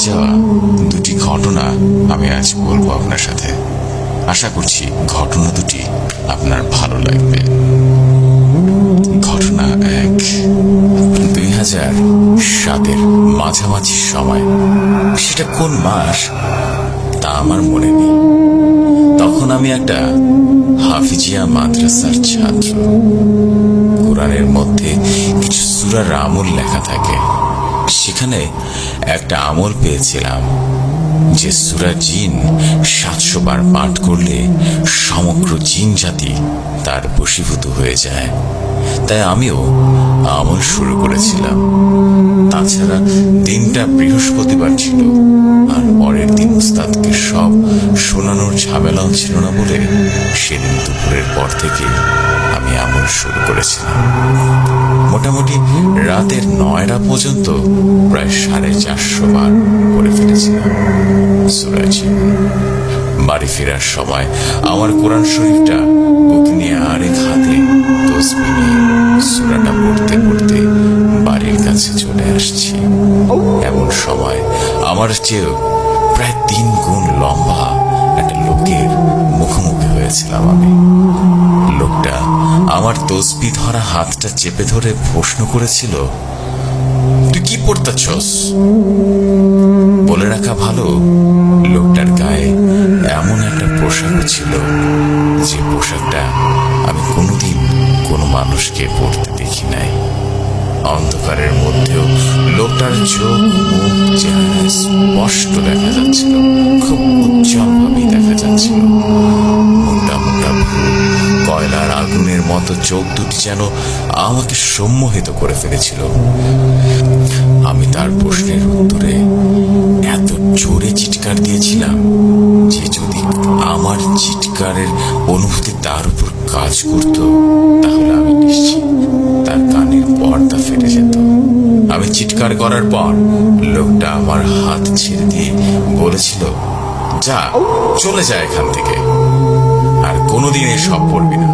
যাওয়া দুটি ঘটনা আমি আজ বলবো আপনার সাথে। আশা করছি ঘটনা দুটি আপনার ভালো লাগবে। ঘটনা 1, 2007-এর মাঝামাঝি সময়। সেটা কোন মাস তা আমার মনে নেই। তখন আমি একটা হাফিজিয়া মাদ্রাসার ছাত্র। কোরআনের মধ্যে কিছু সূরার আমল লেখা থাকে। সেখানে একটা আমল পেয়েছিলাম যে সূরা জিন 700 বার পাঠ করলে সমগ্র জিন জাতি তার বশীভূত হয়ে যায়। তাই আমিও আমল শুরু করেছিলাম। তাছাড়া দিনটা বৃহস্পতিবার ছিল, আর পরের দিন উস্তাদকে সব শোনানোর ঝামেলাও ছিল না বলে সেদিন দুপুরের পর থেকে আমি আমল শুরু করেছিলাম। মোটামুটি রাতের 9টা পর্যন্ত প্রায় 450 বার করে ফেলেছিলাম সূরা জিন। বাড়ি ফেরার সময় আমার কোরআন শরীফটা বুকে নিয়ে আরেক হাতে তসবিহ নিয়ে সূরাটা পড়তে পড়তে বাড়ির কাছে চলে আসছি। এমন সময় আমার চেয়েও প্রায় 3 গুণ লম্বা একটা লোকের মুখোমুখি হয়েছিলাম আমি। লোকটা আমার তসবিহ ধরা হাতটা চেপে ধরে প্রশ্ন করেছিল, তুই কি পড়তেছস? বলে রাখা ভালো, লোকটার গায়ে এমন একটা পোশাক ছিল যে পোশাকটা আমি কোনোদিন কোনো মানুষকে পরতে দেখি নাই। অন্ধকারের মধ্যেও লোকটার চোখ, মুখ, চেহারা স্পষ্ট দেখা যাচ্ছিল, খুব উজ্জ্বল ভাবেই দেখা যাচ্ছিল। মোটা মোটা ভ্রু, কয়লার আগুনের মতো চোখ দুটি যেন আমাকে সম্মোহিত করে ফেলেছিল। আমি তার প্রশ্নের উত্তরে এত জোরে চিৎকার দিয়েছিলাম যে যদি আমার চিৎকারের অনুভূতি তার উপর কাজ করত তাহলে আমি নিশ্চিত তার কানের পর্দা ফেটে যেত। আমি চিৎকার করার পর লোকটা আমার হাত ছেড়ে দিয়ে বলেছিল, যা, চলে যা এখান থেকে, আর কোনোদিন এসব পড়বি না।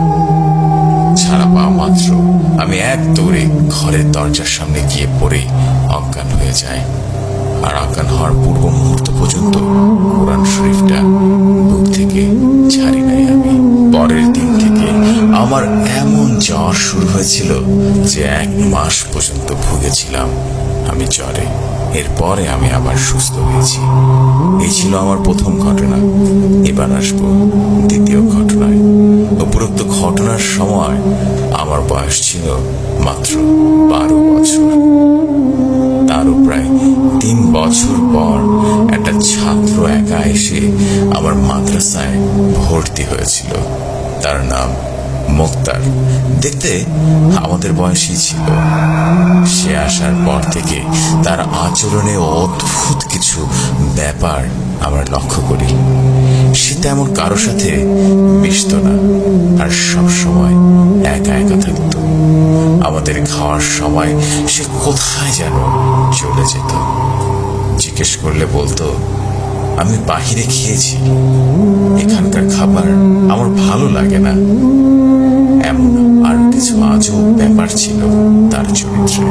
ছাড়া পাওয়া মাত্র আমি এক দৌড়ে ঘরের দরজার সামনে গিয়ে পড়ে অজ্ঞান হয়ে যায়। আর অজ্ঞান হওয়ার পূর্ব মুহূর্ত পর্যন্ত কোরআন শরীফটা বুক থেকে ছাড়ি নাই আমি। পরের দিন থেকে আমার এমন জ্বর শুরু হয়েছিল যে 1 মাস পর্যন্ত ভুগেছিলাম আমি জ্বরে। এরপরে আমি আবার সুস্থ হয়েছি। এই ছিল আমার প্রথম ঘটনা। এবার আসবো দ্বিতীয় ঘটনায়। উপরোক্ত ঘটনার সময় আমার বয়স ছিল মাত্র 12 বছর। তারও প্রায় 3 বছর পর একটা ছাত্র একা এসে আমার মাদ্রাসায় ভর্তি হয়েছিল। তার নাম মুক্তার। দেখতে আমাদের বয়সী ছিল। সে আসার পর থেকে তার আচরণে অদ্ভুত কিছু ব্যাপার আমরা লক্ষ্য করি। সে তেমন কারো সাথে মিশত না, আর সব সময় একা একা থাকত। আমাদের খাওয়ার সময় সে কোথায় যেন চলে যেত। জিজ্ঞেস করলে বলতো, আমি বাহিরে খেয়েছি, এখানকার খাবার আমার ভালো লাগে না। এমন আর কিছু আজব ব্যাপার ছিল তার চরিত্রে।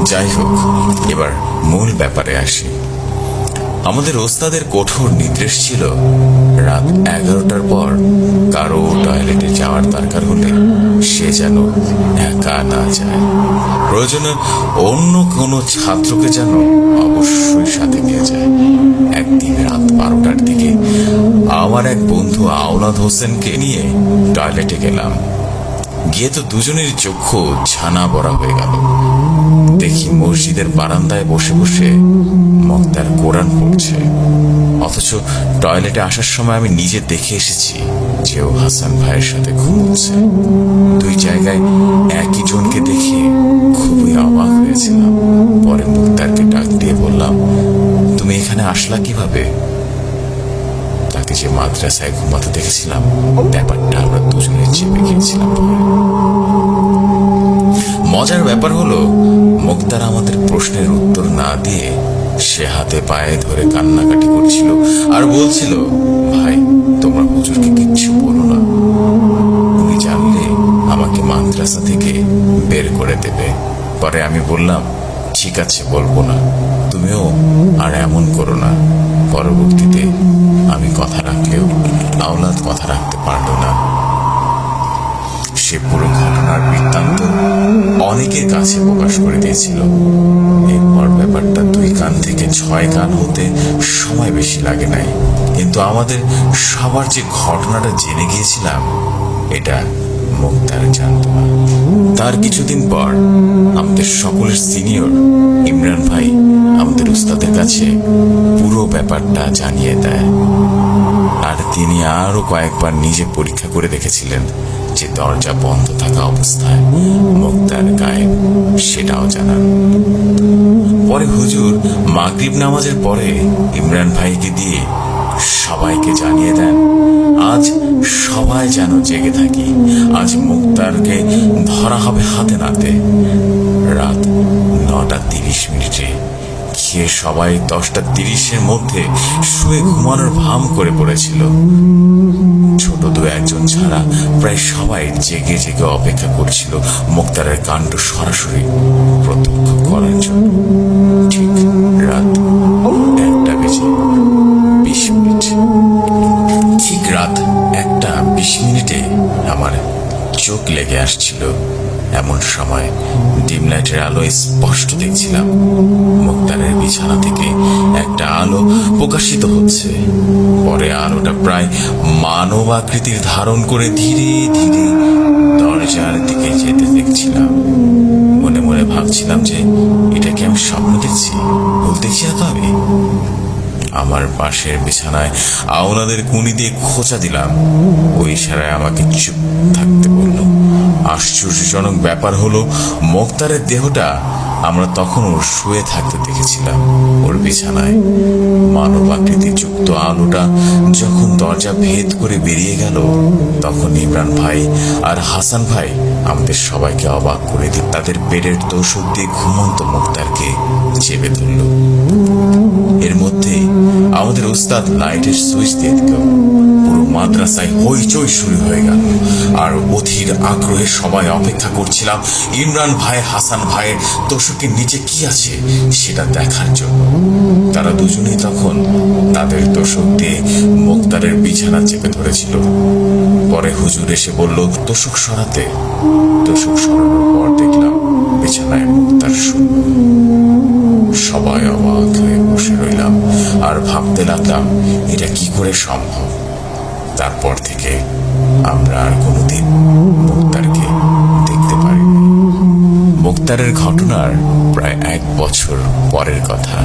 যাই হোক, এবার মূল ব্যাপারে আসি। আমাদের ওস্তাদের কঠোর নির্দেশ ছিল রাত 11টার পর কারো টয়লেটে যাওয়ার দরকার হলে সে যেন একা না যায়। প্রয়োজনে অন্য কোনো ছাত্রকে যেন অবশ্যই সাথে নিয়ে যায়। একদিন রাত 12টার দিকে আমার এক বন্ধু আওলাদ হোসেনকে নিয়ে টয়লেটে গেলাম। গিয়ে তো দুজনের চক্ষু ছানা বড়া হয়ে গেল। দেখি মসজিদের বারান্দায় বসে বসে মুক্তার কোরআন পড়ছে। অথচ টয়লেটে আসার সময় আমি নিজে দেখে এসেছি যে ও হাসান ভাইয়ের সাথে ঘুমোচ্ছে। 2 জায়গায় একই জনকে দেখে খুবই অবাক হয়েছিলাম। পরে মুক্তারকে ডাক দিয়ে বললাম, তুমি এখানে আসলা কিভাবে? তাকে যে মাদ্রাসায় ঘুমাতে দেখেছিলাম, ব্যাপারটা আমরা দুজনে চেপে গিয়েছিলাম। মজার ব্যাপার হলো, মুক্তার আমাদের প্রশ্নের উত্তর না দিয়ে সে হাতে পায়ে ধরে কান্নাকাটি করছিল আর বলছিল, ভাই তোমরা হুজুরকে কিচ্ছু বলো না, উনি জানলে আমাকে মাদ্রাসা থেকে বের করে দেবে। পরে আমি বললাম, ঠিক আছে বলবো না, তুমি তুমিও আর এমন করো না। পরবর্তীতে আমি কথা রাখলেও আওলাদ কথা রাখতে পারল না। সে পুরো ঘটনার বৃত্তান্ত অনেকের কাছে প্রকাশ করে দিয়েছিল। এরপর ব্যাপারটা 2 কান থেকে 6 কান হতে সময় বেশি লাগে নাই, কিন্তু আমাদের সবার যে ঘটনাটা জেনে গিয়েছিলাম এটা মুক্তার জানত না। তার কিছুদিন পর আমাদের সকলের সিনিয়র ইমরান ভাই আমাদের উস্তাদের কাছে পুরো ব্যাপারটা জানিয়ে দেয়। আর তিনি আরো কয়েকবার নিজে পরীক্ষা করে দেখেছিলেন যে দরজা বন্ধ থাকা অবস্থায় মুক্তার গায়েব, সেটাও জানান। পরে হুজুর মাগরিব নামাজের পরে ইমরান ভাইকে দিয়ে সবাইকে জানিয়ে দেন, আজ সবাই যেন জেগে থাকি, আজ মুক্তারকে ধরা হবে হাতে নাতে। রাত 9:30 খেয়ে সবাই 10:30 মধ্যে শুয়ে ঘুমানোর ভাম করে পড়েছিল। ছোট 2-1 ছাড়া প্রায় সবাই জেগে জেগে অপেক্ষা করছিল মুক্তারের কাণ্ড সরাসরি প্রত্যক্ষ করার জন্য। ঠিক রাত 1:20। ঠিক রাত 1:20 আমার চোখ লেগে আসছিল। এমন সময় ডিম লাইটের আলো স্পষ্ট দেখছিলাম মুক্তারের বিছানা থেকে একটা আলো প্রকাশিত হচ্ছে। পরে আলোটা প্রায় মানব আকৃতির ধারণ করে ধীরে ধীরে দরজার দিকে যেতে দেখছিলাম। মনে মনে ভাবছিলাম যে এটা কি আমি স্বপ্ন দেখছি, ভুল দেখছি না তো আমি। আমার পাশের বিছানায় আওলাদের কুনি দিয়ে খোঁচা দিলাম। ওই ইশারায় আমাকে চুপ থাকতে বলল। আশ্চর্যজনক ব্যাপার হলো মুক্তারের দেহটা আমরা তখনও শুয়ে থাকতে দেখেছিলাম ওর বিছানায়। মানব আকৃতি যুক্ত আলোটা যখন দরজা ভেদ করে বেরিয়ে গেল, তখন ইমরান ভাই আর হাসান ভাই আমাদের সবাইকে অবাক করে দিল। তাদের বেডের তোষক দিয়ে ঘুমন্ত মুক্তারকে চেপে ধরল। এর মধ্যে আমাদের উস্তাদ লাইটের সুইচ দিয়ে দিল। পুরো মাদ্রাসায় হইচই শুরু হয়ে গেল। আর অধীর আগ্রহে সবাই অপেক্ষা করছিলাম ইমরান ভাই হাসান ভাইয়ের তোষকের নিচে কি আছে সেটা দেখার জন্য। তারা দুজনেই তখন তাদের তোষক দিয়ে মুক্তারের বিছানা চেপে ধরেছিল। পরে হুজুর এসে বলল তোষক সরাতে। তোষক সরানোর পর দেখলাম বিছানায় মুক্তার শূন্য। সবাই অবাক হয়ে বসে রইলাম আর ভাবতে লাগলাম এটা কি করে সম্ভব। তারপর থেকে আমরা আর কোনোদিন মুক্তারকে দেখতে পারিনি। মুক্তারের ঘটনার প্রায় 1 বছর পরের কথা।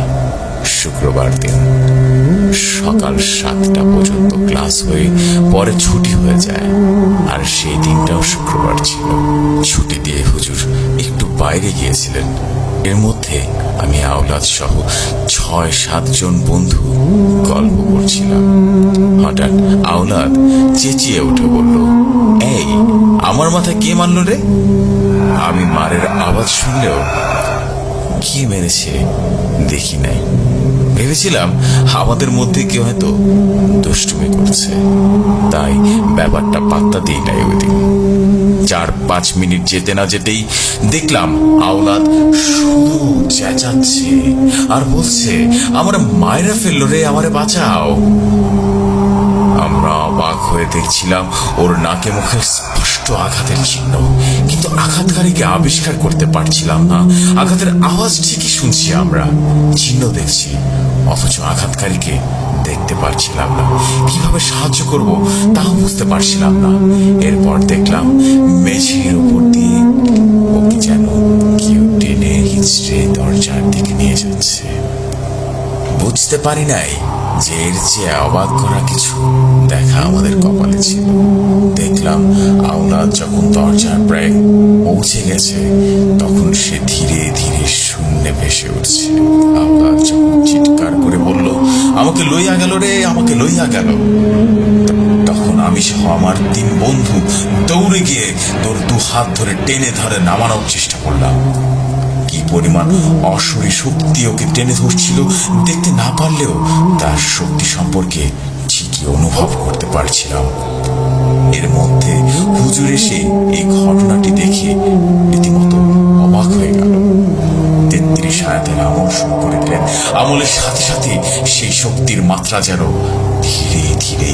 শুক্রবার দিন সকাল 7টা পর্যন্ত ক্লাস হয়ে পরে ছুটি হয়ে যায়। আর সেই দিনটাও শুক্রবার ছিল। ছুটি দিয়ে হুজুর একটু বাইরে গিয়েছিলেন। এর মধ্যে আমি আওলাদ সহ 6-7 জন বন্ধু গল্প করছিলাম। হঠাৎ আওলাদ চেঁচিয়ে উঠে বলল, এই আমার মাথায় কে মারল রে? আমি মারের আওয়াজ শুনলেও কি মেরেছে দেখি নাই। ভেবেছিলাম আমাদের মধ্যে কেউ হয়তো দুষ্টুমি করছে, তাই ব্যাপারটা পাত্তা দিই নাই। ওই দিন 4-5 মিনিট যেতে না যেতেই দেখলাম আওলাদ শুধু চেঁচাচ্ছে আর বলছে, আমার মায়েরা ফেললো রে, আমারে বাঁচাও। আমরা অবাক হয়ে দেখছিলাম ওর নাকে মুখে স্পষ্ট আঘাতের চিহ্ন, কিন্তু আঘাতকারীকে আবিষ্কার করতে পারছিলাম না। আঘাতের আওয়াজ ঠিকই শুনছি আমরা, চিহ্ন দেখছি, অথচ আঘাতকারীকে দেখতে পারছিলাম না। কিভাবে সাহায্য করব তাও বুঝতে পারছিলাম না। এরপর দেখলাম মেঝের উপর দিয়ে ওকে যেন কেউ টেনে হিঁচড়ে দরজার দিকে নিয়ে যাচ্ছে। বুঝতে পারি নাই যে এর চেয়ে অবাক করা কিছু দেখা আমাদের কপালে ছিল। দেখলাম আওলাদ যখন দরজার প্রায় পৌঁছে গেছে, তখন সে ধীরে ধীরে শূন্যে ভেসে উঠছে। আওলাদ যখন চিৎকার করে বলল, আমাকে লইয়া গেল রে, আমাকে লইয়া গেল, তখন আমি সহ আমার 3 বন্ধু দৌড়ে গিয়ে তোর 2 হাত ধরে টেনে ধরে নামানোর চেষ্টা করলাম। কি পরিমাণ অশরী শক্তি ওকে টেনে ধরছিল দেখতে না পারলেও তার শক্তি সম্পর্কে ঠিকই অনুভব করতে পারছিলাম। এর মধ্যে হুজুর এসে এই ঘটনাটি দেখে রীতিমতো অবাক হয়ে গেল। 33 আয়াতের আমল শুরু করে দিলেন। আমলের সাথে সাথে সেই শক্তির মাত্রা যেন ধীরে ধীরে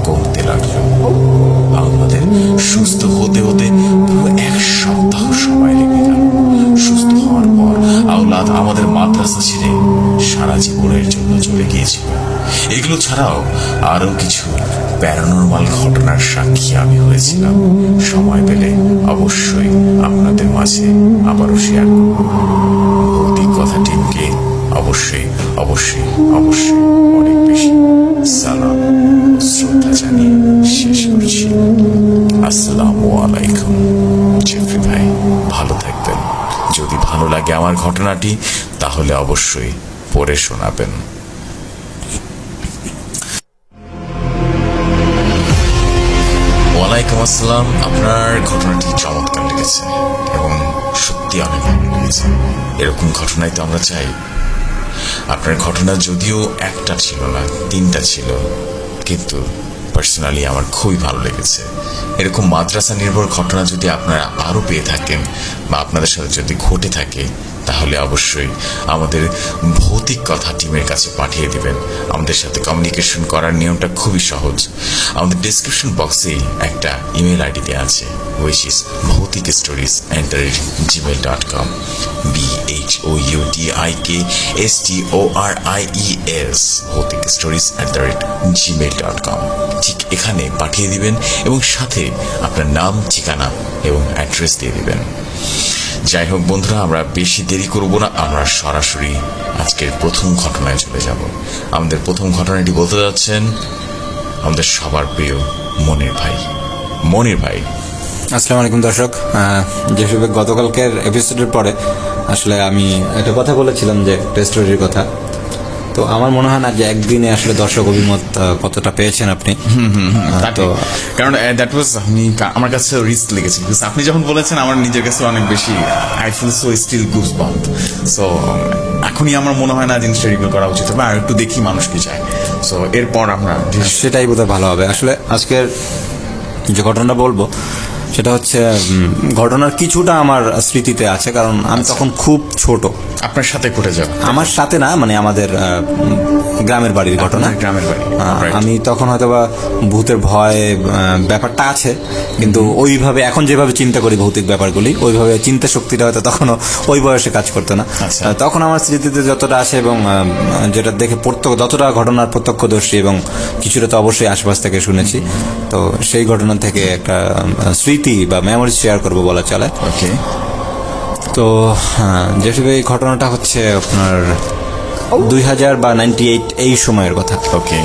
কমতে লাগলো। আমাদের সুস্থ হতে হতে পুরো 1 সপ্তাহ সময় লেগে গেল। সুস্থ হওয়ার পর আওলাদ আমাদের মাদ্রাসা ছেড়ে সারা জীবনের জন্য চলে গিয়েছিল। এগুলো ছাড়াও আরো কিছু প্যারানরমাল ঘটনার সাক্ষী আমি হয়েছিলাম। সময় পেলে অবশ্যই আপনাদের মাঝে আবারও শেয়ার করব। ভৌতিক কথা টিমকে অবশ্যই অবশ্যই অবশ্যই অনেক বেশি সালাম ও শ্রদ্ধা জানিয়ে শেষ করছি। আসসালামু আলাইকুম। জেফরি ভাই ভালো থাকবেন। যদি ভালো লাগে আমার ঘটনাটি তাহলে অবশ্যই পড়ে শোনাবেন। ওয়ালাইকুম আসসালাম। আপনার ঘটনাটি চমৎকার লেগেছে এবং সত্যি অনেক ভালো লেগেছে। এরকম ঘটনাই তো আমরা চাই। আপনার ঘটনা যদিও একটা ছিল না, 3টা ছিল, কিন্তু পার্সোনালি আমার খুবই ভালো লেগেছে। এরকম মাদ্রাসা নির্ভর ঘটনা যদি আপনারা আরও পেয়ে থাকেন বা আপনাদের সাথে যদি ঘটে থাকে তাহলে অবশ্যই আমাদের ভৌতিক কথা টিমের কাছে পাঠিয়ে দিবেন। আমাদের সাথে কমিউনিকেশন করার নিয়মটা খুবই সহজ। আমাদের ডেসক্রিপশন বক্সে একটা ইমেল আইডি দেওয়া আছে, which is bhoutikstories@gmail.com BHOUTIKSTORIES bhoutikstories@gmail.com। ঠিক এখানে পাঠিয়ে দিবেন এবং সাথে আপনার নাম, ঠিকানা এবং অ্যাড্রেস দিয়ে দিবেন। যাই হোক বন্ধুরা, আমরা বেশি দেরি করব না, আমরা সরাসরি আজকের প্রথম ঘটনায় চলে যাব। আমাদের প্রথম ঘটনাটি বলতে যাচ্ছেন আমাদের সবার প্রিয় মনির ভাই। মনির ভাই, আসসালামু আলাইকুম দর্শক। যেসব গতকালকের এপিসোডের পরে আসলে আমি একটা কথা বলেছিলাম যে টেস্ট স্টোরির কথা, তো আমার মনে হয় না যে একদিনে আসলে দর্শক অভিমত কতটা পেয়েছেন আপনি। তো কারণ দ্যাট ওয়াজ আমার কাছে রিস্ক লেগেছে, বিকজ আপনি যখন বলেছেন আমার নিজের কাছে অনেক বেশি I feel so still goose bump. So এখনই আমার মনে হয় না জিনিসটা রিভিল করা উচিত হবে, আর একটু দেখি মানুষ কি চায়। সো এরপর আমরা সেটাই বোধহয় ভালো হবে। আসলে আজকের যে ঘটনাটা বলবো সেটা হচ্ছে ঘটনার কিছুটা আমার স্মৃতিতে আছে, কারণ আমি তখন খুব ছোট। আপনার সাথে ঘটে যাবে? আমার সাথে না, মানে আমাদের গ্রামের বাড়ির ঘটনা। গ্রামের বাড়ি। আমি তখন হয়তো বা ভূতের ভয় ব্যাপারটা আছে, কিন্তু ওইভাবে এখন যেভাবে চিন্তা করি ভৌতিক ব্যাপারগুলি, ওইভাবে চিন্তা শক্তিটা হয়তো তখনও ওই বয়সে কাজ করতো না। তখন আমার স্মৃতিতে যতটা আছে এবং যেটা দেখে যতটা ঘটনার প্রত্যক্ষদর্শী এবং কিছুটা তো অবশ্যই আশপাশ থেকে শুনেছি, তো সেই ঘটনা থেকে একটা স্মৃতি বা মেমোরি শেয়ার করবো বলা চলে। ওকে। তো যেভাবে এই ঘটনাটা হচ্ছে আপনার 2000 বা 98 এই সময়ের কথা। ওকে।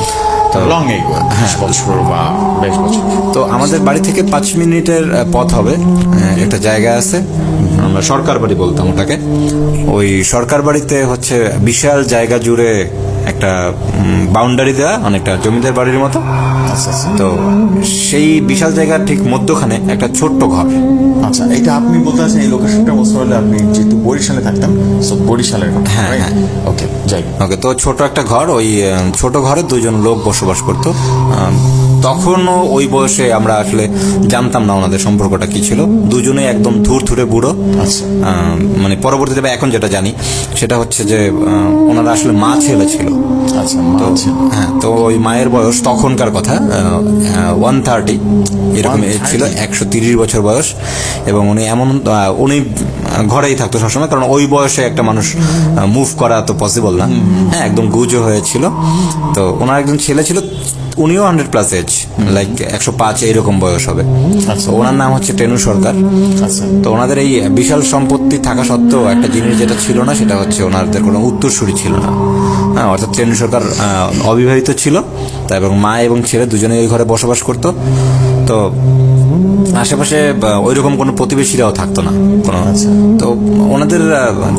লং এগো, 20 বছর বা 22 বছর। তো আমাদের বাড়ি থেকে 5 মিনিটের পথ হবে, একটা জায়গা আছে, আমরা সরকার বাড়ি বলতাম ওটাকে। ওই সরকার বাড়িতে হচ্ছে বিশাল জায়গা জুড়ে একটা বাউন্ডারি দেওয়া, অনেকটা জমিদার বাড়ির মতো। তো সেই বিশাল জায়গার ঠিক মধ্যখানে একটা ছোট্ট ঘর। আচ্ছা, এটা আপনি বলতে চাচ্ছেন এই লোকেশনটা বুঝতে পারলে আপনি যেহেতু বরিশালে থাকতাম, সো বরিশালের কথা। হ্যাঁ। ওকে, যাই। ওকে, তো ছোট একটা ঘর, ওই ছোট ঘরে 2জন লোক বসবাস করতো। তখনও ওই বয়সে আমরা আসলে জানতাম না ওনাদের সম্পর্কটা কি ছিল। দুজনে একদম থুরথুরে বুড়ো। আচ্ছা। মানে পরবর্তীতে এখন যেটা জানি সেটা হচ্ছে যে ওনারা আসলে মা ছেলে ছিল। আচ্ছা। হ্যাঁ, তো ওই মায়ের বয়স তখনকার কথা 130 এরকম এজ ছিল, 130 বছর বয়স। এবং উনি ঘরেই থাকতো সবসময়, কারণ ওই বয়সে একটা মানুষ মুভ করা তো পসিবল না। হ্যাঁ, একদম গুজো হয়েছিল। তো ওনার একজন ছেলে ছিল, উনিও 100+ এজ, লাইক 105 এইরকম বয়স হবে। আচ্ছা। ওনার নাম হচ্ছে টেনু সরকার। আচ্ছা। তো ওনাদের এই বিশাল সম্পত্তি থাকা সত্ত্বেও একটা জিনিস যেটা ছিল না সেটা হচ্ছে ওনাদের কোনো উত্তরসূরি ছিল না। হ্যাঁ, অর্থাৎ টেনু সরকার অবিবাহিত ছিল, তা এবং মা এবং ছেলে দুজনেই ওই ঘরে বসবাস করতো। তো আশেপাশে ওইরকম কোনো প্রতিবেশীরাও থাকতো না কোনো। তো ওনাদের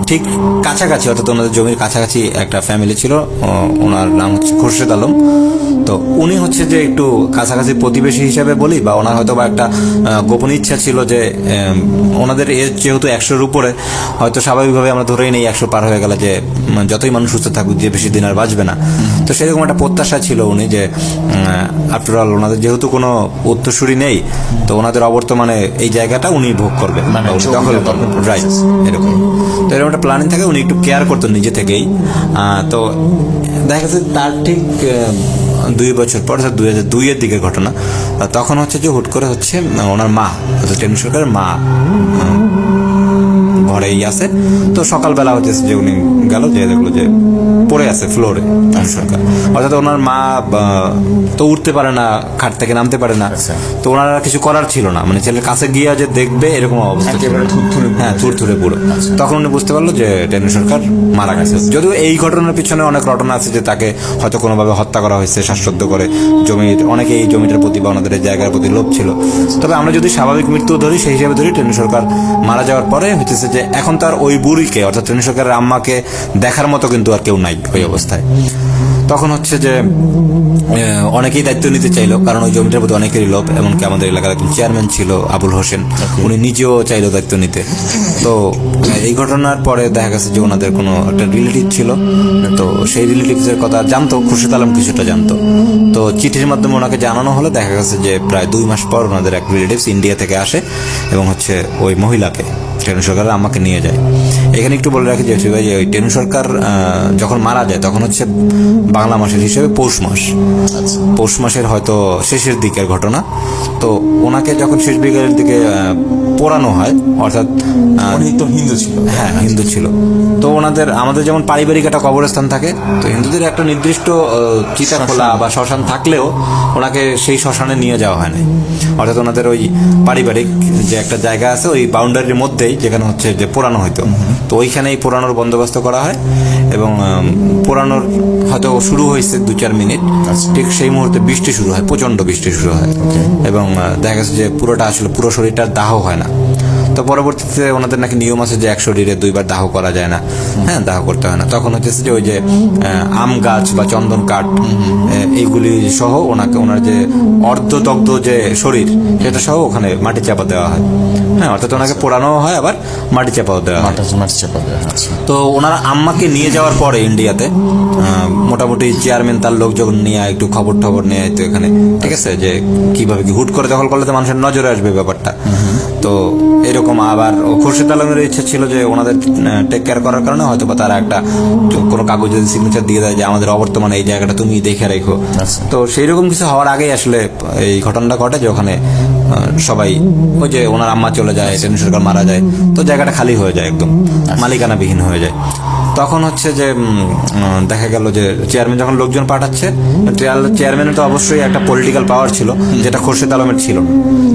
ঠিক কাছাকাছি, অর্থাৎ ওনাদের জমির কাছাকাছি একটা ফ্যামিলি ছিল, ওনার নাম হচ্ছে খোরশেদ আলম। তো উনি হচ্ছে যে একটু কাছাকাছি প্রতিবেশী হিসাবে বলি, বা ওনার হয়তো বা একটা গোপন ইচ্ছা ছিল যে ওনাদের এজ যেহেতু 100-র উপরে, হয়তো স্বাভাবিকভাবে আমরা ধরেই নেই 100 পার হয়ে গেলে যে যতই মানুষ সুস্থ থাকুক যে বেশি দিন আর বাঁচবে না। তো সেরকম একটা প্রত্যাশা ছিল উনি যে আফটার অল ওনাদের যেহেতু কোনো উত্তরসূরি নেই, তো ওনাদের অবর্তমানে এই জায়গাটা উনি ভোগ করবে, মানে বা উনি জমিটা দখল দখল করবেন, করবে। রাইট, এরকম। তো এরকম একটা প্ল্যানিং থাকে, উনি একটু কেয়ার করতেন নিজে থেকেই। তো দেখা গেছে তার ঠিক 2 বছর পর, 2002-এর দিকের ঘটনা। তখন হচ্ছে যে হুট করে হচ্ছে ওনার মা, টেনিস সরকারের মা ঘরেই আছে। তো সকালবেলা হচ্ছে যে উনি গেল, যে দেখলো যে পড়ে আছে ফ্লোরে টেনিস সরকার। অর্থাৎ ওনার মা তো উঠতে পারে না, খাট থেকে নামতে পারে না। আচ্ছা। তো ওনার আর কিছু করার ছিল না, মানে ছেলের কাছে গিয়ে যে দেখবে এরকম অবস্থা ছিল। একেবারে থুরথুরে পুরো। হ্যাঁ, থুরথুরে পুরো। তখন উনি বুঝতে পারলো যে টেনিস সরকার মারা গেছে। যদিও এই ঘটনার পিছনে অনেক রটনা আছে, যে তাকে হয়তো কোনোভাবে হত্যা করা হয়েছে শ্বাসরুদ্ধ করে। জমির অনেকে এই জমিটার প্রতি বা ওনাদের এই জায়গার প্রতি লোভ ছিল। তবে আমরা যদি স্বাভাবিক মৃত্যু ধরি, সেই হিসাবে ধরি, টেনিস সরকার মারা যাওয়ার পরে হচ্ছে যে এখন তার ওই বুড়িকে, অর্থাৎ টেনিস সরকারের আম্মাকে দেখার মতো কিন্তু আর কেউ নাই ওই অবস্থায়। তখন হচ্ছে যে অনেকেই দায়িত্ব নিতে চাইলো, কারণ ওই জমিটার প্রতি অনেকেরই লোভ। এমনকি আমাদের এলাকার একজন চেয়ারম্যান ছিল আবুল হোসেন, উনি নিজেও চাইলো দায়িত্ব নিতে। তো এই ঘটনার পরে দেখা গেছে যে ওনাদের কোনো একটা রিলেটিভ ছিল, তো সেই রিলেটিভসের কথা জানতো খুরশিদ আলম, কিছুটা জানতো। তো চিঠির মাধ্যমে ওনাকে জানানো হলে দেখা গেছে যে প্রায় 2 মাস পর ওনাদের এক রিলেটিভস ইন্ডিয়া থেকে আসে এবং হচ্ছে ওই মহিলাকে, টেনু সরকার আমাকে নিয়ে যায়। এখানে একটু বলে রাখি যে ভাই, ওই টেনু সরকার যখন মারা যায় তখন হচ্ছে বাংলা মাসের হিসেবে পৌষ মাস। পৌষ মাসের হয়তো শেষের দিকের ঘটনা। তো ওনাকে যখন শেষ বিকেলের দিকে পোড়ানো হয়, অর্থাৎ উনি তো হিন্দু ছিল। হ্যাঁ, হিন্দু ছিল। তো ওনাদের, আমাদের যেমন পারিবারিক একটা কবরস্থান থাকে, তো হিন্দুদের একটা নির্দিষ্ট চিতা খোলা বা শ্মশান থাকলেও ওনাকে সেই শ্মশানে নিয়ে যাওয়া হয় না। অর্থাৎ ওনাদের ওই পারিবারিক যে একটা জায়গা আছে ওই বাউন্ডারির মধ্যেই, যেখানে হচ্ছে যে পোড়ানো হইতো, তো ওইখানেই পোড়ানোর বন্দোবস্ত করা হয়। এবং পোড়ানোর হয়তো শুরু হয়েছে 2-4 মিনিট, ঠিক সেই মুহূর্তে বৃষ্টি শুরু হয়, প্রচন্ড বৃষ্টি শুরু হয়। এবং দেখা গেছে যে পুরোটা আসলে পুরো শরীরটা দাহ হয় না। তো পরবর্তীতে ওনাদের নাকি নিয়ম আছে যে এক শরীরে 2 বার দাহ করা যায় না, হ্যাঁ, দাহ করতে হয় না। তখন হচ্ছে যে ওই যে আম গাছ বা চন্দন কাঠ এইগুলি সহ ওনাকে, ওনার যে অর্ধদগ্ধ যে শরীর সেটা সহ ওখানে মাটি চাপা দেওয়া হয়। হ্যাঁ, অর্থাৎ ওনাকে পোড়ানো হয়, আবার মাটি চাপাও দেওয়া হয়। মাটি চাপা দেওয়া। আচ্ছা। তো ওনারা আম্মাকে নিয়ে যাওয়ার পরে ইন্ডিয়াতে মোটামুটি চেয়ারম্যান তার লোক যখন নিয়ে একটু খবর টবর নিয়ে তো এখানে, ঠিক আছে, যে কিভাবে কি হুট করে দখল করলে তো মানুষের নজরে আসবে ব্যাপারটা। তো এরকম আবার খুরশিদ আলমের ইচ্ছা ছিল যে ওনাদের টেক কেয়ার করার কারণে হয়তো বা তারা একটা কোনো কাগজে সিগনেচার দিয়ে দেয় যে আমাদের অবর্তমানে এই জায়গাটা তুমি দেখে রেখো। তো সেই রকম কিছু হওয়ার আগেই আসলে এই ঘটনাটা ঘটে, যে ওখানে সবাই, ওই যে ওনার আম্মা চলে যায়, টেনু সরকার মারা যায়, তো জায়গাটা খালি হয়ে যায়, একদম মালিকানাবিহীন হয়ে যায়। তখন হচ্ছে যে দেখা গেল যে চেয়ারম্যান যখন লোকজন পাঠাচ্ছে, চেয়ারম্যানের তো অবশ্যই একটা পলিটিক্যাল পাওয়ার ছিল, যেটা খুরশিদ আলমের ছিল না।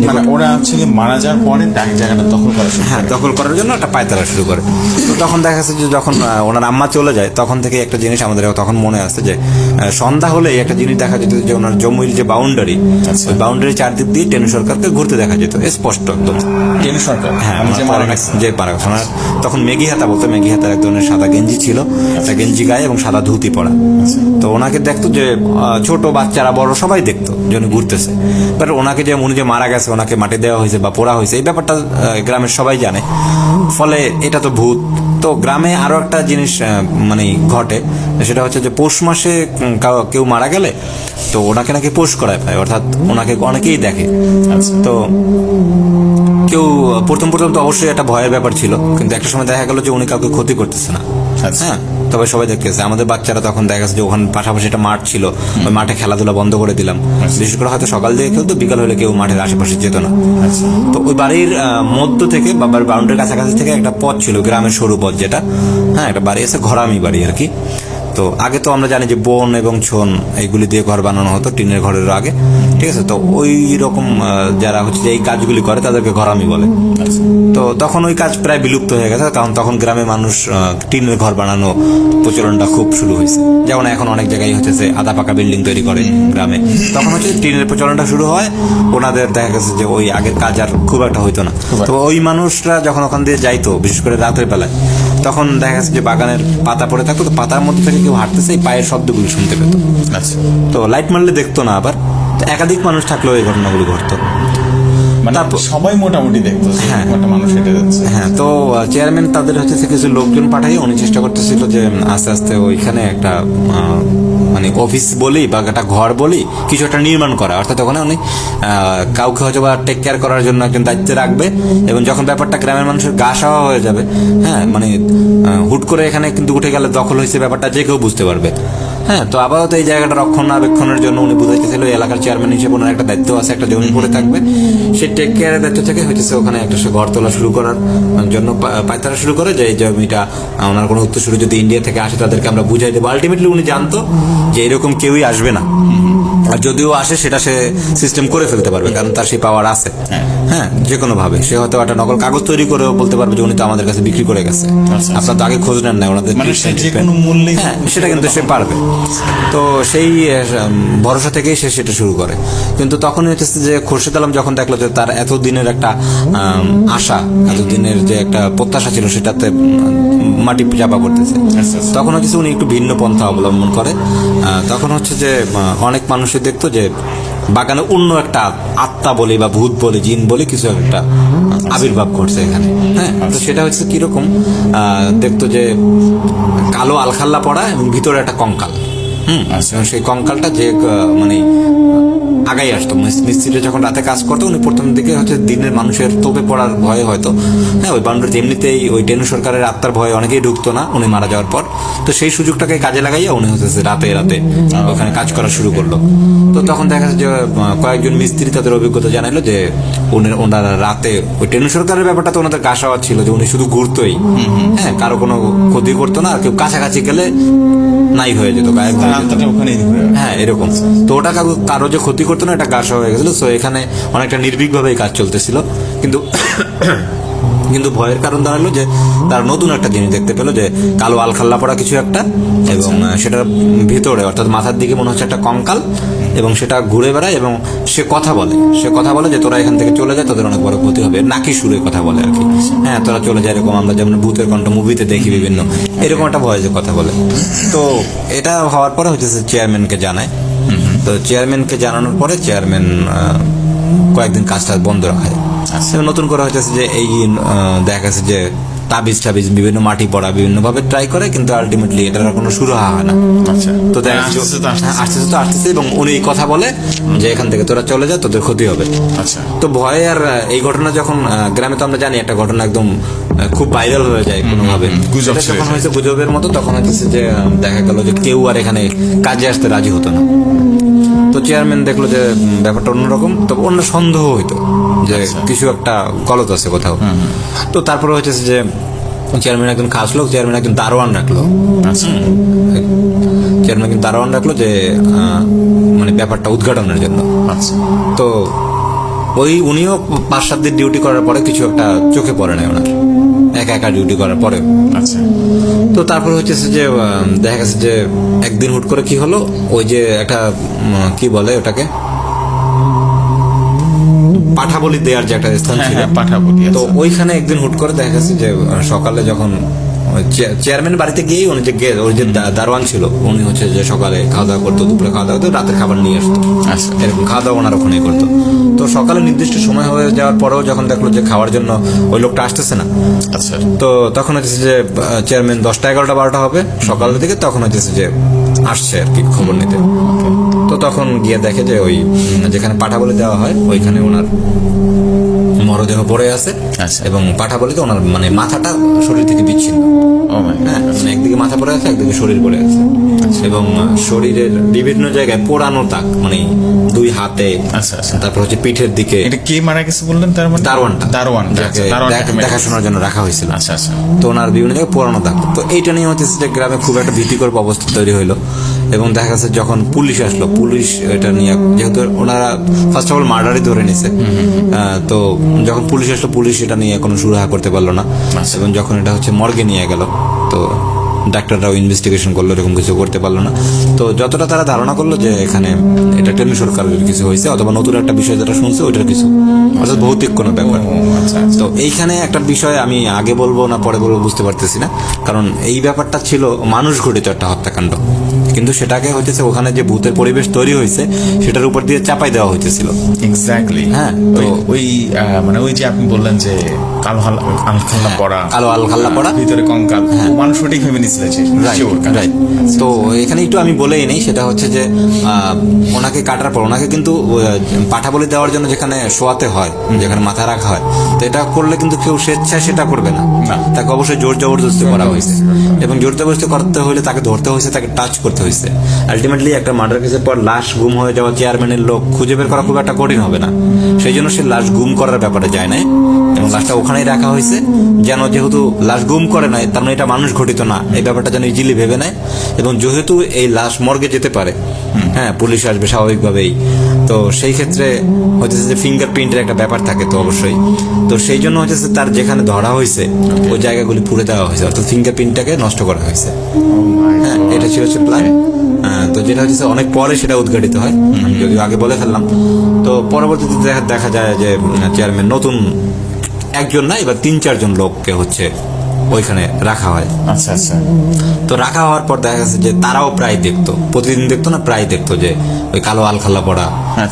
মানে ওরা ছেলে মারা যাওয়ার পরে জায়গাটা দখল করা শুরু হ্যাঁ, দখল করার জন্য একটা পায়তারা শুরু করে। তো তখন দেখা যাচ্ছে যে যখন ওনার আম্মা চলে যায়, তখন থেকে একটা জিনিস আমাদের তখন মনে আসছে যে সন্ধ্যা হলেই একটা জিনিস দেখা যেত, যে ওনার জমির যে বাউন্ডারি, ওই বাউন্ডারি চারদিক দিয়ে টেনু সরকারকে ঘুরতে দেখা যেত স্পষ্ট একদম। টেনু সরকার, হ্যাঁ, যে মারা গেছে। যে মারা গেছে। ওনার তখন মেঘি হাতা বলতো, মেঘি হাতার এক ধরনের সাদা গেঞ্জি ছিল, একটা গেঞ্জি গায়ে এবং সাদা ধুতি পরা। তো ওনাকে দেখতো যে ছোট বাচ্চারা বড় সবাই দেখতো যে উনি ঘুরতেছে। বাট ওনাকে যে উনি যে মারা গেছে, ওনাকে মাটি দেওয়া হয়েছে বা পোড়া হয়েছে, এই ব্যাপারটা গ্রামের সবাই জানে। ফলে এটা তো ভূত। তো গ্রামে আরো একটা জিনিস মানে ঘটে, সেটা হচ্ছে যে পৌষ মাসে কেউ মারা গেলে তো ওনাকে নাকি পোষ করায় পায়, অর্থাৎ ওনাকে অনেকেই দেখে। তো কেউ প্রথম তো অবশ্যই একটা ভয়ের ব্যাপার ছিল, কিন্তু একটা সময় দেখা গেল যে উনি কাউকে ক্ষতি করতেছে না। হ্যাঁ, তবে সবাই দেখতেছে। আমাদের বাচ্চারা তখন দেখা গেছে যে ওখানে পাশাপাশি একটা মাঠ ছিল, ওই মাঠে খেলাধুলা বন্ধ করে দিলাম। বিশেষ করে হয়তো সকাল দিয়ে খেলতো, বিকাল হলে কেউ মাঠের আশেপাশে যেত না। তো ওই বাড়ির মধ্য থেকে, বাবার বাউন্ডারির কাছাকাছি থেকে একটা পথ ছিল, গ্রামের সরু পথ যেটা, হ্যাঁ, একটা বাড়ি আছে, ঘরামি বাড়ি আর কি। তো আগে তো আমরা জানি যে বন এবং ছন এইগুলি দিয়ে ঘর বানানো হতো, টিনের ঘরের আগে, ঠিক আছে। তো ওই রকম যারা হচ্ছে এই কাজগুলি করে তাদেরকে ঘরামি বলে। তো তখন ওই কাজ প্রায় বিলুপ্ত হয়ে গেছে, কারণ তখন গ্রামে মানুষ টিনের ঘর বানানো প্রচলনটা খুব শুরু হয়েছে। যেমন এখন অনেক জায়গায় হচ্ছে যে আধা পাকা বিল্ডিং তৈরি করে গ্রামে, তখন হচ্ছে টিনের প্রচলনটা শুরু হয়। ওনাদের দেখা গেছে যে ওই আগের কাজ আর খুব একটা হইতো না। তো ওই মানুষরা যখন ওখান দিয়ে যাইতো, বিশেষ করে রাতের বেলায়, তখন দেখা গেছে যে বাগানের পাতা পড়ে থাকতো, তো পাতার মধ্যে থেকে কেউ হাঁটতেছে, এই পায়ের শব্দগুলো শুনতে পেত। তো লাইট মারলে দেখতো না। আবার একাধিক মানুষ থাকলেও এই ঘটনাগুলো ঘটতো। মানে সবাই মোটামুটি দেখতো একটা মানুষ হেঁটে যাচ্ছে। হ্যাঁ, তো চেয়ারম্যান তাদের হচ্ছে কিছু লোকজন পাঠাই উনি চেষ্টা করতেছিল যে আস্তে আস্তে ওইখানে একটা মানে অফিস বলি বা একটা ঘর বলি কিছু একটা নির্মাণ করা, অর্থাৎ ওখানে উনি কাউকে হয়তো বা টেক কেয়ার করার জন্য একজন দায়িত্বে রাখবে, এবং যখন ব্যাপারটা গ্রামের মানুষের গা সাওয়া হয়ে যাবে, হ্যাঁ মানে হুট করে এখানে কিন্তু উঠে গেলে দখল হয়েছে ব্যাপারটা যে কেউ বুঝতে পারবে। হ্যাঁ, তো আপাতত এই জায়গাটা রক্ষণাবেক্ষণের জন্য উনি বুঝাইতেছিল এলাকার চেয়ারম্যান হিসেবে ওনার একটা দায়িত্ব আছে, একটা জমি পড়ে থাকবে, সেই টেক কেয়ারের দায়িত্ব থেকে হইতেছে ওখানে একটা সে ঘর তোলা শুরু করার জন্য পায়তারা শুরু করে যে এই জমিটা ওনার কোনো উত্তরসূরি যদি ইন্ডিয়া থেকে আসে তাদেরকে আমরা বুঝাই দেবো। আলটিমেটলি উনি জানতো যে এরকম কেউই আসবে না, আর যদিও আসে সেটা সে সিস্টেম করে ফেলতে পারবে, কারণ তার সেই পাওয়ার আছে। হ্যাঁ, যে কোনো ভাবে সে হয়তো একটা নকল কাগজ তৈরি করে বলতে পারবে যে উনি তো আমাদের কাছে বিক্রি করে গেছে, আপনার তো আগে খোঁজ নেন না ওনাদের, মানে সে যে কোনো মূল্যে, হ্যাঁ সেটা কিন্তু সে পারবে। তো সেই ভরসা থেকেই সে সেটা শুরু করে। কিন্তু তখনই হচ্ছে যে খোরশেদ আলম যখন দেখলো যে তার এতদিনের একটা আশা, এতদিনের যে একটা প্রত্যাশা ছিল সেটাতে মাটি চাপা পড়তেছে, তখন হচ্ছে উনি একটু ভিন্ন পন্থা অবলম্বন করে। তখন হচ্ছে যে অনেক মানুষই দেখতো যে বাগানে অন্য একটা আত্মা বলি বা ভূত বলি জিন বলি কিছু একটা আবির্ভাব করছে এখানে। হ্যাঁ, তো সেটা হচ্ছে কিরকম, দেখতো যে কালো আলখাল্লা পড়া এবং ভিতরে একটা কঙ্কাল। এবং সেই কঙ্কালটা যে মানে আগাই আসতো, মিস্ত্রিটা যখন রাতে কাজ করতো উনি প্রথম দিকে হচ্ছে দিনের মানুষের তোপে পড়ার ভয়ে হয়তো, হ্যাঁ ওই বাউন্ডারিতে এমনিতেই ওই টেনু সরকারের আত্মার ভয়ে অনেকেই ঢুকতো না উনি মারা যাওয়ার পর। তো সেই সুযোগটাকে কাজে লাগাইয়া উনি হচ্ছে রাতে রাতে ওখানে কাজ করা শুরু করলো। তো তখন দেখা যাচ্ছে যে কয়েকজন মিস্ত্রি তাদের অভিজ্ঞতা জানাইলো যে ওনারা রাতে ওই টেনু সরকারের ব্যাপারটা তো ওনাদের গা সাওয়া ছিল যে উনি শুধু ঘুরতোই, হ্যাঁ কারো কোনো ক্ষতি করতো না, আর কেউ কাছাকাছি গেলে নাই হয়ে যেত, গায়েব হয়ে যেত, হ্যাঁ এরকম। তো ওটা কারো যে ক্ষতি করতো না, এটা গা সাওয়া হয়ে গেছিল। তো এখানে অনেকটা নির্ভীকভাবে কাজ চলতেছিল, কিন্তু কিন্তু ভয়ের কারণ দাঁড়ালো যে তার নতুন একটা জিনিস দেখতে পেলো যে কালো আলখাল্লা পড়া কিছু একটা, এবং সেটার ভিতরে অর্থাৎ মাথার দিকে মনে হচ্ছে একটা কঙ্কাল, এবং সেটা ঘুরে বেড়ায় এবং সে কথা বলে যে তোরা এখান থেকে চলে যায়, তোদের অনেক বড় ক্ষতি হবে, নাকি সুরে কথা বলে আর কি। হ্যাঁ, তোরা চলে যায়, এরকম আমরা যেমন ভূতের কণ্ঠ মুভিতে দেখি বিভিন্ন, এরকম একটা ভয়েসে কথা বলে। তো এটা হওয়ার পরে হচ্ছে চেয়ারম্যানকে জানায়। তো চেয়ারম্যানকে জানানোর পরে চেয়ারম্যান কয়েকদিন কাজটা বন্ধ রাখায়। নতুন করে হচ্ছে যে এই দেখা গেছে যে তাবিজ টাবিজ বিভিন্ন মাটি পড়া বিভিন্ন ভাবে ট্রাই করে, কিন্তু আলটিমেটলি এটার কোনো শুরু হয় না। তো আসতেছে এবং উনি কথা বলে যে এখান থেকে তোরা চলে যা, তোদের ক্ষতি হবে। তো ভয়ে আর এই ঘটনা যখন গ্রামে তো আমরা জানি একটা ঘটনা একদম খুব ভাইরাল হয়ে যায় কোনোভাবে, যখন হয়েছে গুজবের মতো, তখন হচ্ছে যে দেখা গেল যে কেউ আর এখানে কাজে আসতে রাজি হতো না। তো চেয়ারম্যান দেখলো যে ব্যাপারটা অন্যরকম, তবে অন্য সন্দেহ হইতো যে কিছু একটা গলত আছে কোথাও। তো তারপরে হচ্ছে যে চেয়ারম্যান একজন খাস লোক, চেয়ারম্যান একজন দারোয়ান রাখলো, যে মানে ব্যাপারটা উদ্ঘাটনের জন্য। তো ওই উনিও 5-7 দিন ডিউটি করার পরে কিছু একটা চোখে পড়ে না ওনার, একা ডিউটি করার পরে। তো তারপর হচ্ছে যে দেখা গেছে যে একদিন হুট করে কি হলো, ওই যে একটা কি বলে ওটাকে পাঠাবলি দেওয়ার যে একটা স্থান ছিল, তো ওইখানে একদিন হুট করে দেখা গেছে যে সকালে যখন চেয়ারম্যান বাড়িতে গিয়ে উনি যে ওই যে দারোয়ান ছিল উনি হচ্ছে যে সকালে খাওয়া দাওয়া করতো, দুপুরে খাওয়া দাওয়া করতো, রাতের খাবার নিয়ে আসতো, এরকম খাওয়া দাওয়া ওনার ওখানে করতো। তো সকালে নির্দিষ্ট সময় হয়ে যাওয়ার পরেও যখন দেখলো যে খাওয়ার জন্য ওই লোকটা আসতেছে না, তো তখন হচ্ছে যে চেয়ারম্যান 10টা 11টা 12টা হবে সকালের দিকে, তখন হচ্ছে যে আসছে আর কি খবর নিতে। তো তখন গিয়ে দেখে যে ওই যেখানে পাঠাবলি দেওয়া হয় ওইখানে ওনার মরদেহ পড়ে আছে, এবং পাঠাবলিতে ওনার মানে মাথাটা শরীর থেকে বিচ্ছিন্ন, মানে একদিকে মাথা পড়ে আছে, একদিকে শরীর পড়ে আছে, এবং শরীরের বিভিন্ন জায়গায় পোড়ানো দাগ, মানে 2 হাতে, তারপর হচ্ছে পিঠের দিকে। এটা কে মারা গেছে বললেন? তার মানে দারোয়ান দেখাশোনার জন্য রাখা হয়েছিল। তো ওনার বিভিন্ন জায়গায় পোড়ানো দাগ। তো এইটা নিয়ে হচ্ছে যে গ্রামে খুব একটা ভীতিকর অবস্থা তৈরি হইলো, এবং দেখা গেছে যখন পুলিশ আসলো, পুলিশ এটা নিয়ে, যেহেতু ওনারা ফার্স্ট অফ অল মার্ডারই ধরে নিছে, তো যখন পুলিশ আসলো পুলিশ এটা নিয়ে কোনো সুরাহা করতে পারলো না, এবং যখন এটা হচ্ছে মর্গে নিয়ে গেল তো ডাক্তাররাও ইনভেস্টিগেশন করলো, এরকম কিছু করতে পারলো না। তো যতটা তারা ধারণা করলো যে এখানে এটা টেনু সরকারের কিছু হয়েছে, অথবা নতুন একটা বিষয় যেটা শুনছে ওইটার কিছু, অর্থাৎ ভৌতিক কোনো ব্যাপার। তো এইখানে একটা বিষয় আমি আগে বলবো না পরে বলবো বুঝতে পারতেছি না, কারণ এই ব্যাপারটা ছিল মানুষ ঘটিত একটা হত্যাকাণ্ড, কিন্তু সেটাকে হচ্ছে ওখানে যে ভূতের পরিবেশ তৈরি হয়েছে সেটার উপর দিয়ে চাপাই দেওয়া হইতেছিল। এক্স্যাক্টলি। হ্যাঁ, ওই ওই মানে ওই যে আপনি বললেন যে কালো আলখাল্লা পড়া, কালো আলখাল্লা পড়া, ভিতরে কঙ্কাল, মানুষ ওটাই ভেবে নিছিল যে sure, রাইট। তো এখানে একটু আমি বলেই নেই, সেটা হচ্ছে যে ওনাকে কাটার পর ওনাকে কিন্তু পাঠা বলি দেওয়ার জন্য যেখানে শোয়াতে হয়, যেখানে মাথা রাখা হয়, তো এটা করলে কিন্তু কেউ স্বেচ্ছায় সেটা করবে না, তাকে অবশ্যই জোর জবরদস্তি করা হয়েছে, এবং জোর জবরদস্তি করতে হলে তাকে ধরতে হয়েছে, তাকে টাচ করতে হয়েছে। আলটিমেটলি একটা মার্ডার কেসের পর লাশ গুম হয়ে যাওয়া চেয়ারম্যানের লোক খুঁজে বের করা খুব একটা কঠিন হবে না, সেই জন্য সে লাশ গুম করার ব্যাপারে যায় নাই এবং লাশটা ওখানেই রাখা হয়েছে, যেন যেহেতু লাশ গুম করে নাই তার মানে এটা মানুষ ঘটিত না, এই ব্যাপারটা যেন ইজিলি ভেবে নেয়। এবং যেহেতু এই লাশ মর্গে যেতে পারে, হ্যাঁ, পুলিশ আসবে স্বাভাবিকভাবেই, তো সেই ক্ষেত্রে হচ্ছে যে ফিঙ্গারপ্রিন্টের একটা ব্যাপার থাকে তো অবশ্যই, তো সেই জন্য হচ্ছে তার যেখানে ধরা হয়েছে ওই জায়গাগুলি পুড়ে দেওয়া হয়েছে, অর্থাৎ ফিঙ্গারপ্রিন্টটাকে নষ্ট করা হয়েছে। হ্যাঁ, এটা ছিল হচ্ছে প্ল্যান। তো যেটা হচ্ছে অনেক পরে সেটা উদ্ঘাটিত হয়, আমি যদিও আগে বলে ফেললাম। তো পরবর্তীতে দেখা যায় যে চেয়ারম্যান নতুন একজন না, এবার 3-4 লোককে হচ্ছে ওইখানে রাখা হয়। আচ্ছা আচ্ছা। তো রাখা হওয়ার পর দেখা গেছে যে তারাও প্রায় দেখতো, প্রতিদিন দেখতো না, প্রায় দেখতো যে ওই কালো আলখাল্লা পড়া,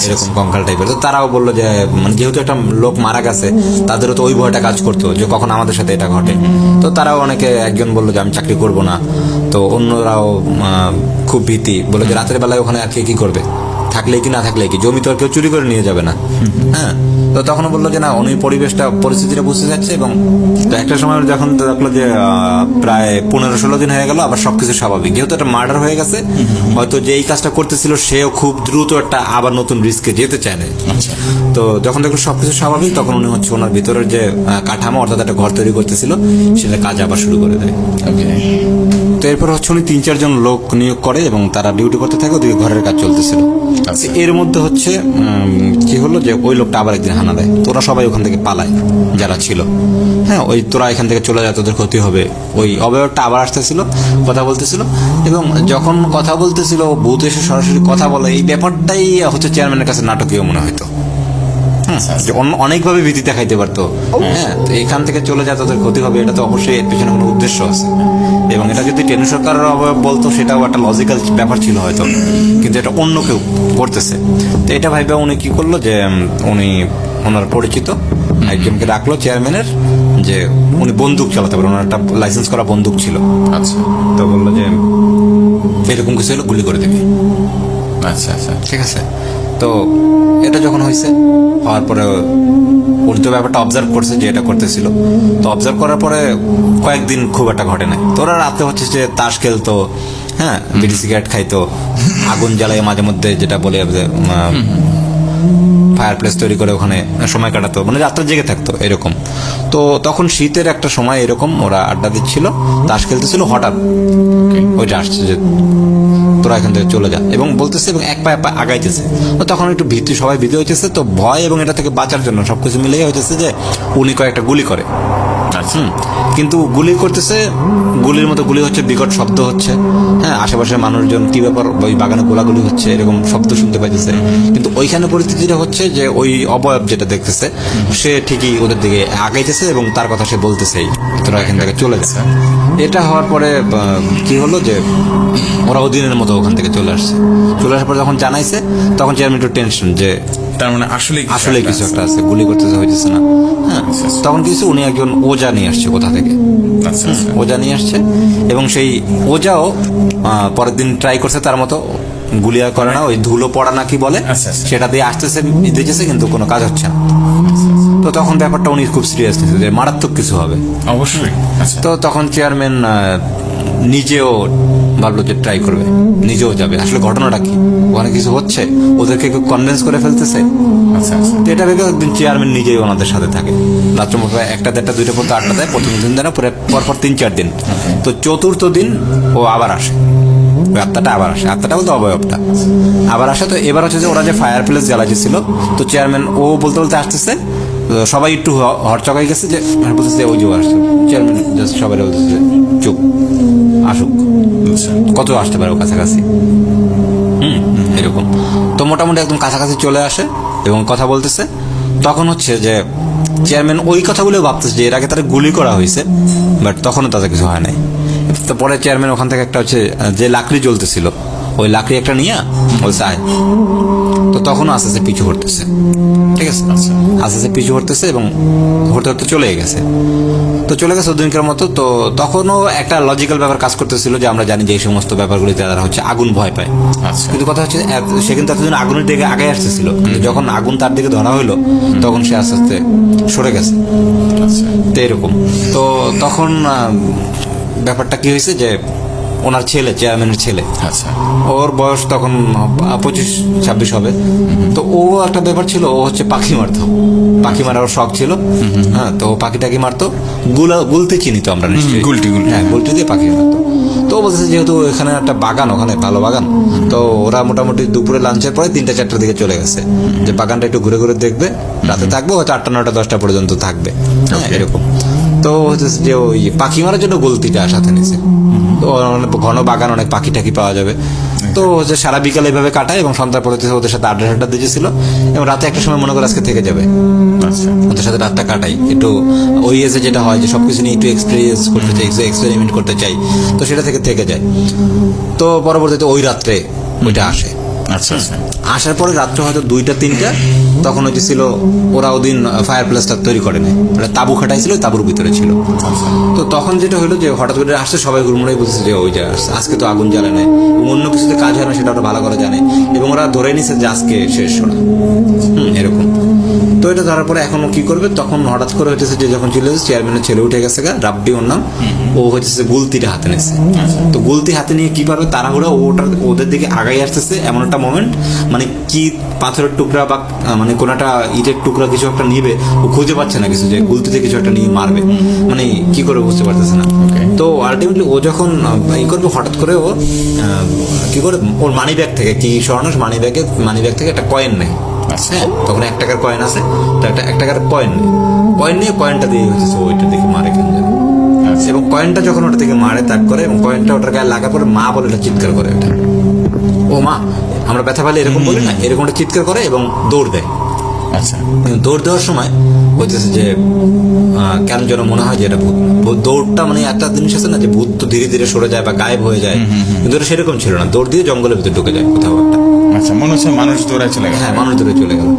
এরকম কঙ্কাল টাইপের। তো তারাও বললো যে মানে যেহেতু একটা লোক মারা গেছে তাদেরও তো ওই ভয়টা কাজ করতো যে কখন আমাদের সাথে এটা ঘটে। তো তারাও অনেকে, একজন বললো যে আমি চাকরি করব না, তো অন্যরাও খুব ভীতি, বললো যে রাতের বেলায় ওখানে আর কি করবে, থাকলেই কি না থাকলেই কি, জমি তো আর কেউ চুরি করে নিয়ে যাবে না। হ্যাঁ, তো তখন বললো যে না, উনি পরিস্থিতিটা বুঝতে যাচ্ছে, এবং একটা সময় যখন দেখলো যে প্রায় 15-16 দিন হয়ে গেল, আবার সবকিছু স্বাভাবিক, যেহেতু একটা মার্ডার হয়ে গেছে, হয়তো যে এই কাজটা করতেছিল সেও খুব দ্রুত একটা আবার নতুন রিস্কে যেতে চায় না। তো যখন দেখলো সবকিছু স্বাভাবিক, তখন উনি হচ্ছে ওনার ভিতরের যে কাঠামো, অর্থাৎ একটা ঘর তৈরি করতেছিল, সেটা কাজ আবার শুরু করে দেয়। তো এরপর হচ্ছে উনি 3-4 লোক নিয়োগ করে এবং তারা ডিউটি করতে থাকে, ওদিকে ঘরের কাজ চলতেছিল। এর মধ্যে হচ্ছে কি হলো যে ওই লোকটা আবার একদিন হানা দেয়, তোরা সবাই ওখান থেকে পালায় যারা ছিল। হ্যাঁ, ওই তোরা এখান থেকে চলে যায়, তোদের ক্ষতি হবে। ওই অবয়বটা আবার আসতেছিল, কথা বলতেছিল, এবং যখন কথা বলতেছিল ভূত এসে সরাসরি কথা বলে, এই ব্যাপারটাই হচ্ছে চেয়ারম্যানের কাছে নাটকীয় মনে হয়তো। অনেকভাবে ভীতি দেখাইতে পারতো। হ্যাঁ, তো এখান থেকে চলে যায়, তাদের ক্ষতি হবে, এটা তো অবশ্যই এর পেছনে কোনো উদ্দেশ্য আছে। এবং এটা যদি টেনু সরকারের অবয়ব বলতো সেটাও একটা লজিক্যাল ব্যাপার ছিল হয়তো, কিন্তু এটা অন্য কেউ করতেছে। তো এটা ভাইবা উনি কি করলো যে উনি ওনার পরিচিত একজনকে রাখলো চেয়ারম্যানের, যে উনি বন্দুক চালাতে পারেন, ওনার একটা লাইসেন্স করা বন্দুক ছিল। আচ্ছা। তো বললো যে এরকম কিছু হলো গুলি করে দেবে। আচ্ছা আচ্ছা, ঠিক আছে। তো এটা যখন হয়েছে, হওয়ার পরে উনি তো ব্যাপারটা অবজার্ভ করছে যে এটা করতেছিল। তো অবজার্ভ করার পরে কয়েকদিন খুব একটা ঘটে নাই। তো ওরা রাতে হচ্ছে যে তাস খেলতো, হ্যাঁ, বিড়ি সিগারেট খাইতো, আগুন জ্বালায় মাঝে মধ্যে, যেটা বলে ফায়ার প্লেস তৈরি করে ওখানে সময় কাটাতো, মানে রাত্রে জেগে থাকতো এরকম। তো তখন শীতের একটা সময় এরকম ওরা আড্ডা দিচ্ছিল, তাস খেলতেছিল, হঠাৎ ওইটা আসছে যে তোরা এখান থেকে চলে যা, এবং বলতেছে, এবং এক পায়ে আগাইতেছে। তো তখন একটু সবাই ভীতি হইতেছে, তো ভয় এবং এটা থেকে বাঁচার জন্য সবকিছু মিলেই হইতেছে যে উনি কয়েকটা গুলি করে। কিন্তু গুলি করতেছে, গুলির মতো গুলি হচ্ছে, বিকট শব্দ হচ্ছে, হ্যাঁ, আশেপাশের মানুষজন কি ব্যাপার, ওই বাগানে গোলাগুলি হচ্ছে, এরকম শব্দ শুনতে পাইতেছে। কিন্তু ওইখানে পরিস্থিতিটা হচ্ছে যে ওই অবয়ব যেটা দেখতেছে সে ঠিকই ওদের দিকে আগাইতেছে এবং তার কথা সে বলতেছেই, তোরা এখান থেকে চলে যাচ্ছে। এটা হওয়ার পরে কি হলো যে ওরা ওদিনের মতো ওখান থেকে চলে আসছে। চলে আসার পর যখন জানাইছে, তখন চেয়ারম্যান একটু টেনশন যে তার মানে আসলে কিছু একটা আছে, গুলি করতেছে হইতেছে না। হ্যাঁ, তখন কিছু উনি একজন ওজা নিয়ে আসছে কোথা থেকে, ওজা নিয়ে আসছে, এবং সেই ওজাও পরের দিন ট্রাই করছে তার মতো, গুলিয়া করে না, ওই ধুলো পড়া নাকি বলে, সেটা দিয়ে আসতেছে, দিতেছে, কিন্তু কোনো কাজ হচ্ছে না। তো তখন ব্যাপারটা উনি খুব সিরিয়াস নিয়েছে যে মারাত্মক কিছু হবে অবশ্যই। তো তখন চেয়ারম্যান নিজেও ভাবলো যে ট্রাই করবে, নিজেও যাবে। আসলে ঘটনাটা কি, ওখানে কিছু হচ্ছে, ওদেরকে কনভিন্স করে ফেলতেছে। এটা ভেবে একদিন চেয়ারম্যান নিজেই ওনাদের সাথে থাকে, রাত্র 1টা, 1:30, 2টা পর্যন্ত আড্ডা দেয়। প্রথম দিন দেয় না, পরপর 3-4 দিন। তো চতুর্থ দিন ও আবার আসে, ওই আত্মাটা আবার আসে, আত্মাটা বলতে অবয়বটা আবার আসে। তো এবার হচ্ছে যে ওরা যে ফায়ার প্লেস জ্বালাইছিল, তো চেয়ারম্যান ও বলতে বলতে আসতেছে, সবাই একটু হরচকাই গেছে যে বলতেছে ওই যে আসছে। চেয়ারম্যান জাস্ট সবাই বলতেছে চুপ, আসুক, কত আসতে পারে ও কাছাকাছি, এরকম। তো মোটামুটি একদম কাছাকাছি চলে আসে এবং কথা বলতেছে। তখন হচ্ছে যে চেয়ারম্যান ওই কথাগুলো ভাবতেছে যে এর আগে তারা গুলি করা হয়েছে, বাট তখনও তাদের কিছু হয় নাই। তো পরে চেয়ারম্যান ওখান থেকে একটা হচ্ছে যে লাকড়ি জ্বলতেছিল, ওই লাকড়ি একটা নিয়ে বলছে আয়। তো তখনও আস্তে আস্তে পিছু হটতেছে, ঠিক আছে, আস্তে আস্তে পিছু হটতেছে এবং হতে হতে চলে গেছে। তো চলে গেছে ওদিনকার মতো। তো তখনও একটা লজিক্যাল ব্যাপার কাজ করতেছিল যে আমরা জানি যে এই সমস্ত ব্যাপারগুলিতে তারা হচ্ছে আগুন ভয় পায়। আচ্ছা। কিন্তু কথা হচ্ছে সে কিন্তু এতদিন আগুনের দিকে আগে আসতেছিল, কিন্তু যখন আগুন তার দিকে ধরা হইলো তখন সে আস্তে আস্তে সরে গেছে। আচ্ছা। তো এরকম। তো তখন ব্যাপারটা কি হয়েছে যে ওনার ছেলে, চেয়ারম্যানের ছেলে, আচ্ছা। ওর বয়স তখন 25-26 হবে। তো ও একটা ব্যাপার ছিল, ও হচ্ছে পাখি মারতো, পাখি মারার ওর শখ ছিল। হ্যাঁ, তো ও পাখি টাকি মারতো, গুলতে চিনি তো আমরা নিশ্চয়ই, গুলটি। হ্যাঁ গুলটি দিয়ে পাখি মারতো। তো ও বলতেছে যেহেতু এখানে একটা বাগান, ওখানে ভালো বাগান, তো ওরা মোটামুটি দুপুরে লাঞ্চের পরে 3টা-4টার দিকে চলে গেছে যে বাগানটা একটু ঘুরে ঘুরে দেখবে, রাতে থাকবে হয়তো 8টা 9টা 10টা পর্যন্ত থাকবে, হ্যাঁ এরকম। তো হচ্ছে যে ওই পাখি মারার জন্য গলতিটা সাথে নিছে। তো অনেক ঘন বাগান, অনেক পাখি টাকি পাওয়া যাবে। তো হচ্ছে সারা বিকাল এইভাবে কাটায় এবং সন্ধ্যার পরে হচ্ছে ওদের সাথে আড্ডা দিয়েছিল এবং রাতে একটা সময় মনে করে আজকে থেকে যাবে, আচ্ছা। ওদের সাথে রাতটা কাটাই একটু। ওই এজে যেটা হয় যে সবকিছু নিয়ে একটু এক্সপিরিয়েন্স করতে চাই, এক্সপেরিমেন্ট করতে চাই, তো সেটা থেকে যায়। তো পরবর্তীতে ওই রাত্রে ওইটা আসে। আচ্ছা। আচ্ছা। আসার পরে রাত্রে হয়তো 2টা-3টা, তখন হচ্ছে ছিল ওরা ওদিন ফায়ার প্লেসটা তৈরি করে নেয়, ওরা তাবু খাটাইছিল, ওই তাবুর ভিতরে ছিল। তো তখন যেটা হলো যে হঠাৎ করে আসছে, সবাই হুড়মুড়াই বুঝছে যে ওই যে আসছে, আজকে তো আগুন জ্বালে নেয় এবং অন্য কিছুতে কাজ হয় না সেটা ওরা ভালো করে জানে এবং ওরা ধরে নিছে যে আজকে শেষ ওরা, এরকম। তো এটা ধরার পরে এখন ও কি করবে, তখন হঠাৎ করে হচ্ছে যে যখন চলে এসেছে চেয়ারম্যানের ছেলে উঠে গেছে, রাব্বি ওর নাম, ও হচ্ছে গুলতিটা হাতে নিয়েছে। তো গুলতি হাতে নিয়ে কি পারবে, তাড়াহুড়া ওদের দিকে আগাই আসতেছে, এমন একটা মোমেন্ট মানে কি পাথরের টুকরা বা মানে কোন একটা ইটের টুকরা কিছু একটা নিবে, ও খুঁজে পাচ্ছে না কিছু, যে গুলতিতে কিছু একটা নিয়ে মারবে, মানে কি করে বুঝতে পারতেছে না। তো আলটিমেটলি ও যখন ই করবে, হঠাৎ করে ও কি করে ওর মানি ব্যাগ থেকে কি স্বর্ণ মানি ব্যাগ থেকে একটা কয়েন নেয়। হ্যাঁ, তখন 1 টাকার কয়েন আছে, তো একটা 1 টাকার কয়েন নিয়ে কয়েনটা দিয়ে হচ্ছে ওইটা দেখে মারে কেন জানো। এবং কয়েনটা যখন ওটা থেকে মারে তাক করে এবং কয়েনটা ওটার গায়ে লাগা পরে মা বলে এটা চিৎকার করে, ওটা ও মা, আমরা ব্যথা পেলে এরকম বলি না, এরকম একটা চিৎকার করে এবং দৌড় দেয়। আচ্ছা। দৌড় দেওয়ার সময় হইতেছে যে কেন যেন মনে হয় যে এটা ভূত। দৌড়টা মানে একটা জিনিস আছে না যে ভূত তো ধীরে ধীরে সরে যায় বা গায়েব হয়ে যায়, কিন্তু এটা সেরকম ছিল না, দৌড় দিয়ে জঙ্গলের ভিতরে ঢুকে যায় কোথাও একটা। আচ্ছা, মনে হচ্ছে মানুষ দৌড়ায় চলে গেল। হ্যাঁ, মানুষ দূরে চলে গেল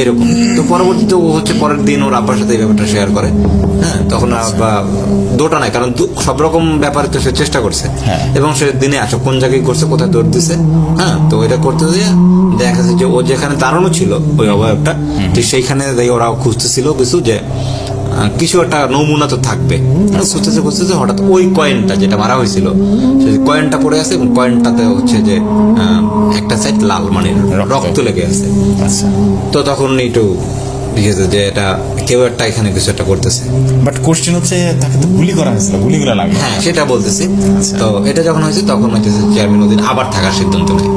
এরকম। তো পরবর্তীতে ও হচ্ছে পরের দিন ওর আব্বার সাথে এই ব্যাপারটা শেয়ার করে। হ্যাঁ, তখন আব্বা দৌড়টা নাই, কারণ সব রকম ব্যাপারে তো সে চেষ্টা করছে এবং সে দিনে আসো কোন জায়গায় করছে, কোথায় দৌড় দিছে। হ্যাঁ, তো এটা করতে দিয়ে দেখা যাচ্ছে যে ও যেখানে দাঁড়ানো ছিল ওই অবয়বটা, ঠিক সেইখানে ওরা খুঁজতেছিল কিছু যে কিছু একটা নমুনা তো থাকবে, খুঁজতেছে হঠাৎ ওই কয়েনটা যেটা মারা হয়েছিল সেই কয়েনটা পড়ে আছে এবং কয়েনটাতে হচ্ছে যে একটা সাইড লাল, মানে রক্ত লেগে আছে। আচ্ছা। তো তখন একটু বুঝেছে যে এটা কেউ একটা এখানে কিছু একটা করতেছে। বাট কোশ্চেন হচ্ছে তাকে তো গুলি করা হয়েছিল, গুলিগুলো লাগলো। হ্যাঁ, সেটা বলতেছি। তো এটা যখন হয়েছে তখন হচ্ছে চেয়ারম্যান ওদিন আবার থাকার সিদ্ধান্ত নেয়।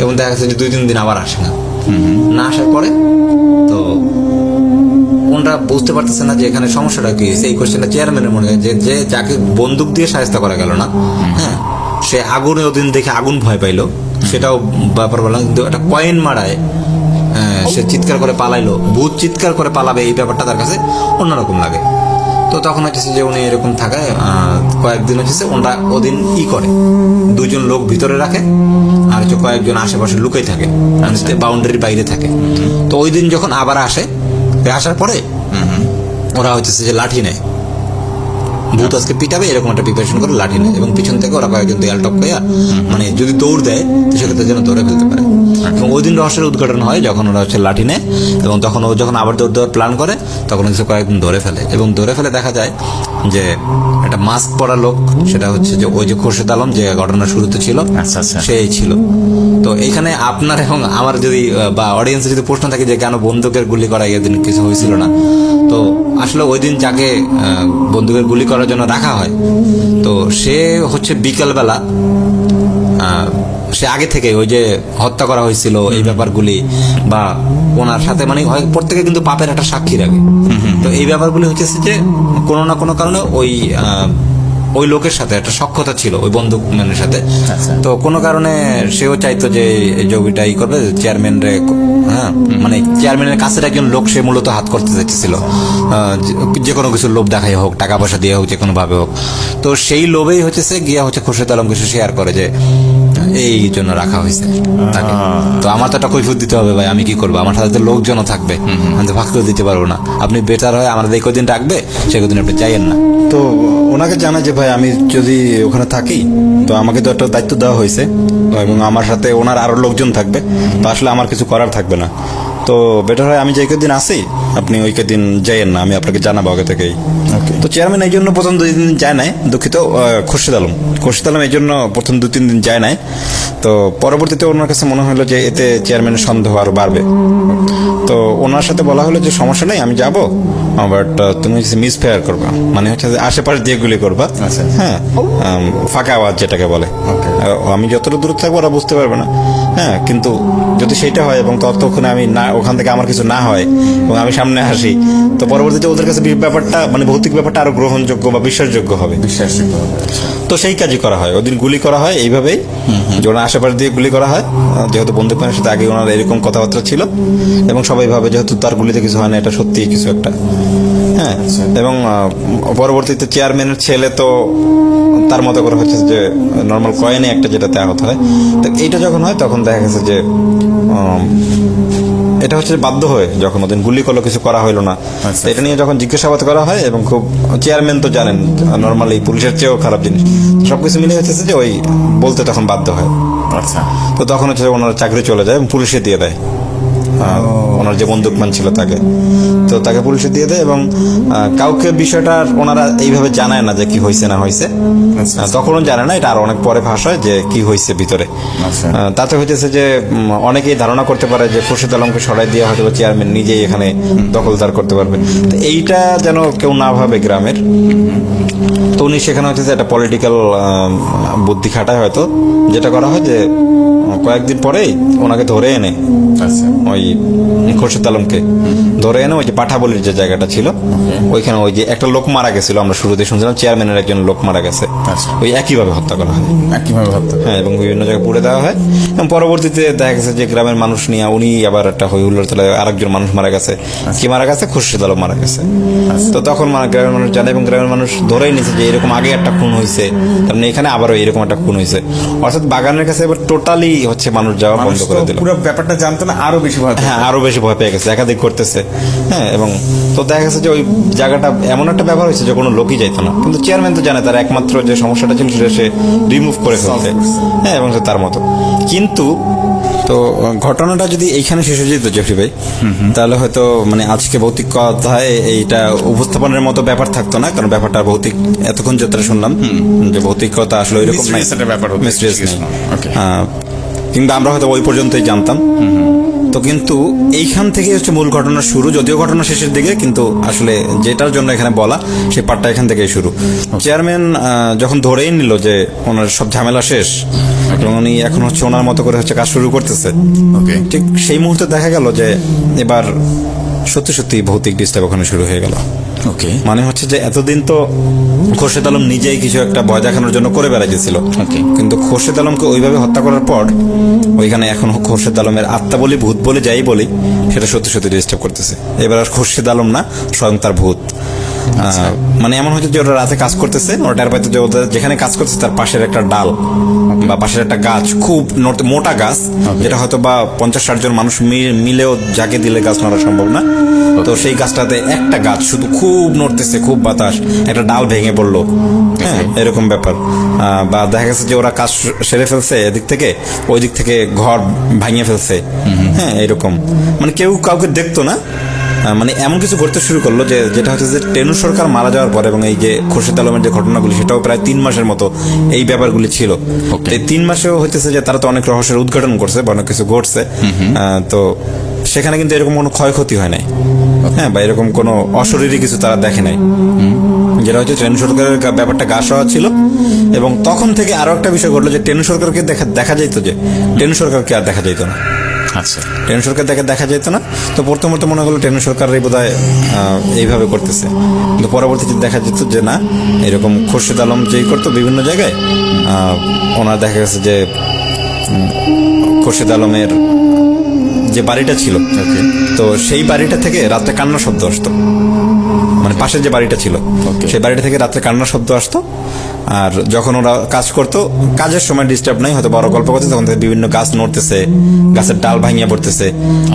এবং দেখা যাচ্ছে যে 2-3 দিন আবার আসে না আসার পরে তো ওনরা বুঝতে পারতেছে না যে এখানে সমস্যাটা কি। সেই কোশ্চেনটা চেয়ারম্যানের মনে হয় যে যাকে বন্দুক দিয়ে সাহায্য করা গেল না, হ্যাঁ, সে আগুনে ওদিন দেখে আগুন ভয় পাইলো, সেটাও ব্যাপার বললাম। কিন্তু একটা কয়েন মারায় সে চিৎকার করে পালাইলো, ভূত চিৎকার করে পালাবে, এই ব্যাপারটা তার কাছে অন্যরকম লাগে। তো তখন হচ্ছে যে উনি এরকম থাকায় কয়েকদিন হচ্ছে ওনরা ওদিন করে 2জন লোক ভিতরে রাখে আর হচ্ছে কয়েকজন আশেপাশে লুকাই থাকে, বাউন্ডারির বাইরে থাকে। তো ওই দিন যখন আবার আসার পরে ওরা হচ্ছে যে লাঠি নেয়, ভূত আজকে পিটাবে এরকম একটা প্রিপারেশন করে লাঠি নেয় এবং পিছন থেকে ওরা কয়েকজন দেয়াল টপকাইয়া মানে যদি দৌড় দেয় তো সেক্ষেত্রে যেন ধরে ফেলতে পারে। এবং ওই দিন রহস্যের উদ্ঘাটন হয় যখন ওরা হচ্ছে লাঠি নেয় এবং তখন ও যখন আবার দৌড় দেওয়ার প্ল্যান করে তখন হচ্ছে কয়েকদিন ধরে ফেলে এবং ধরে ফেলে দেখা যায় যে একটা মাস্ক পরা লোক, সেটা হচ্ছে যে ওই যে খোরশেদ আলম যে ঘটনার শুরুতে ছিল, সেই ছিল। তো এইখানে আপনার এবং আমার যদি বা অডিয়েন্সের যদি প্রশ্ন থাকে যে কেন বন্দুকের গুলি করা এদিন কিছু হয়েছিল না, তো আসলে ওই দিন যাকে বন্দুকের গুলি করার জন্য রাখা হয় তো সে হচ্ছে বিকেলবেলা সে আগে থেকে ওই যে হত্যা করা হয়েছিল এই ব্যাপারগুলি বা ওনার সাথে মানে প্রত্যেকে কিন্তু পাপের একটা সাক্ষী রাখে। তো এই ব্যাপারগুলি হচ্ছে যে কোনো না কোনো কারণে ওই লোকের সাথে একটা সখ্যতা ছিল ওই বন্দুক ম্যানের সাথে। তো কোনো কারণে সেও চাইতো যে জবিটা ই করবে চেয়ারম্যান রে, হ্যাঁ, মানে চেয়ারম্যানের কাছের একজন লোক সে মূলত হাত করতে চাইছিল, যে কোনো কিছু লোভ দেখাই হোক, টাকা পয়সা দিয়ে হোক, যে কোনো ভাবে হোক। তো সেই লোভেই হচ্ছে গিয়া হচ্ছে খোরশেদ আলমকে সে শেয়ার করে যে এই জন্য রাখা হয়েছে তাকে। তো আমার তো একটা কৈফিয়ত দিতে হবে ভাই, আমি কি করবো, আমার সাথে তো লোকজনও থাকবে, আমি তো ভাগ করে দিতে পারবো না। আপনি বেটার হয় আমাদের এই কদিন রাখবে, সে কদিন আপনি চাইয়েন না। তো ওনাকে জানাই যে ভাই আমি যদি ওখানে থাকি তো আমাকে তো একটা দায়িত্ব দেওয়া হয়েছে এবং আমার সাথে ওনার আরো লোকজন থাকবে, তো আসলে আমার কিছু করার থাকবে না। তো বেটার হয় আমি যে কদিন আসি আপনি ওই কদিন যাইয়েন না, আমি আপনাকে জানাবো আগে থেকেই। তো চেয়ারম্যান এই জন্য প্রথম 2 দিন যায় নাই, দুঃখিত, খুরশিদ আলম এই জন্য প্রথম 2-3 দিন যায় নাই। তো পরবর্তীতে ওনার কাছে মনে হলো যে এতে চেয়ারম্যানের সন্দেহ আরো বাড়বে। তো ওনার সাথে বলা হলো যে সমস্যা নেই, আমি যাবো, বাট তুমি মিস ফেয়ার করবা, মানে হচ্ছে যে আশেপাশে দিয়ে গুলি করবা। আচ্ছা। হ্যাঁ, ফাঁকা আওয়াজ যেটাকে বলে। আমি যতটা দূরে থাকবো ওরা বুঝতে পারবে না। হ্যাঁ, কিন্তু যদি সেইটা হয় এবং ততক্ষণে আমি না ওখান থেকে আমার কিছু না হয় এবং আমি সামনে আসি, তো পরবর্তীতে ওদের কাছে ব্যাপারটা মানে ভৌতিক ব্যাপারটা আরো গ্রহণযোগ্য বা বিশ্বাসযোগ্য হবে। বিশ্বাসযোগ্য হবে। তো সেই কাজই করা হয়, ওদিন গুলি করা হয় এইভাবেই, যে ওনার আশেপাশে দিয়ে গুলি করা হয়, যেহেতু বন্দুকবানের সাথে আগে ওনার এরকম কথাবার্তা ছিল এবং সবাই ভাবে যেহেতু তার গুলিতে কিছু হয় না, এটা সত্যি কিছু একটা। হ্যাঁ, এবং পরবর্তীতে চেয়ারম্যানের ছেলে তো তার মতো করে হচ্ছে যে নর্মাল কয়েনে একটা যেটাতে আহত হয়। তো এইটা যখন হয় তখন দেখা গেছে যে এটা হচ্ছে বাধ্য হয়ে যখন ওদিন গুলি করলো কিছু করা হইলো না, আচ্ছা। এটা নিয়ে যখন জিজ্ঞাসাবাদ করা হয় এবং খুব চেয়ারম্যান তো জানেন নর্মালি পুলিশের চেয়েও খারাপ জিনিস, সবকিছু মিলে হচ্ছে যে ওই বলতে তখন বাধ্য হয়। আচ্ছা। তো তখন হচ্ছে ওনার চাকরি চলে যায় এবং পুলিশে দিয়ে দেয় ওনার যে বন্দুকমান ছিল তাকে। তো তাকে পুলিশে দিয়ে দেয় এবং কাউকে বিষয়টা ওনারা এইভাবে জানায় না যে কি হয়েছে না হয়েছে, তখনও জানে না, এটা আর অনেক পরে ফাঁস হয় যে কি হয়েছে ভিতরে। আচ্ছা। তাতে হইতেছে যে অনেকেই ধারণা করতে পারে যে খুরশিদ আলমকে সরাই দিয়ে হয়তো চেয়ারম্যান নিজেই এখানে দখলদার করতে পারবে। তো এইটা যেন কেউ না ভাবে গ্রামের, তো উনি সেখানে হচ্ছে একটা পলিটিক্যাল বুদ্ধি খাটায় হয়তো, যেটা করা হয় যে কয়েকদিন পরেই ওনাকে ধরে এনে আচ্ছা। ওই খুরশিদ আলমকে ধরে এনে ওই যে পাঠাবলির যে জায়গাটা ছিল ওইখানে ওই যে একটা লোক মারা গেছিল, আমরা শুরুতে শুনছিলাম চেয়ারম্যানের একজন লোক মারা গেছে, আচ্ছা। ওই একইভাবে হত্যা করা হয়। কিভাবে ভাবতে হবে? হ্যাঁ, এবং বিভিন্ন জায়গায় পুড়ে দেওয়া হয় এবং পরবর্তীতে দেখা গেছে যে গ্রামের মানুষ নিয়ে উনি আবার একটা হই হুল্লোড় চলে, আরেকজন মানুষ মারা গেছে। কি মারা গেছে? খুরশিদ আলম মারা গেছে। তো তখন গ্রামের মানুষ জানে এবং গ্রামের মানুষ ধরেই নিয়েছে যে এরকম আগে একটা খুন হয়েছে, তার মানে এখানে আবারও এরকম একটা খুন হয়েছে। অর্থাৎ বাগানের কাছে এবার টোটালি হচ্ছে মানুষ যাওয়া মানুষ বন্ধ তো করে দিল। পুরো ব্যাপারটা জানতো না, আরো বেশি ভয় পেত। হ্যাঁ, আরো বেশি ভয় পেয়ে গেছে, একাধিক করতেছে। হ্যাঁ, এবং তো দেখা গেছে যে ওই জায়গাটা এমন একটা ব্যবহার হয়েছে যে কোনো লোকই যাইতো না, কিন্তু চেয়ারম্যান তো জানে তার একমাত্র যে সমস্যাটা ছিল সেটা সে রিমুভ করে ফেলছে। হ্যাঁ, এবং সে তার মতো। কিন্তু তো ঘটনাটা যদি এইখানে শেষ হয়ে যেত জেফরি ভাই, তাহলে হয়তো মানে আজকে ভৌতিক কথায় এইটা উপস্থাপনের মতো ব্যাপার থাকতো না, কারণ ব্যাপারটা ভৌতিক এতক্ষণ যেটা শুনলাম যে ভৌতিকতা আসলে ওইরকম নাই, Mysterious একটা ব্যাপার হতো, Mysterious জিজ্ঞেস নাই। করলাম। Okay. কিংবা আমরা হয়তো ওই পর্যন্তই জানতাম। তো কিন্তু এইখান থেকে হচ্ছে মূল ঘটনার শুরু, যদিও ঘটনা শেষের দিকে, কিন্তু আসলে যেটার জন্য এখানে বলা সেই পার্টটা এখান থেকেই শুরু। চেয়ারম্যান যখন ধরেই নিল যে ওনার সব ঝামেলা শেষ এবং উনি এখন হচ্ছে ওনার মতো করে হচ্ছে কাজ শুরু করতেছে, ওকে। ঠিক সেই মুহূর্তে দেখা গেল যে এবার সত্যি সত্যি ভৌতিক ডিস্টার্ব ওখানে শুরু হয়ে গেল। ওকে। মানে হচ্ছে যে এতদিন তো খোরশেদ আলম নিজেই কিছু একটা ভয় দেখানোর জন্য করে বেড়াইছিল, Okay. কিন্তু খোরশেদ আলমকে ওইভাবে হত্যা করার পর ওইখানে এখন খোরশেদ আলমের আত্মা বলি ভূত বলে যাই বলি সেটা সত্যি সত্যি ডিস্টার্ব করতেছে। এবার আর খোরশেদ আলম না, স্বয়ং তার ভূত। মানে এমন হচ্ছে যে ওরা রাতে কাজ করতেছে, ওরা টের পাইতো যে ওদের যেখানে কাজ করতেছে তার পাশের একটা ডাল বা পাশের একটা গাছ, খুব মোটা গাছ, যেটা হয়তো বা 50-60 জন মানুষ মিলেও যাকে দিলে গাছ নড়া সম্ভব না। তো সেই গাছটাতে একটা গাছ শুধু খুব নড়তেছে, খুব বাতাস, একটা ডাল ভেঙে পড়লো। হ্যাঁ, এরকম ব্যাপার। বা দেখা গেছে যে ওরা কাজ সেরে ফেলছে এদিক থেকে, ওই দিক থেকে ঘর ভাঙিয়ে ফেলছে। হ্যাঁ, এরকম মানে কেউ কাউকে দেখতো না। মানে এমন কিছু করতে শুরু করলো যে যেটা হচ্ছে যে টেনু সরকার মারা যাওয়ার পর এবং এই যে খোরশেদ আলমের যে ঘটনাগুলি সেটাও প্রায় 3 মাসের মতো এই ব্যাপারগুলি ছিল। এই 3 মাসেও হইতেছে যে তারা তো অনেক রহস্যের উদ্ঘাটন করছে বা অনেক কিছু ঘটছে। তো সেখানে কিন্তু এরকম কোনো ক্ষয়ক্ষতি হয় নাই। হ্যাঁ, বা এরকম কোনো অশরীরী কিছু তারা দেখে নাই, যেটা হচ্ছে টেনু সরকারের ব্যাপারটা গা সওয়া ছিল। এবং তখন থেকে আরো একটা বিষয় ঘটলো যে টেনু সরকারকে দেখা যাইতো, যে টেনু সরকারকে আর দেখা যাইতো না। আচ্ছা। টেনু সরকার দেখা যেত না। তো প্রথমত মনে হলো টেনু সরকারই বোধহয় এইভাবে করতেছে, কিন্তু পরবর্তীতে দেখা যেত যে না, এরকম খোরশেদ আলম যেই করতো বিভিন্ন জায়গায়, ওনার দেখা গেছে যে খোরশেদ আলমের যে বাড়িটা ছিল, তো সেই বাড়িটা থেকে রাত্রে কান্নার শব্দ আসতো। মানে পাশের যে বাড়িটা ছিল সেই বাড়িটা থেকে রাত্রে কান্নার শব্দ আসতো। আর যখন ওরা কাজ করতো, কাজের সময় ডিস্টার্ব নাই, হয়তো বড় গল্প করছে, তখন থেকে বিভিন্ন গাছ নড়তেছে, গাছের ডাল ভাঙিয়া পড়তেছে।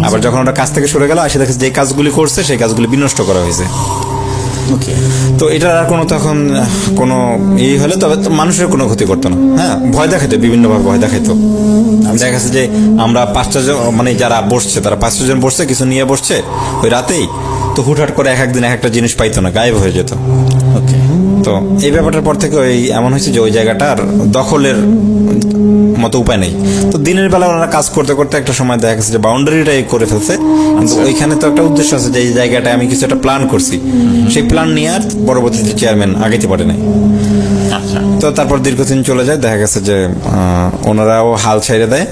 আবার যখন ওরা কাজ থেকে সরে গেল, আসে দেখে যে কাজগুলি করছে সেই কাজগুলি বিনষ্ট করা হয়েছে। ওকে, তো এটার আর কোনো তখন কোনো হলে তবে তো মানুষের কোনো ক্ষতি করতো না। হ্যাঁ, ভয় দেখাইতো, বিভিন্নভাবে ভয় দেখাইতো। দেখা গেছে যে আমরা 5টা জন, মানে যারা বসছে তারা 5টা জন বসছে, কিছু নিয়ে বসছে ওই রাতেই, তো হুটহাট করে এক একদিন এক একটা জিনিস পাইতো না, গায়েব হয়ে যেত। ওকে। তো এই ব্যাপারটার পর থেকে ওই এমন হয়েছে যে ওই জায়গাটার দখলের মতো উপায় নেই। তো দিনের বেলা ওনারা কাজ করতে করতে একটা সময় দেখা গেছে যে বাউন্ডারিটাই করে ফেলছে, কিন্তু ওইখানে তো একটা উদ্দেশ্য আছে যে এই জায়গাটায় আমি কিছু একটা প্ল্যান করছি, সেই প্ল্যান নিয়ে আর পরবর্তীতে চেয়ারম্যান আগাইতে পারে নাই। আচ্ছা, তো তারপর দীর্ঘদিন চলে যায়, দেখা গেছে যে ওনারাও হাল ছেড়ে দেয়,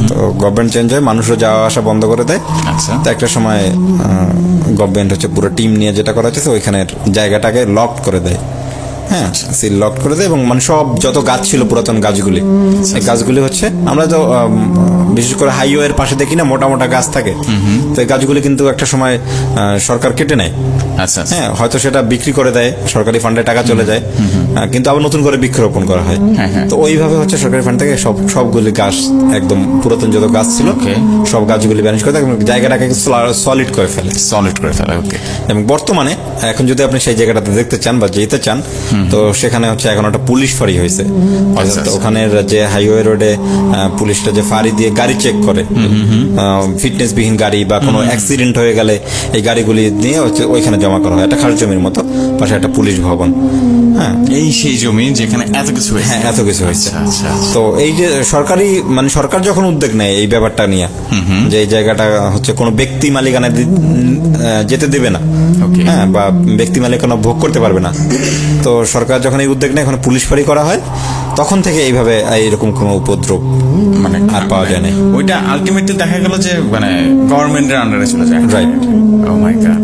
তো গভর্নমেন্ট চেঞ্জ হয়, মানুষও যাওয়া আসা বন্ধ করে দেয়। আচ্ছা। তো একটা সময় গভর্নমেন্ট হচ্ছে পুরো টিম নিয়ে যেটা করা হচ্ছে ওইখানের জায়গাটাকে লক করে দেয়। হ্যাঁ, সিল লক করে দেয়, এবং মানে সব যত গাছ ছিল পুরাতন গাছগুলি, এই গাছগুলি হচ্ছে আমরা তো বিশেষ করে হাইওয়ের পাশে দেখি না মোটা মোটা গাছ থাকে, তো এই গাছগুলি কিন্তু একটা সময় সরকার কেটে নেয়। আচ্ছা, হ্যাঁ, হয়তো সেটা বিক্রি করে দেয়, সরকারি ফান্ডে টাকা চলে যায়, কিন্তু আবার নতুন করে বৃক্ষরোপণ করা হয়। তো ওইভাবে হচ্ছে সরকারি ফান্ড থেকে সবগুলি গাছ, একদম পুরাতন যত গাছ ছিল সব গাছগুলি ব্যানিশ করে দেয়, জায়গাটাকে সলিড করে ফেলে। ওকে। এবং বর্তমানে এখন যদি আপনি সেই জায়গাটাতে দেখতে চান বা যেতে চান, তো সেখানে হচ্ছে এখন একটা পুলিশ ফাঁড়ি হয়েছে। অর্থাৎ ওখানের যে হাইওয়ে রোডে পুলিশটা যে ফাঁড়ি দিয়ে গাড়ি চেক করে, ফিটনেসবিহীন গাড়ি বা কোনো অ্যাক্সিডেন্ট হয়ে গেলে এই গাড়িগুলি নিয়ে হচ্ছে ওইখানে জমা করা হয়, একটা খাস জমির মতো, পাশে একটা পুলিশ ভবন। হ্যাঁ, এই সেই জমি যেখানে এত কিছু হয়েছে। হ্যাঁ, এত কিছু হয়েছে। আচ্ছা, আচ্ছা। তো এই যে সরকারি, মানে সরকার যখন উদ্যোগ নেয় এই ব্যাপারটা নিয়ে, যে এই জায়গাটা হচ্ছে কোনো ব্যক্তি মালিকানা যেতে দেবে না, হ্যাঁ, বা ব্যক্তি মালিকানা ভোগ করতে পারবে না, তো সরকার যখন এই উদ্যোগ নেয়, এখন পুলিশ ফাঁড়ি করা হয়, তখন থেকে এইভাবে এইরকম কোনো উপদ্রব মানে আর পাওয়া যায় না। ওইটা আলটিমেটলি দেখা গেল যে মানে গভর্নমেন্টের আন্ডারে চলে যায়। রাইট। ও মাই গড,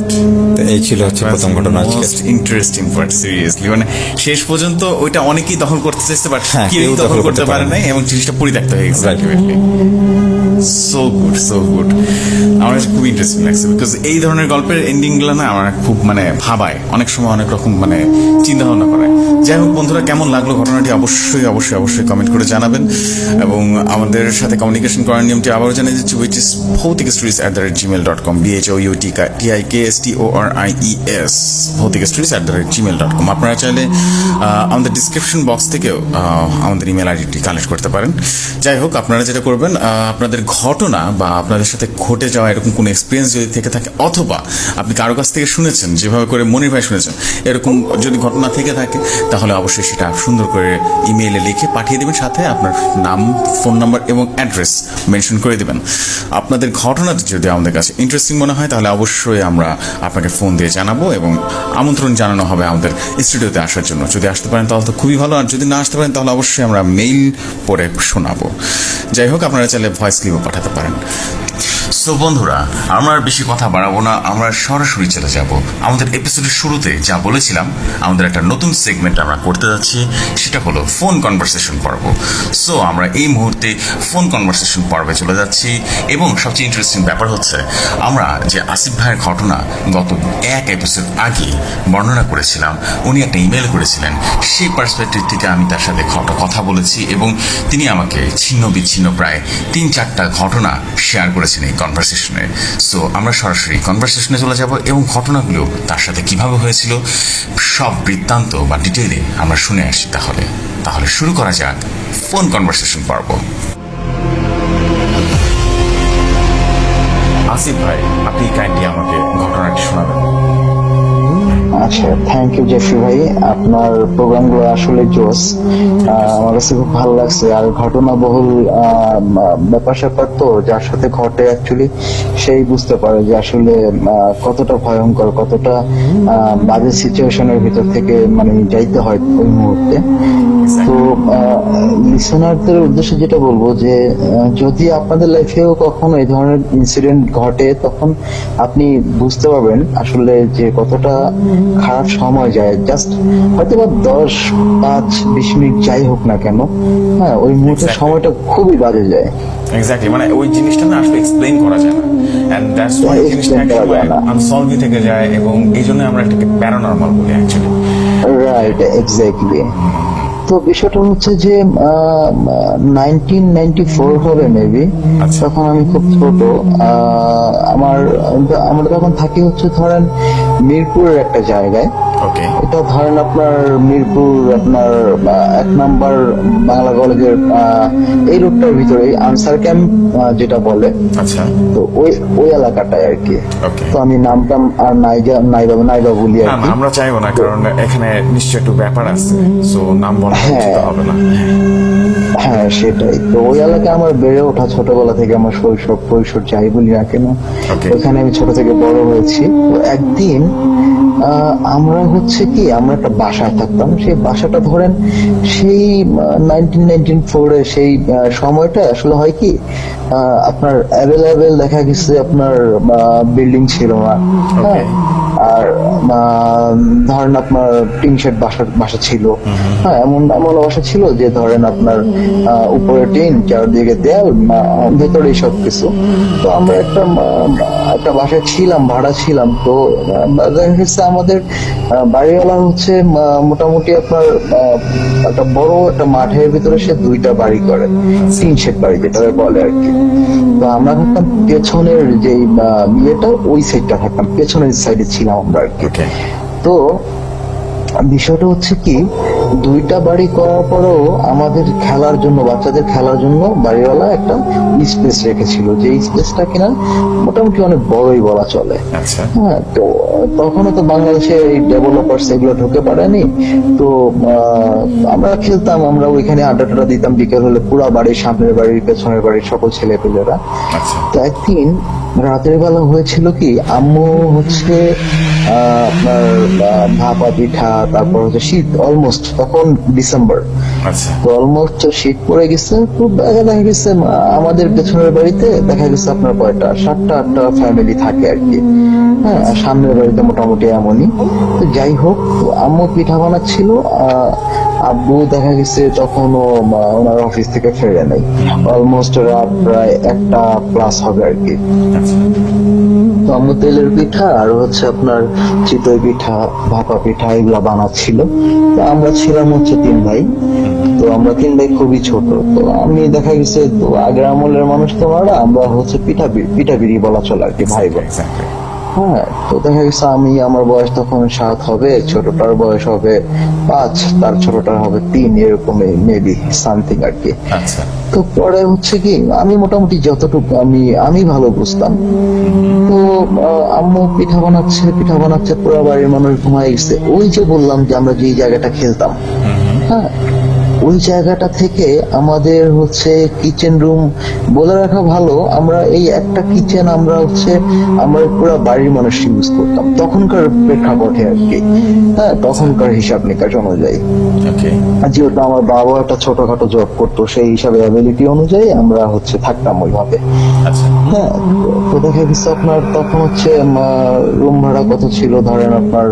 এই ছিল হচ্ছে প্রথম ঘটনা আজকে। Interesting part, seriously. মানে শেষ পর্যন্ত ওইটা অনেকেই দখল করতে চেয়েছে, বাট হ্যাঁ, কেউ দখল করতে পারে নাই, এবং জিনিসটা পরিত্যক্ত হয়ে গেছে। So good, so good. আমার কাছে খুব ইন্টারেস্টিং লাগছে, বিকজ এই ধরনের গল্পের এন্ডিং গুলো না আমার খুব মানে ভাবায়, অনেক সময় অনেক রকম মানে চিন্তা ভাবনা করে। যাই হোক বন্ধুরা, কেমন লাগলো ঘটনাটি অবশ্যই অবশ্যই অবশ্যই কমেন্ট করে জানাবেন, এবং আমাদের সাথে কমিউনিকেশন করার নিয়মটি আবারও জানিয়ে দিচ্ছি, which is bhautikstories@gmail.com, BHOUTIKSTORIES, bhautikstories@gmail.com। আপনারা চাইলে আমাদের ডিসক্রিপশন বক্স থেকেও আমাদের ইমেল আইডিটি কালেক্ট করতে পারেন। যাই হোক, আপনারা যেটা করবেন, আপনাদের ঘটনা বা আপনাদের সাথে ঘটে যাওয়া এরকম কোনো এক্সপিরিয়েন্স যদি থেকে থাকে, অথবা আপনি কারো কাছ থেকে শুনেছেন, যেভাবে করে মনির ভাই শুনেছেন, এরকম যদি ঘটনা থেকে থাকে, তাহলে অবশ্যই সেটা সুন্দর করে ইমেইলে লিখে পাঠিয়ে দেবেন, সাথে আপনার নাম, ফোন নাম্বার এবং অ্যাড্রেস মেনশন করে দেবেন। আপনাদের ঘটনাটি যদি আমাদের কাছে ইন্টারেস্টিং মনে হয়, তাহলে অবশ্যই আমরা আপনাকে ফোন দিয়ে জানাবো, এবং আমন্ত্রণ জানানো হবে আমাদের স্টুডিওতে আসার জন্য। যদি আসতে পারেন তাহলে তো খুবই ভালো, আর যদি না আসতে পারেন তাহলে অবশ্যই আমরা মেইল পড়ে শোনাবো। যাই হোক, আপনারা চাইলে ভয়েস ক্লিপও পাঠাতে পারেন। সো বন্ধুরা, আমরা আর বেশি কথা বাড়াবো না, আমরা সরাসরি চলে যাব আমাদের এপিসোডের শুরুতে যা বলেছিলাম, আমাদের একটা নতুন সেগমেন্ট আমরা করতে যাচ্ছি, সেটা হলো ফোন কনভারসেশন পর্ব। সো আমরা এই মুহূর্তে ফোন কনভারসেশন পর্বে চলে যাচ্ছি, এবং সবচেয়ে ইন্টারেস্টিং ব্যাপার হচ্ছে, আমরা যে আসিফ ভাইয়ের ঘটনা গত এক এপিসোড আগে বর্ণনা করেছিলাম, উনি একটা ইমেল করেছিলেন, সেই পার্সপেক্টিভ থেকে আমি তার সাথে কথা বলেছি, এবং তিনি আমাকে ছিন্ন বিচ্ছিন্ন প্রায় 3-4টা ঘটনা শেয়ার করেছেন এই কনভারসেশনে। সো আমরা সরাসরি কনভারসেশনে চলে যাব, এবং ঘটনাগুলো তার সাথে কিভাবে হয়েছিল সব বৃত্তান্ত বা ডিটেইলে আমরা শুনে আসি। তাহলে শুরু করা যাক ফোন কনভারসেশন পর্ব। আসিফ ভাই, আপনি কাইন্ডলি আমাকে ঘটনাটি শোনাবেন। আচ্ছা, থ্যাংক ইউ জেফরি ভাই, আপনার প্রোগ্রামগুলো আসলে জোস, আমার কাছে খুব ভালো লাগছে। আর ঘটনাবহুল ব্যাপার স্যাপার তো যার সাথে ঘটে অ্যাকচুয়ালি সেই বুঝতে পারে যে আসলে কতটা ভয়ঙ্কর, কতটা বাজে সিচুয়েশনের ভিতর থেকে মানে যাইতে হয় ওই মুহূর্তে। তো লিসনারদের উদ্দেশ্যে যেটা বলবো যে যদি আপনাদের লাইফেও কখনো এই ধরনের ইনসিডেন্ট ঘটে, তখন আপনি বুঝতে পারবেন আসলে যে কতটা খারাপ সময় যায়। জাস্ট হয়তো বা 10-5-20 মিনিট যাই হোক না কেন, হ্যাঁ, ওই মুহূর্তে সময়টা খুবই বাজে যায়। এক্স্যাক্টলি, মানে ওই জিনিসটা না আসলে এক্সপ্লেইন করা যায় না, এন্ড দ্যাটস ওয়াই জিনিসটা একসময় আনসলভড থেকে যায়, এবং এই জন্য আমরা এটাকে প্যারানরমাল বলি অ্যাকচুয়ালি। Right, exactly. তো তো বিষয়টা হচ্ছে যে 1994 হবে মেবি, আচ্ছা। তখন আমি খুব ছোট। আমরা তখন থাকি হচ্ছে ধরেন মিরপুরের একটা জায়গায়। ওকে, এটা ধরেন আপনার মিরপুর আপনার 1 নাম্বার বাংলা কলেজের এই রোডটার ভিতরে আনসার ক্যাম্প যেটা বলে, আচ্ছা, তো ওই এলাকাটায় আর কি। Okay. তো আমি নামটা আর নাইবা বলি আর না কি। না, আমরা চাইবো না, কারণ এখানে নিশ্চয় একটু ব্যাপার আছে, সো নাম বলা উচিত হবে না। হ্যাঁ সেটাই। তো ওই এলাকায় আমার বেড়ে ওঠা, ছোটবেলা থেকে আমার শৈশব কৈশোর যাই বলি না কেন, Okay. ওখানে আমি ছোট থেকে বড় হয়েছি। তো একদিন আমরা হচ্ছে কি, আমরা একটা বাসায় থাকতাম। সেই বাসাটা ধরেন সেই 1994 সেই সময়টা আসলে হয় কি, আপনার অ্যাভেলেবেল দেখা গেছে আপনার বিল্ডিং ছিল না, হ্যাঁ, আর ধরেন আপনার টিন শেড বাসা ছিল, হ্যাঁ, এমন এমন বাসা ছিল যে ধরেন আপনার উপরে টিন, চারদিকে দেয়াল, ভেতরে সব কিছু। তো আমরা একটা বাসায় ছিলাম, ভাড়া ছিলাম। তো দেখা গেছে আমাদের বাড়িওয়ালা হচ্ছে মোটামুটি আপনার একটা বড় একটা মাঠের ভিতরে সে 2টা বাড়ি করে, টিন শেড বাড়ি যেটা বলে আর কি। তো আমরা থাকতাম পেছনের যে ইয়েটা, ওই সাইডটা থাকতাম, পেছনের সাইডে ছিলাম আমরা আর কি। ওকে, তো বিষয়টা হচ্ছে কি, 2টা বাড়ি করার পরেও আমাদের খেলার জন্য, বাচ্চাদের খেলার জন্য বাড়িওয়ালা একটা স্পেস রেখেছিল, যে স্পেসটা কিনা মোটামুটি অনেক বড়ই বলা চলে। আচ্ছা, হ্যাঁ, তো তখনও তো বাংলাদেশে এই ডেভেলপার্স এগুলো ঢুকে পড়েনি। তো আমরা খেলতাম, আমরা ওইখানে আড্ডা দিতাম বিকেল হলে, পুরা বাড়ির, সামনের বাড়ির, পেছনের বাড়ির সকল ছেলে পেলেরা। আচ্ছা, তো একদিন রাতের বেলা হয়েছিল কি, আম্মু হচ্ছে আপনার ভাপা পিঠা, তারপর হচ্ছে শীত অলমোস্ট, তখন ডিসেম্বর, আচ্ছা, তো অলমোস্ট শীত পড়ে গেছে। তো দেখা গেছে আমাদের পেছনের বাড়িতে দেখা গেছে আপনার কয়টা 7টা-8টা ফ্যামিলি থাকে আর কি, হ্যাঁ, আর সামনের বাড়িতে মোটামুটি এমনই। তো যাই হোক, তো আম্মু পিঠা বানাচ্ছিল, আব্বু দেখা গেছে তখনও ওনার অফিস থেকে ফেরে নাই, অলমোস্ট রাত প্রায় 1টা+ হবে আর কি। আচ্ছা, তো আম্মু তেলের পিঠা আর হচ্ছে আপনার চিতই পিঠা, ভাপা পিঠা এগুলা বানাচ্ছিল। তো আমরা ছিলাম হচ্ছে 3 ভাই। তো আমরা 3 ভাই খুবই ছোট। তো আমি দেখা গেছে, তো আগের আমলের মানুষ তো আমরা হচ্ছে পিঠাবিড়ি বলা চলে আর কি, ভাই বোন। এক্স্যাক্টলি, হ্যাঁ, তো দেখা গেছে আমার বয়স তখন 7 হবে, ছোটটার বয়স হবে 5, তার ছোটটার হবে 3, এরকমই মেবি সামথিং আর কি। আচ্ছা, তো পরে হচ্ছে কি, আমি মোটামুটি যতটুকু আমি ভালো বুঝতাম। তো আম্মু পিঠা বানাচ্ছে, পুরো বাড়ির মানুষ ঘুমায় গেছে। ওই যে বললাম যে আমরা যে জায়গাটা খেলতাম, হ্যাঁ, ওই জায়গাটা থেকে আমাদের হচ্ছে কিচেন রুম, বলে রাখা ভালো, আমরা এই একটা কিচেন আমরা পুরো বাড়ির মানুষ ইউজ করতাম তখনকার প্রেক্ষাপটে আর কি, হ্যাঁ, তখনকার হিসাব নিকাশ অনুযায়ী। ওকে, আর যেহেতু আমার বাবা একটা ছোটখাটো জব করতো, সেই হিসাবে অ্যাবিলিটি অনুযায়ী আমরা থাকতাম ওইভাবে। আচ্ছা, হ্যাঁ, তো দেখা গেছে আপনার তখন হচ্ছে রুম ভাড়া কত ছিল, ধরেন আপনার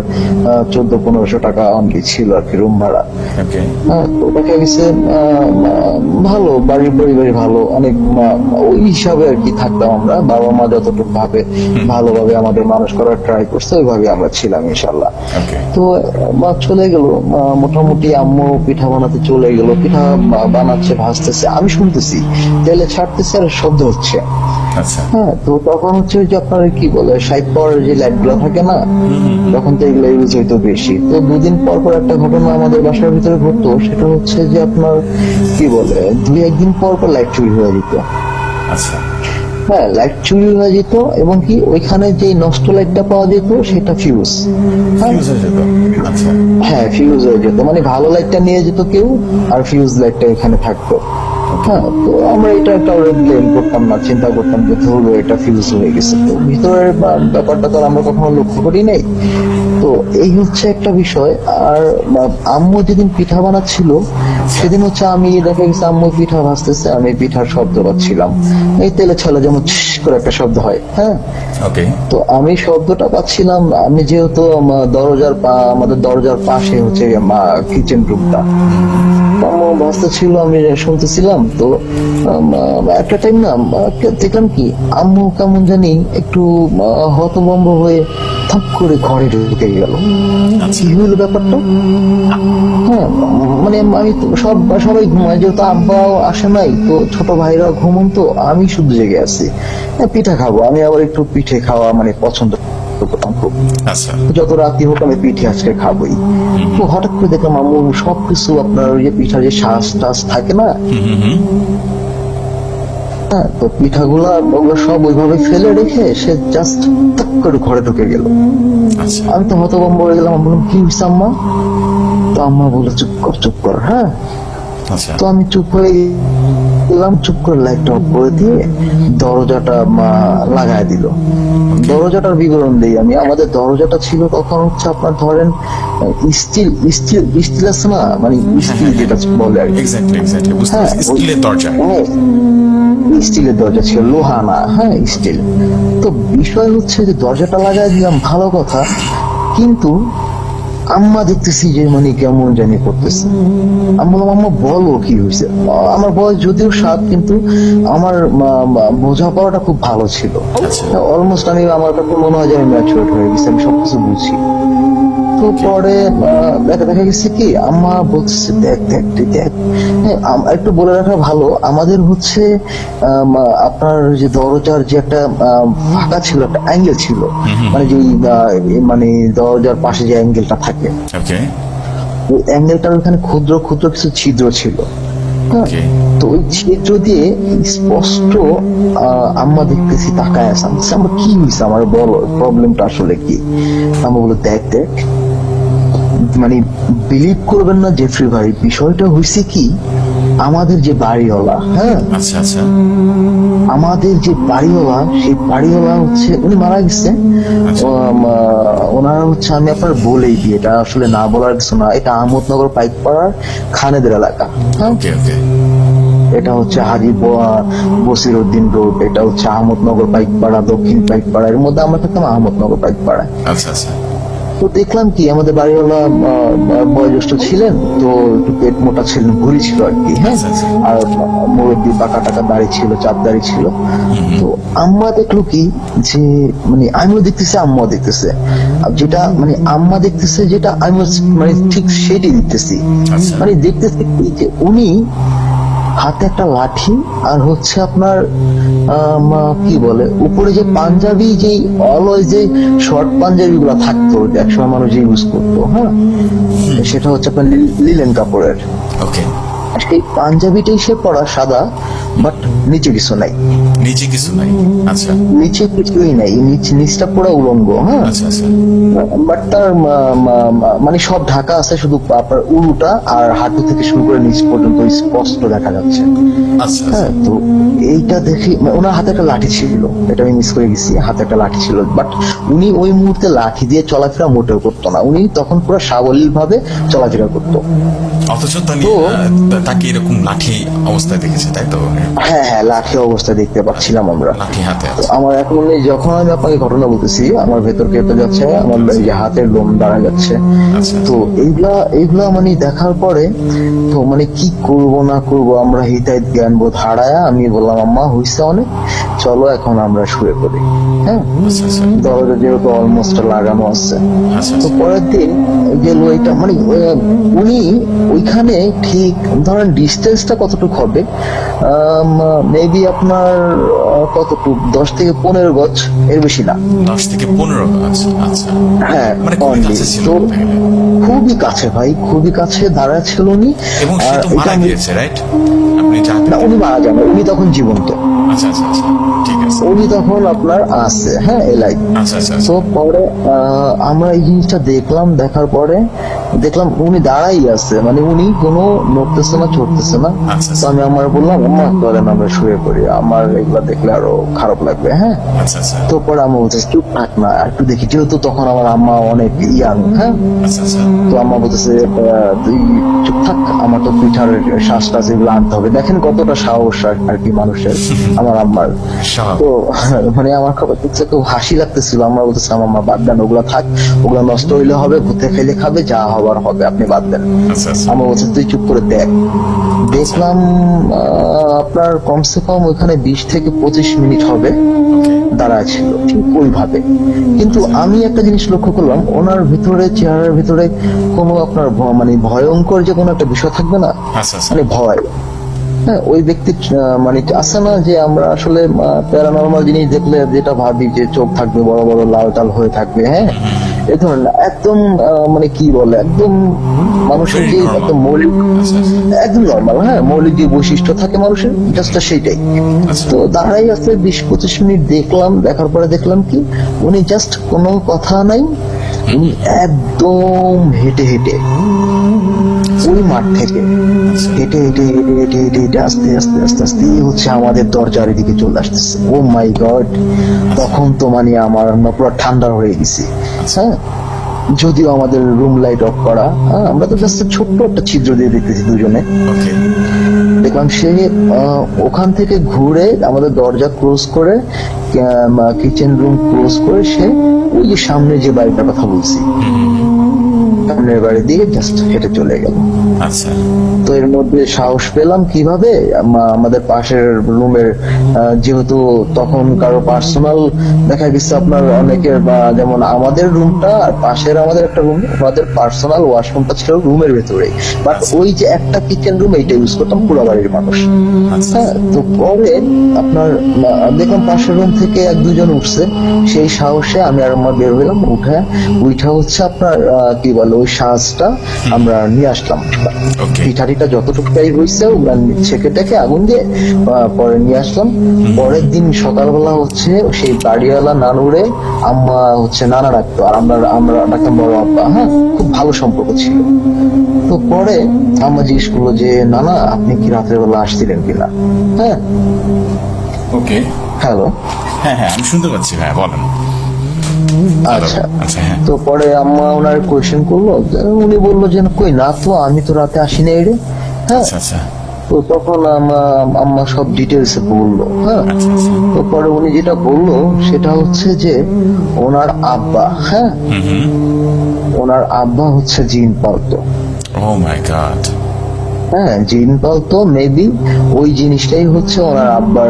1400-1500 টাকা অনলি ছিল আর কি রুম ভাড়া। ওকে, হ্যাঁ, তো দেখা গেছে ভালো, বাড়ির পরিবারই ভালো, অনেক ওই হিসাবে আর কি থাকতাম আমরা। বাবা মা যতটুকু ভালোভাবে আমাদের মানুষ করার ট্রাই করছে, ওইভাবে আমরা ছিলাম ইনশাল্লাহ। ওকে, তো চলে গেল, মোটামুটি আম্মু পিঠা বানাতে চলে গেল, পিঠা বানাচ্ছে, ভাজতেছে, আমি শুনতেছি তেলে ছাড়তেছে আর শব্দ হচ্ছে। আচ্ছা, হ্যাঁ, তো তখন হচ্ছে যে আপনার কি বলে, 60 পাওয়ার যে লাইট গুলো থাকে না, তখন তো এগুলো ইউজ হইতো বেশি। তো 2 দিন পর একটা ঘটনা আমাদের বাসার ভিতরে ঘটতো, সেটা হচ্ছে যে আপনার কি বলে, 2-1 দিন পর লাইট চুরি হয়ে যেত। আচ্ছা, হ্যাঁ, লাইট চুরি হয়ে যেত, এবং কি ওইখানে যে নষ্ট লাইটটা পাওয়া যেত সেটা ফিউজ। ফিউজ হয়ে যেত। আচ্ছা, হ্যাঁ, ফিউজ হয়ে যেত, মানে ভালো লাইটটা নিয়ে যেত কেউ, আর ফিউজ লাইটটা এখানে থাকতো। হ্যাঁ, তো আমরা এটা একটা ব্লেম করতাম না, চিন্তা করতাম যে ধরো এটা ফিউজ হয়ে গেছে, তো ভিতরের ব্যাপারটা তো আমরা কখনো লক্ষ্য করি নাই। তো এই হচ্ছে একটা বিষয়। আর আম্মু যেদিন পিঠা বানাচ্ছিল, সেদিন হচ্ছে আমি দেখা গেছে আম্মু পিঠা ভাজতেছে, আমি পিঠার শব্দ পাচ্ছিলাম, এই তেলে ছলে যেমন ছিস করে একটা শব্দ হয়, হ্যাঁ, ওকে, তো আমি শব্দটা পাচ্ছিলাম। আমি যেহেতু আমাদের দরজার পাশে হচ্ছে কিচেন রুমটা, আম্মু ব্যস্ত ছিল, আমি শুনতেছিলাম। তো একটা টাইম না দেখলাম কি আম্মু কেমন জানি একটু হতভম্ব হয়ে থাপ করে ঘরে ঢুকে গেল। কি হইলো ব্যাপারটা? হ্যাঁ, মানে আমি তো সবাই ঘুমায়, যেহেতু আব্বাও আসে নাই, তো ছোট ভাইরা ঘুমন্ত, আমি শুধু জেগে আছি। পিঠা খাবো, আমি আবার একটু পিঠে খাওয়া মানে পছন্দ করতাম খুব। আচ্ছা যত রাতি হোক আমি পিঠে আজকে খাবোই। তো হঠাৎ করে দেখলাম আম্মু সবকিছু আপনার ওই যে পিঠার যে শ্বাস টাস থাকে না, হ্যাঁ, তো পিঠাগুলা ওগুলো সব ওইভাবে ফেলে রেখে সে জাস্ট টাক করে ঘরে ঢুকে গেল। আচ্ছা আমি তো হতভম্ব হয়ে গেলাম। আমি বললাম কি হয়েছে আম্মা? তো আম্মা বলে চুপ কর, হ্যাঁ। আচ্ছা তো আমি চুপ হয়ে গেলাম, চুপ করে লাইটটা অফ করে দিয়ে দরজাটা লাগায় দিল। দরজাটার বিবরণ দিই আমি। আমাদের দরজাটা ছিল তখন হচ্ছে আপনার ধরেন স্টিল আছে না, মানে স্টিল যেটা বলে আর কি। এক্স্যাক্টলি বুঝতে হ্যাঁ, পারছি, স্টিলের দরজা। হ্যাঁ, স্টিলের দরজা ছিল, লোহা না, হ্যাঁ স্টিল। তো বিষয় হচ্ছে যে দরজাটা লাগাই দিলাম, ভালো কথা, কিন্তু আম্মা দেখতেছি যে মানে কেমন জানি করতেছে। আমি বললাম আম্মা বলো কি হয়েছে। আমার বয়স যদিও 7, কিন্তু আমার বোঝাপড়াটা খুব ভালো ছিল। অলমোস্ট আমার কাছে মনে হয় যে আমি ম্যাচিউরড হয়ে গেছি, আমি সবকিছু বুঝি। তো পরে দেখা গেছে কি আম্মা বলছে দেখ, হ্যাঁ, একটু বলে রাখা ভালো, আমাদের হচ্ছে আপনার যে দরজার যে একটা ফাঁকা ছিল, একটা অ্যাঙ্গেল ছিল, মানে যে মানে দরজার পাশে যে অ্যাঙ্গেলটা থাকে, ওকে ওই অ্যাঙ্গেলটার ওখানে ক্ষুদ্র ক্ষুদ্র কিছু ছিদ্র ছিল। হ্যাঁ, ওকে তো ওই ছিদ্র দিয়ে স্পষ্ট আম্মা দেখতেছি তাকায় আছে। আমার কি হয়েছে, আমার বলো প্রবলেমটা আসলে কি। আম্মা বলো দেখ, মানে বিলিভ করবেন না জেফরি ভাই, বিষয়টা হয়েছে কি, আমাদের যে বাড়িওয়ালা, হ্যাঁ আচ্ছা আচ্ছা আমাদের যে বাড়িওয়ালা, সেই বাড়িওয়ালা হচ্ছে উনি মারা গেছে। ওনারা হচ্ছে, আমি আপনার বলেই দিই, এটা আসলে না বলার কিছু না, এটা আহমদনগর পাইকপাড়ার খানেদের এলাকা। হ্যাঁ, ওকে ওকে এটা হচ্ছে হাজি বসির উদ্দিন রোড, এটা হচ্ছে আহমদনগর পাইকপাড়া, দক্ষিণ পাইকপাড়া, এর মধ্যে আমরা থাকতাম আহমদনগর পাইকপাড়া। আচ্ছা আচ্ছা তো দেখলাম কি আমাদের বাড়িওয়ালা বয়োজ্যেষ্ঠ ছিলেন, তো একটু পেট মোটা ছিলেন, ভুঁড়ি ছিল আর কি, হ্যাঁ, আর মুরব্বী পাকা টাকা দাড়ি ছিল, চাপ দাড়ি ছিল। তো আম্মা দেখলো কি যে মানে আমিও দেখতেছি, আম্মাও দেখতেছে, আর যেটা মানে আম্মা দেখতেছে যেটা আমি মানে ঠিক সেটাই দেখতেছি। আচ্ছা। মানে দেখতেছি কি যে উনি হাতে একটা লাঠি আর হচ্ছে আপনার কি বলে উপরে যে পাঞ্জাবি, যে অলওয়েজ যে শর্ট পাঞ্জাবি গুলা থাকতো একসময় মানুষ যে ইউজ করতো, হ্যাঁ, সেটা হচ্ছে আপনার লিলেন কাপড়ের। ওকে সেই পাঞ্জাবিটাই সে পরা সাদা, বাট নিচে কিছু নাই, নিচে কিছু নাই। আচ্ছা নিচে কিছুই নাই, নিচটা পুরো উলঙ্গ। হ্যাঁ, আচ্ছা আচ্ছা বাট তার মানে সব ঢাকা আছে, শুধু আপনার উরুটা আর হাঁটু থেকে শুরু করে নিচ পর্যন্ত স্পষ্ট দেখা যাচ্ছে। আচ্ছা হ্যাঁ, তো এইটা দেখি ওনার হাতে একটা লাঠি ছিল, এটা আমি মিস করে গেছি, হাতে একটা লাঠি ছিল, বাট উনি ওই মুহূর্তে লাঠি দিয়ে চলাফেরা মোটেও করতো না, উনি তখন পুরো সাবলীল ভাবে চলাফেরা করতো। অথচ তাকে এরকম লাঠি অবস্থায় দেখেছে, তাই তো? হ্যাঁ হ্যাঁ, লাঠি অবস্থা দেখতে পাচ্ছিলাম আমরা। লাঠি হাতে তো আছে। আমার এখন যখন আমি আপনাকে ঘটনা বলতেছি, আমার ভেতর কেটে যাচ্ছে, আমার এই যে হাতের লোম দাঁড়া যাচ্ছে। আচ্ছা। তো এইগুলা মানে দেখার পরে তো মানে কি করব না করব, আমরা হিতাহিত জ্ঞান বোধ হারায়া আমি বললাম আম্মা হইছে অনেক, চলো এখন আমরা শুয়ে পড়ি। হ্যাঁ, আচ্ছা আচ্ছা দরজা যেহেতু অলমোস্ট লাগানো আছে। আচ্ছা তো পরের দিন গেল এটা, মানে উনি ওইখানে ঠিক ধরেন ডিস্টেন্সটা কতটুকু হবে, মেবি আপনার কতটুকু 10 থেকে 15 গজ, এর বেশি না। 10 থেকে 15 আচ্ছা আচ্ছা হ্যাঁ, মানে খুবই only। কাছে ছিল তো বলতে গেলে। খুবই কাছে ভাই, খুবই কাছে দাঁড়া ছিল উনি। এবং সে আর তো এটা মারা গিয়েছে, রাইট? আপনি না, জানেন? উনি মারা যান, উনি তখন জীবন্ত, আচ্ছা আচ্ছা আচ্ছা ঠিক আছে। উনি তখন আপনার আছে, হ্যাঁ, এলাই। আচ্ছা আচ্ছা তো পরে আমরা এই জিনিসটা দেখলাম, দেখার পরে দেখলাম উনি দাঁড়াই আছে, মানে উনি কোনো নড়তেছে না, চড়তেছে না। আচ্ছা, তো আমি আমার বললাম আম্মা চলেন আমরা শুয়ে পড়ি, আমার এগুলা দেখলে আরো খারাপ লাগবে। হ্যাঁ, আচ্ছা আচ্ছা তো পরে আম্মা বলছে চুপ থাক না, একটু দেখি, যেহেতু তখন আমার আম্মা অনেক ইয়াং। হ্যাঁ, আচ্ছা আচ্ছা তো আম্মা বলতেছে তুই চুপ থাক, আমার তো পিঠার শ্বাস টাস এগুলো আনতে হবে। দেখেন কতটা সাহস আর কি মানুষের। আমার আম্মার। স্বাভাবিক। তো মানে আমার খবর দেখছে খুব হাসি লাগতেছিল। আমরা বলতেছিলাম আম্মা বাদ দেন, ওগুলা থাক, ওগুলা নষ্ট হইলে হবে, ভূতে খাইলে খাবে, যা হবার হবে, আপনি বাদ দেন। আচ্ছা আচ্ছা আমার বলছে তুই চুপ করে দেখ। দেখলাম আপনার কমসে কম ওইখানে 20 থেকে 25 মিনিট হবে দাঁড়ায় ছিল ঠিক ওইভাবে। কিন্তু আমি একটা জিনিস লক্ষ্য করলাম, ওনার ভিতরে, চেহারার ভিতরে কোনো আপনার মানে ভয়ঙ্কর যে কোনো একটা বিষয় থাকবে না, আচ্ছা আচ্ছা মানে ভয়। হ্যাঁ, ওই ব্যক্তির মানে আছে না যে আমরা আসলে প্যারানর্মাল জিনিস দেখলে যেটা ভাবি যে চোখ থাকবে বড় বড়, লাল টাল হয়ে থাকবে, হ্যাঁ, এই ধরনের না। একদম মানে কি বলে, একদম মানুষের যে একদম মৌলিক, একদম নর্মাল, হ্যাঁ, মৌলিক যে বৈশিষ্ট্য থাকে মানুষের, জাস্ট সেইটাই। তো দাঁড়াই আছে 20-25 মিনিট দেখলাম। দেখার পরে দেখলাম কি, উনি জাস্ট কোনো কথা নাই, উনি একদম হেঁটে হেঁটে ওই মাঠ থেকে হেঁটে হেঁটে হেঁটে হেঁটে হেঁটে হেঁটে আস্তে আস্তে আস্তে আস্তে হচ্ছে আমাদের দরজার দিকে চলে আসতেছে। ও মাই গড! তখন তো মানে আমার না পুরো ঠান্ডা হয়ে গেছি। হ্যাঁ, যদিও আমাদের রুম লাইট অফ করা, হ্যাঁ, আমরা তো জাস্ট ছোট্ট একটা ছিদ্র দিয়ে দেখতেছি দুজনে। ওকে দেখলাম সে ওখান থেকে ঘুরে আমাদের দরজা ক্লোজ করে, কিচেন রুম ক্লোজ করে, সে ওই যে সামনে যে বাড়িটার কথা বলছি, সামনের বাড়ির দিকে জাস্ট হেঁটে চলে গেল। আচ্ছা তো এর মধ্যে সাহস পেলাম কিভাবে, আমাদের পাশের রুমের যেহেতু তখন কারো পার্সোনাল দেখা গেছে আপনার অনেকের, যেমন আমাদের রুমটা আর পাশের আমাদের একটা রুম, আমাদের পার্সোনাল ওয়াশরুমটা ছিল রুমের ভেতরে, বাট ওই যে একটা কিচেন রুম এইটা ইউজ করতাম পুরো বাড়ির মানুষ। হ্যাঁ, তো পরে আপনার দেখলাম পাশের রুম থেকে 1-2 জন উঠছে। সেই সাহসে আমি আর আমার বের হইলাম, উঠা হচ্ছে আপনার কি বলে ওই সাজটা আমরা নিয়ে আসলাম। Okay. পিঠাটিটা যতটুকুই হয়েছে ওগুলা ছেঁকে টেকে আগুন দিয়ে পরে নিয়ে আসলাম। পরের দিন সকালবেলা হচ্ছে সেই বাড়িওয়ালা নানুরে আম্মা হচ্ছে নানা ডাকতো, আর আমরা ডাকতাম বড় আব্বা। হ্যাঁ, খুব ভালো সম্পর্ক ছিল। তো পরে আম্মা জিজ্ঞেস করলো যে নানা আপনি কি রাতের বেলা আসছিলেন কিনা। হ্যাঁ, ওকে হ্যালো, হ্যাঁ হ্যাঁ আমি শুনতে পাচ্ছি ভাই, বলেন। আচ্ছা। আচ্ছা হ্যাঁ তো পরে আম্মা ওনার কোয়েশ্চেন করলো, উনি বললো যে কই না তো, আমি তো রাতে আসি নাই রে। হ্যাঁ, আচ্ছা আচ্ছা তো তখন আম্মা সব ডিটেলস বললো। হ্যাঁ, তো পরে উনি যেটা বললো সেটা হচ্ছে যে ওনার আব্বা, হ্যাঁ, ওনার আব্বা হচ্ছে জিন পালতো। ও মাই গড হ্যাঁ, জিন পালতো, মেবি ওই জিনিসটাই হচ্ছে ওনার আব্বার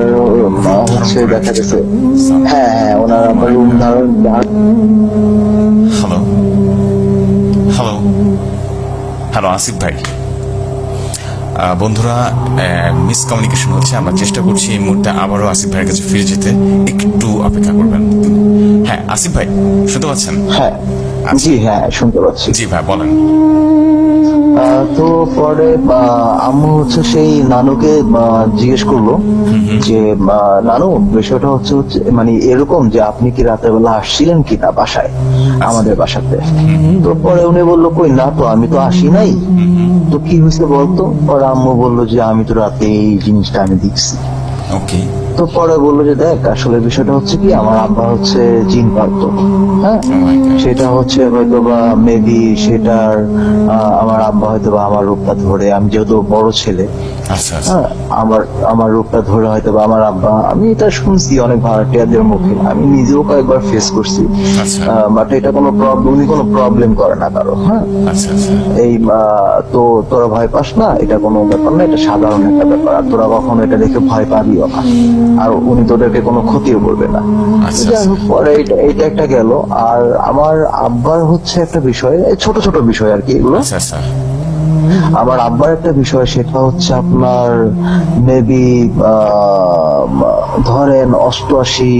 হচ্ছে দেখা গেছে। হ্যাঁ হ্যাঁ, ওনার আব্বার রূপ ধারণ। হ্যালো হ্যালো হ্যালো আসিফ ভাই, বন্ধুরা মিসকমিউনিকেশন হচ্ছে, আমরা চেষ্টা করছি এই মুহূর্তে আবারও আসিফ ভাইয়ের কাছে ফিরে যেতে, একটু অপেক্ষা করবেন। হ্যাঁ আসিফ ভাই শুনতে পাচ্ছেন? হ্যাঁ জি, হ্যাঁ শুনতে পাচ্ছি। জি ভাই বলেন। তো পরে আম্মু হচ্ছে সেই নানুকে জিজ্ঞেস করলো যে নানু বিষয়টা হচ্ছে মানে এরকম যে আপনি কি রাতের বেলা আসছিলেন কিনা বাসায়, আমাদের বাসাতে। তো পরে উনি বললো কই না তো, আমি তো আসি নাই। তো কি হয়েছে বলতো? পরে আম্মু বললো যে আমি তো রাতে এই জিনিসটা আমি দেখছি। ওকে তো পরে বললো যে দেখ আসলে বিষয়টা হচ্ছে কি, আমার আব্বা হচ্ছে জিন পালতো। হ্যাঁ, সেটা হচ্ছে হয়তো বা মেবি সেটার আমার আব্বা হয়তো বা আমার রূপটা ধরে, আমি যেহেতু বড় ছেলে, আচ্ছা আচ্ছা হ্যাঁ, আমার রূপটা ধরে হয়তো বা আমার আব্বা, আমি এটা শুনছি অনেক ভাড়াটিয়াদের মুখে, আমি নিজেও কয়েকবার ফেস করছি। আচ্ছা। বাট এটা কোনো প্রবলেম, উনি কোনো প্রবলেম করে না কারো। হ্যাঁ, আচ্ছা আচ্ছা এই তো তোরা ভয় পাস না, এটা কোনো ব্যাপার না, এটা সাধারণ একটা ব্যাপার, আর তোরা কখনো এটা দেখে ভয় পাবিও না, আর উনি তোদেরকে কোনো ক্ষতিও করবে না। আচ্ছা, যাই হোক, পরে এটা একটা গেল। আর আমার আব্বার হচ্ছে একটা বিষয়, এই ছোট ছোট বিষয় আর কি এগুলো। আচ্ছা আচ্ছা আমার আব্বার একটা বিষয়, সেটা হচ্ছে আপনার মেবি ধরেন 88,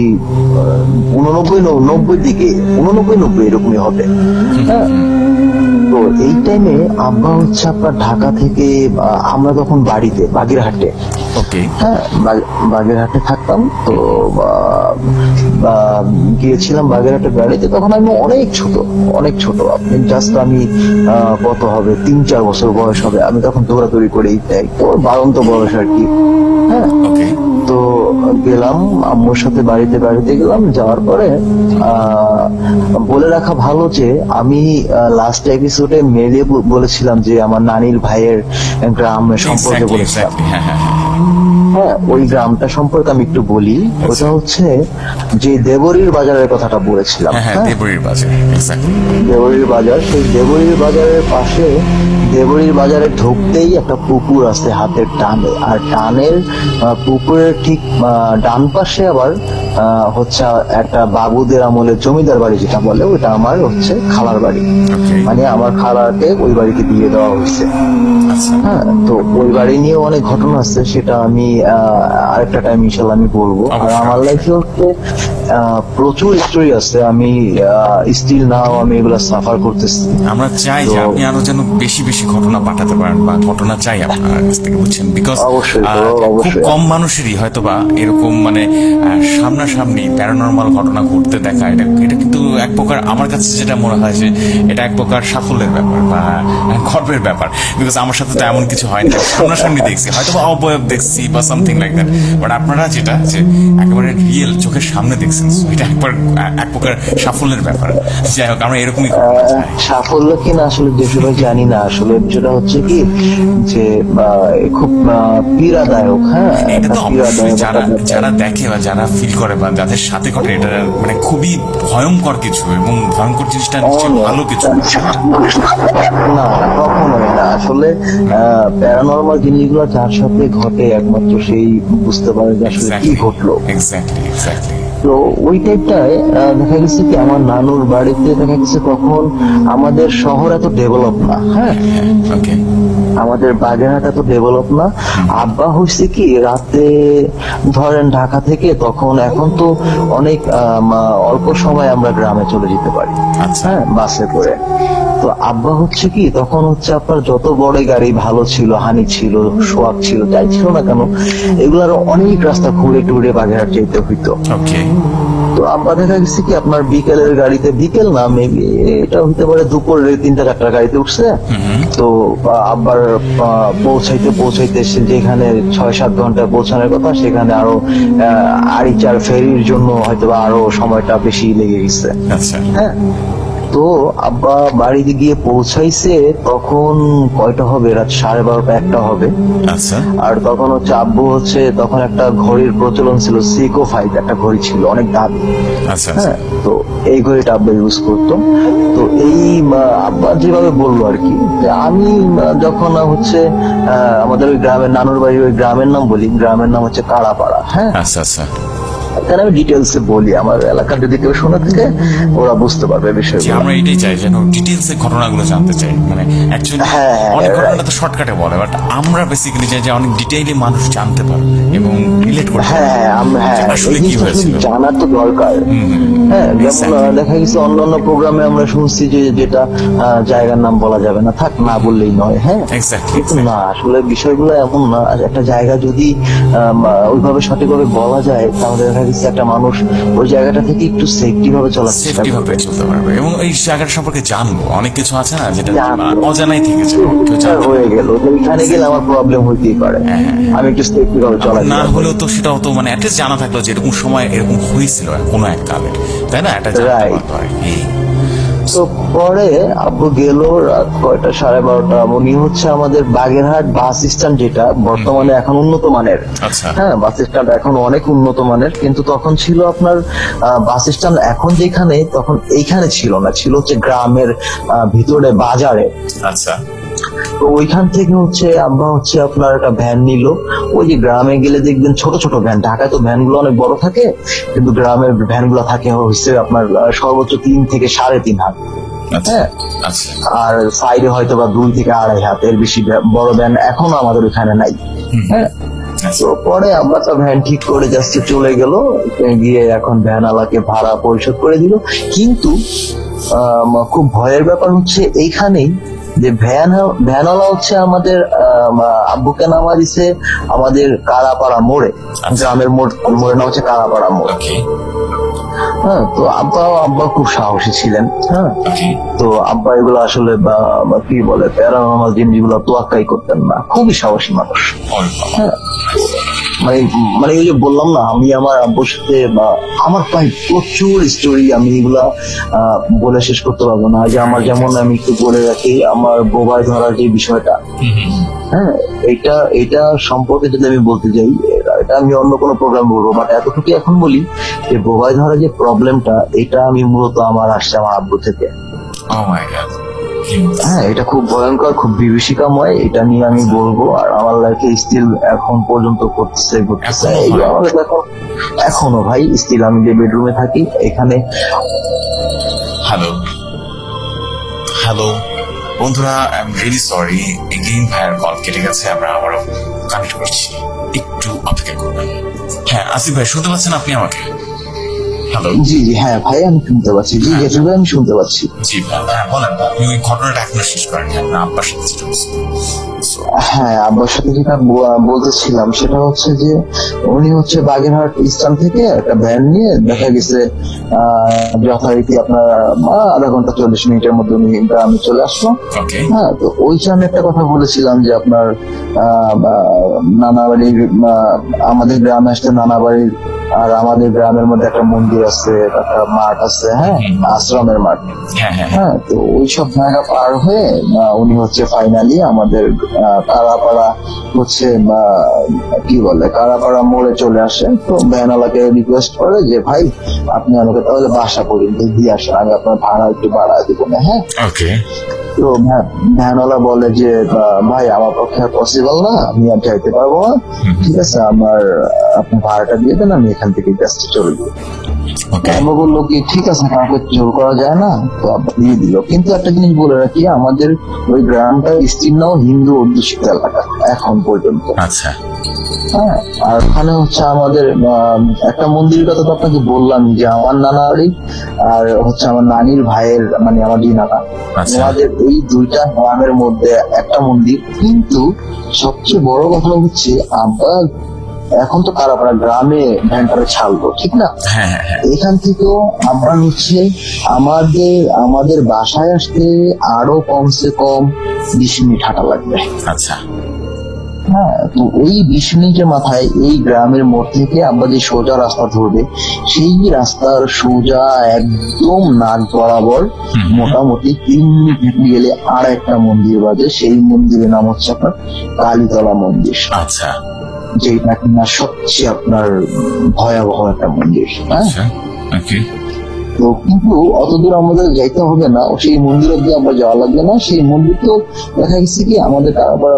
89, 90 দিকে, 89-90 এরকমই হবে। হ্যাঁ, তো এই টাইমে আব্বা হচ্ছে আপনার ঢাকা থেকে, আমরা তখন বাড়িতে বাগেরহাটে, ওকে হ্যাঁ, বাগেরহাটে থাকতাম। তো গিয়েছিলাম বাগেরহাটে বেড়াইতে, তখন আমি অনেক ছোট। আপনি জাস্ট আমি কত হবে 3-4 বছর বয়স হবে, আমি তখন দৌড়াদৌড়ি করেই একদম বাড়ন্ত বয়স আর কি। হ্যাঁ, ওকে তো গেলাম আম্মুর সাথে বাড়িতে গেলাম। যাওয়ার পরে বলে রাখা ভালো যে আমি লাস্ট এপিসোডে মেলে বলেছিলাম যে আমার নানির ভাইয়ের গ্রাম সম্পর্কে Exactly, বলেছিলাম। exactly, হ্যাঁ হ্যাঁ হ্যাঁ হ্যাঁ, ওই গ্রামটা সম্পর্কে আমি একটু বলি। ওটা হচ্ছে যে দেবরীর বাজারের কথাটা বলেছিলাম, হ্যাঁ, হ্যাঁ, দেবরীর বাজার, এক্স্যাক্টলি। দেবরীর বাজার। সেই দেবরীর বাজারের পাশে, দেবরীর বাজারে ঢুকতেই একটা পুকুর আছে হাতের টানে, আর টানের পুকুরের ঠিক ডান পাশে আবার হচ্ছে একটা বাবুদের আমলের জমিদার বাড়ি যেটা বলে, ওটা আমার হচ্ছে খালার বাড়ি। Okay. মানে আমার খালাকে ওই বাড়িতে দিয়ে দেওয়া হয়েছে। আচ্ছা, হ্যাঁ, তো ওই বাড়ি নিয়ে অনেক ঘটনা আছে, সেটা আমি আরেকটা টাইম ইনশাল্লাহ আমি বলবো। আর অবশ্যই, আমার লাইফে হচ্ছে প্রচুর স্টোরি আছে, আমি স্টিল নাও আমি এগুলা সাফার করতেছি। আমরা চাই যে তো- আপনি আরো যেন বেশি বেশি ঘটনা পাঠাতে পারেন, বা ঘটনা চাই আপনার কাছ থেকে, বুঝছেন? বিকজ অবশ্যই তো, খুব অবশ্যই। কম মানুষেরই হয়তো বা এরকম মানে সামনাসামনি প্যারানর্মাল ঘটনা ঘটতে দেখা, এটা এটা কিন্তু এক প্রকার আমার কাছে যেটা মনে হয় যে এটা এক প্রকার সাফল্যের ব্যাপার বা গর্বের ব্যাপার। বিকজ আমার সাথে তো এমন কিছু হয়নি, সামনাসামনি দেখছি, হয়তো বা অবয়ব দেখছি বা সামথিং লাইক দ্যাট, বাট আপনারা যেটা যে একেবারে রিয়েল চোখের সামনে দেখছেন, so এটা একবার এক প্রকার সাফল্যের ব্যাপার। যাই হোক, আমরা এরকমই ঘটনা চাই। সাফল্য কিনা আসলে দেশবাই জানি না, আসলে বিষয়টা হচ্ছে কি যে খুব পীড়াদায়ক। হ্যাঁ, এটা একটা তো অবশ্যই পীড়াদায়ক যারা একটা ব্যাপার। যারা দেখে বা যারা ফিল করে বা যাদের সাথে ঘটে, এটা মানে খুবই ভয়ঙ্কর কিছু, এবং ভয়ঙ্কর জিনিসটা নিশ্চয়ই ভালো কিছু। না, কখনোই না। আসলে প্যারানর্মাল জিনিসগুলো যার সাথে ঘটে একমাত্র সেই বুঝতে পারে যে আসলে কি ঘটলো। Exactly, exactly. তো ওই টাইপটায় দেখা গেছে কি আমার নানুর বাড়িতে দেখা গেছে তখন আমাদের শহর এত ডেভেলপ না। হ্যাঁ, ওকে, আমাদের বাগেরহাট এত ডেভেলপ না। আব্বা হয়েছে কি রাতে ধরেন ঢাকা থেকে, তখন এখন তো অনেক অল্প সময় আমরা গ্রামে চলে যেতে পারি, আচ্ছা। হ্যাঁ, বাসে করে। তো আব্বা হচ্ছে কি তখন হচ্ছে আপনার যত বড় গাড়ি ভালো ছিল, হানি ছিল, সোয়াগ ছিল, যাই ছিল না কেন, এগুলার অনেক রাস্তা ঘুরে টুরে বাগেরহাট যেতে হইতো। ওকে, তো আব্বা দেখা গেছে কি আপনার বিকেলের গাড়িতে, বিকেল না মেবি এটা হতে পারে দুপুরের 3টা-4টার গাড়িতে উঠছে। তো আব্বার পৌঁছাইতে পৌঁছাইতে সে যেখানে 6-7 ঘন্টায় পৌঁছানোর কথা, সেখানে আরো আড়িচার ফেরির জন্য হয়তো বা আরো সময়টা বেশি লেগে গেছে। আচ্ছা, হ্যাঁ, তো আব্বা বাড়িতে গিয়ে পৌঁছাইছে তখন কয়টা হবে, রাত 12:30-1টা হবে। আচ্ছা, আর তখন হচ্ছে আব্বু হচ্ছে তখন একটা ঘড়ির প্রচলন ছিল, সিকো 5 একটা ঘড়ি ছিল, অনেক দামি। আচ্ছা, হ্যাঁ, তো এই ঘড়িটা আব্বা ইউজ করতো। তো এই আব্বা যেভাবে বললো আর কি, যে আমি যখন হচ্ছে আমাদের ওই গ্রামের নানুর বাড়ি, ওই গ্রামের নাম বলি, গ্রামের নাম হচ্ছে কাড়াপাড়া। হ্যাঁ, আচ্ছা, আচ্ছা। এখানে আমি ডিটেলস বলি, আমার এলাকার যদি কেউ শুনে থাকে ওরা বুঝতে পারবে যে বিষয়গুলো। আমরা এটাই চাই যেন ডিটেলস এর ঘটনাগুলো জানতে চাই, মানে অ্যাকচুয়ালি হ্যাঁ, অনেক ঘটনা right. তো শর্টকাটে বলে, বাট আমরা বেসিক্যালি চাই যে অনেক ডিটেইলি মানুষ জানতে পারে এবং রিলেট করতে পারে হ্যাঁ, যে আসলে এই কি জিনিসটা হয়েছিল। জানার তো দরকার। হ্যাঁ, যেমন Exactly. দেখা গেছে অন্যান্য প্রোগ্রামে আমরা শুনছি যে যেটা জায়গার নাম বলা যাবে না, থাক না বললেই নয়। হ্যাঁ, এক্স্যাক্টলি, কিন্তু না, আসলে বিষয়গুলো এমন না। একটা জায়গা যদি ওইভাবে সঠিকভাবে বলা যায়, তাহলে দেখা গেছে একটা মানুষ ওই জায়গাটা থেকে একটু সেফটি ভাবে চলার চেষ্টা সেফটি ভাবে করবে। চলতে পারবে, এবং এই জায়গাটা সম্পর্কে জানবো। অনেক কিছু আছে না যেটা জানবো। অজানাই থেকে যায়, কেউ জানতে হয়ে গেল ওইখানে গেলে আমার প্রবলেম হইতেই পারে, আমি একটু সেফটি ভাবে চলা না হলেও তো সেটাও তো মানে অ্যাটলিস্ট জানা থাকলো যে এরকম সময় এরকম হয়েছিল কোনো এক কালে, তাই না? এটা জানতে Right. পারতো আর কি। তো পরে আব্বু গেল রাত কয়টা, 12:30। উনি হচ্ছে আমাদের বাগেরহাট বাস স্ট্যান্ড, যেটা বর্তমানে এখন উন্নত মানের। আচ্ছা। হ্যাঁ, বাস স্ট্যান্ড এখন অনেক উন্নত মানের, কিন্তু তখন ছিল আপনার বাস স্ট্যান্ড এখন যেখানে, তখন এইখানে ছিল না, ছিল হচ্ছে গ্রামের ভিতরে বাজারে। আচ্ছা, তো ওইখান থেকে হচ্ছে আব্বা হচ্ছে আপনার একটা ভ্যান নিল। ওই যে গ্রামে গেলে দেখবেন ছোট ছোট ভ্যান, ঢাকায় তো ভ্যান গুলো অনেক বড় থাকে, কিন্তু গ্রামের ভ্যান গুলো থাকে হচ্ছে আপনার সর্বোচ্চ 3 থেকে 3.5 হাত। আচ্ছা, হ্যাঁ, আচ্ছা, আর সাইডে হয়তো বা 2 থেকে 2.5 হাত, এর বেশি বড় ভ্যান এখনো আমাদের ওখানে নাই। হ্যাঁ, তো পরে আমরা তো ভ্যান ঠিক করে জাস্ট চলে গেল, গিয়ে এখন ভ্যান আলাকে ভাড়া পরিশোধ করে দিল। কিন্তু খুব ভয়ের ব্যাপার হচ্ছে এইখানেই যে ভ্যানওয়ালা হচ্ছে আমাদের আব্বুকে নামা দিছে আমাদের কাড়াপাড়া মোড়ে, গ্রামের মোড়ের নাম হচ্ছে কাড়াপাড়া মোড়। ওকে, হ্যাঁ, তো আব্বা খুব সাহসী ছিলেন। হ্যাঁ, ওকে, তো আব্বা এগুলো আসলে বা কি বলে প্যারানর্মাল জিনিসগুলো তোয়াক্কাই করতেন না, খুবই সাহসী মানুষ। ওরে বাবা। হ্যাঁ, মানে মানে ওই যে বললাম না, আমি আমার আব্বুর সাথে আমার প্রায় প্রচুর স্টোরি, আমি এগুলা বলে শেষ করতে পারবো না। যে আমার যেমন আমি একটু বলে রাখি, আমার বোবায় ধরার যে বিষয়টা, হ্যাঁ, এটা সম্পর্কে যদি আমি বলতে যাই, এটা আমি অন্য কোনো প্রোগ্রাম বলবো, বাট এতটুকু এখন বলি যে বোবায় ধরা যে প্রবলেমটা, এটা আমি মূলত আমার আসছে আমার আব্বু থেকে। Oh my God. হ্যাঁ, এটা খুব ভয়ঙ্কর, খুব বিভীষিকাময়, এটা নিয়ে আমি বলবো। আর আমার লাইফে স্টিল এখন পর্যন্ত ঘটতেছে। এখনো হয়? আমাদের এখনো ভাই স্টিল আমি যে বেডরুমে থাকি এখানে। হ্যালো বন্ধুরা, I am really sorry, again ভাইয়ের কল কেটে গেছে। আমরা আবারও কানেক্ট করছি, একটু অপেক্ষা করবেন। হ্যাঁ আসিফ ভাই, শুনতে পাচ্ছেন আপনি আমাকে? হ্যালো। জি জি, হ্যাঁ ভাই আমি শুনতে পাচ্ছি। জি জেঠু ভাই আমি শুনতে পাচ্ছি। জি ভাই, হ্যাঁ বলেন। আপনি ওই ঘটনাটা এখনো শেষ করেন আপনার আব্বার সাথে যেটা হয়েছে। So, হ্যাঁ, আব্বার সাথে যেটা বলতেছিলাম সেটা হচ্ছে যে উনি হচ্ছে বাগেরহাট স্থান থেকে একটা ভ্যান নিয়ে দেখা গেছে যথারীতি আপনার আধা ঘন্টা 40 মিনিটের মধ্যে উনি গ্রামে চলে আসলো। okay. হ্যাঁ, তো ওইটা আমি একটা কথা বলেছিলাম যে আপনার নানা বাড়ির, আমাদের গ্রামে আসতে নানা বাড়ির, আর আমাদের গ্রামের মধ্যে একটা মন্দির আছে, একটা মাঠ আছে, হ্যাঁ, আশ্রমের মাঠ। হ্যাঁ হ্যাঁ হ্যাঁ, তো ওই সব জায়গা পার হয়ে উনি হচ্ছে ফাইনালি আমাদের কারাপাড়া হচ্ছে কি বলে কারাপাড়া মোড়ে চলে আসে। তো ভ্যানওয়ালাকে রিকোয়েস্ট করে যে ভাই আপনি আমাকে তাহলে বাসা পর্যন্ত দিয়ে আসেন, আমি আপনার ভাড়া একটু বাড়া দিব না। হ্যাঁ, ওকে। তো ভ্যানওয়ালা বলে যে ভাই আমার পক্ষে পসিবল না, আমি আর যাইতে পারবো না, ঠিক আছে আমার আপনি ভাড়াটা দিয়ে দেন, আমি এখান থেকে ব্যস্ত চলে যাবো। ওকে। আমরা বললো কি ঠিক আছে, কাউকে জোর করা যায় না, তো আপনি দিয়ে দিল। কিন্তু একটা জিনিস বলে রাখি, আমাদের ওই গ্রামটা স্টিল হিন্দু অধ্যুষিত এলাকা এখন পর্যন্ত। আচ্ছা। হ্যাঁ, আর ওখানে হচ্ছে আমাদের একটা মন্দিরের কথা তো আপনাকে বললাম যে আমার নানা বাড়ি আর হচ্ছে আমার নানির ভাইয়ের, মানে আমার দুই নানা, আচ্ছা। আমাদের এই দুইটা গ্রামের মধ্যে একটা মন্দির। কিন্তু সবচেয়ে বড় কথা হচ্ছে আব্বা এখন তো কারাপাড়া গ্রামে ভ্যানটারে ছাড়লো, ঠিক না? হ্যাঁ হ্যাঁ হ্যাঁ। এখান থেকেও আবার হচ্ছে আমাদের বাসায় আসতে আরো কমসে কম 20 মিনিট হাঁটা লাগবে। আচ্ছা। হ্যাঁ, তো ওই 20 মিনিটের মাথায় এই গ্রামের মোড় থেকে আব্বা যে সোজা রাস্তা ধরবে, সেই রাস্তার সোজা একদম নাক বরাবর মোটামুটি 3 মিনিট হেঁটে গেলে আর একটা মন্দির বাজে। সেই মন্দিরের নাম হচ্ছে আপনার কালীতলা মন্দির, আচ্ছা। যেটা কিনা সবচেয়ে আপনার ভয়াবহ একটা মন্দির। হ্যাঁ, আচ্ছা। ওকে। তো কিন্তু অতদূর আমাদের যাইতে হবে না, সেই মন্দির অব্দি আমরা যাওয়া লাগবে না। সেই মন্দির তো দেখা গেছে কি আমাদের কারাপাড়া